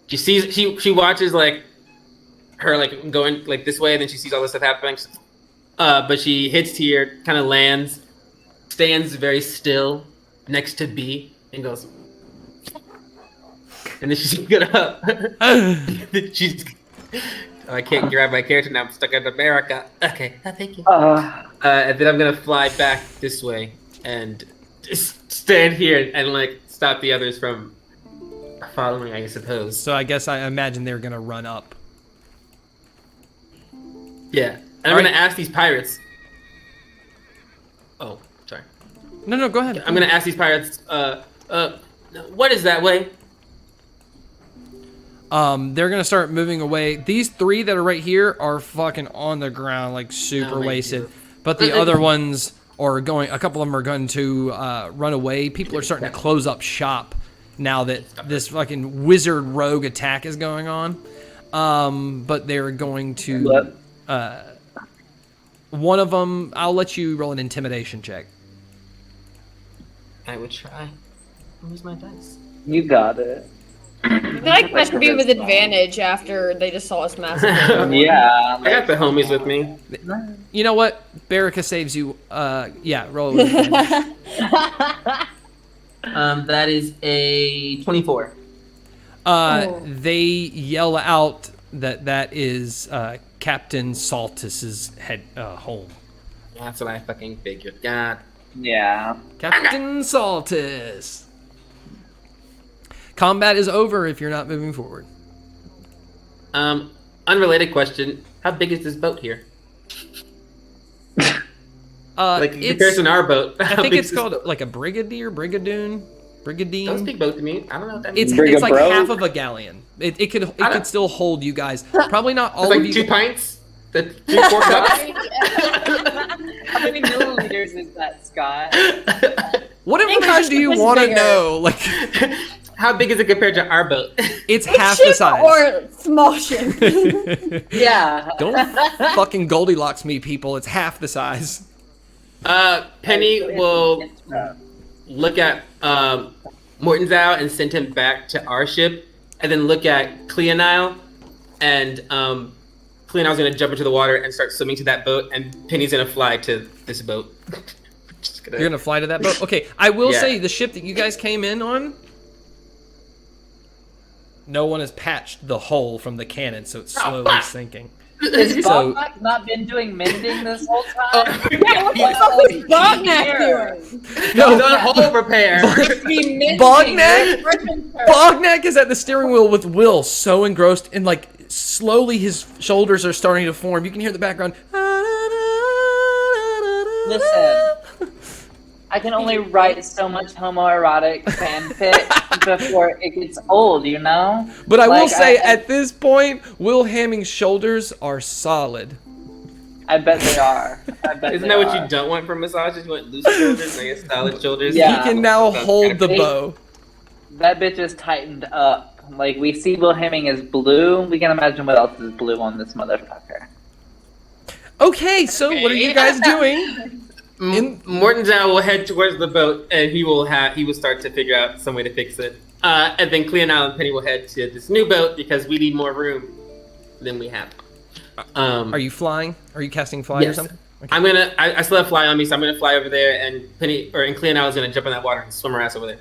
She sees she watches like her like going like this way, and then she sees all this stuff happening. But she hits here, kind of lands, stands very still next to B, and goes. And then she's gonna. she's. I can't grab my character now. I'm stuck in America. Okay, thank you. And then I'm gonna fly back this way and just stand here and like stop the others from following, I suppose.
So I guess I imagine they're gonna run up.
Yeah, and I'm gonna ask these pirates. Oh, sorry.
No, go ahead.
I'm gonna ask these pirates. What is that way?
They're gonna start moving away. These three that are right here are fucking on the ground, like super wasted. But the other ones are going. A couple of them are going to run away. People are starting to close up shop now that this fucking wizard rogue attack is going on. But they're going to. One of them, I'll let you roll an intimidation check.
I would try. Where's my dice?
You got it.
I feel like that should be with advantage after they just saw us massacre.
Yeah.
I got the homies with me.
You know what? Berica saves you. Yeah, roll with advantage.
That is a 24.
They yell out that is Captain Saltus's head home.
That's what I fucking figured. God.
Yeah.
Captain Saltus. Combat is over if you're not moving forward.
Unrelated question. How big is this boat here? Like in comparison to our boat.
I think it's called like a brigadine.
Don't speak boat to me. I don't know what that means.
It's like half of a galleon. It could still hold you guys. Probably not all
it's like
of you.
2 pints? The 4 cups?
How many milliliters is that, Scott?
What information do you want to know? Like,
how big is it compared to our boat?
It's half the size.
Or small ship.
Yeah.
Don't fucking Goldilocks me, people. It's half the size.
Penny will look at Mortenzow and send him back to our ship, and then look at Cleonile, and Cleonile's gonna jump into the water and start swimming to that boat, and Penny's gonna fly to this boat.
You're gonna fly to that boat? Okay, I will say the ship that you guys came in on, no one has patched the hole from the cannon, so it's slowly sinking.
Has Bognak not been doing mending this whole time?
Yeah, what the fuck is Bognak doing?
No, the hole repair.
Bognak is at the steering wheel with Will, so engrossed, and like slowly his shoulders are starting to form. You can hear the background.
Listen, I can only write so much homoerotic fanfic before it gets old, you know?
But I will say, at this point, Will Hamming's shoulders are solid.
I bet they are.
Isn't that what you don't want from massages? You want loose shoulders, I guess solid shoulders?
Yeah.
He can now hold the bow.
That bitch is tightened up. Like, we see Will Hemming is blue. We can imagine what else is blue on this motherfucker.
Okay, so what are you guys doing?
Mortenzow will head towards the boat, and he will start to figure out some way to fix it. And then Cleonile and Penny will head to this new boat because we need more room than we have.
Are you flying? Are you casting fly or something? Okay.
I still have fly on me, so I'm gonna fly over there, and Cleonile is gonna jump in that water and swim her ass over there.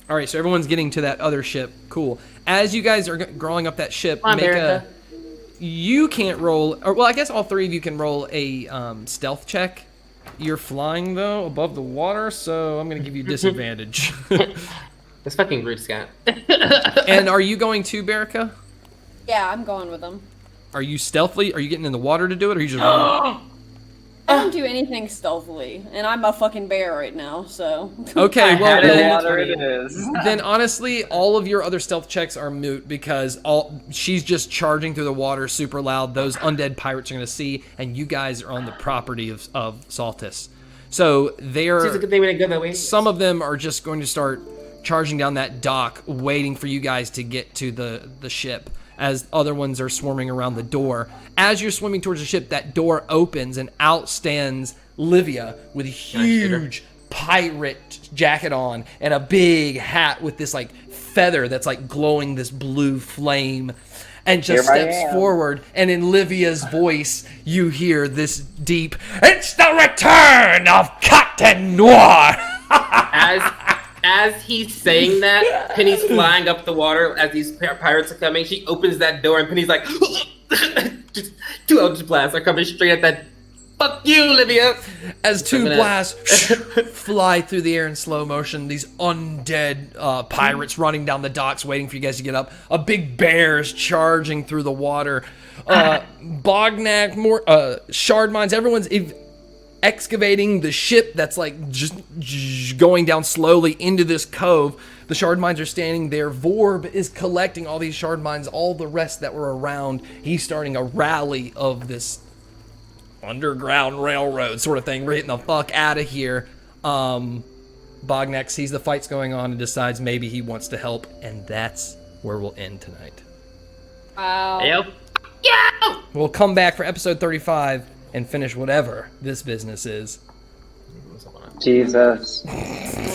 All right, so everyone's getting to that other ship. Cool. As you guys are growing up that ship, you can't roll, or well, I guess all three of you can roll a stealth check. You're flying though above the water, so I'm gonna give you disadvantage.
That's fucking rude, Scott.
And are you going to Berica?
Yeah, I'm going with them.
Are you stealthily? Are you getting in the water to do it, or are you just running?
I don't do anything stealthily, and I'm a fucking bear right now, so.
Okay, well
then
honestly, all of your other stealth checks are moot because she's just charging through the water super loud. Those undead pirates are going to see, and you guys are on the property of Saltus. So
It's a good thing we didn't go that way.
Some of them are just going to start charging down that dock, waiting for you guys to get to the ship, as other ones are swarming around the door. As you're swimming towards the ship, that door opens and out stands Livia with a huge pirate jacket on and a big hat with this like feather that's like glowing this blue flame, and just steps forward, and in Livia's voice you hear this deep, "It's the return of Captain Noir."
As he's saying that, Penny's flying up the water as these pirates are coming. She opens that door, and Penny's like, just 2 Eldritch blasts are coming straight at that. Fuck you, Livia!
As 2 blasts fly through the air in slow motion, these undead pirates running down the docks, waiting for you guys to get up. A big bear is charging through the water. Bognak, more shard mines. Everyone's excavating the ship that's like just going down slowly into this cove. The shard mines are standing there. Vorb is collecting all these shard mines, all the rest that were around. He's starting a rally of this underground railroad sort of thing. We're getting the fuck out of here. Bognak sees the fights going on and decides maybe he wants to help, and that's where we'll end tonight.
Wow.
Yep.
We'll come back for episode 35 and finish whatever this business is.
Jesus.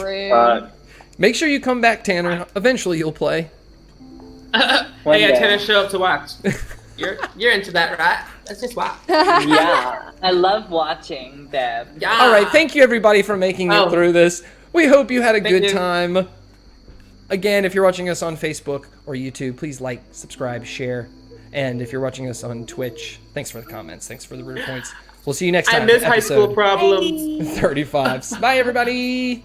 Rude.
Make sure you come back, Tanner. Eventually you'll play.
One
Hey, I
day.
tend to show up to watch. You're into that, right? Let's just watch.
Yeah, I love watching Deb.
Yeah.
All right, thank you everybody for making it through this. We hope you had a
Thank
good
you.
time. Again, if you're watching us on Facebook or YouTube, please like, subscribe, share. And if you're watching us on Twitch, thanks for the comments. Thanks for the rude points. We'll see you next time.
I miss high school
episode
problems.
35. Bye, everybody.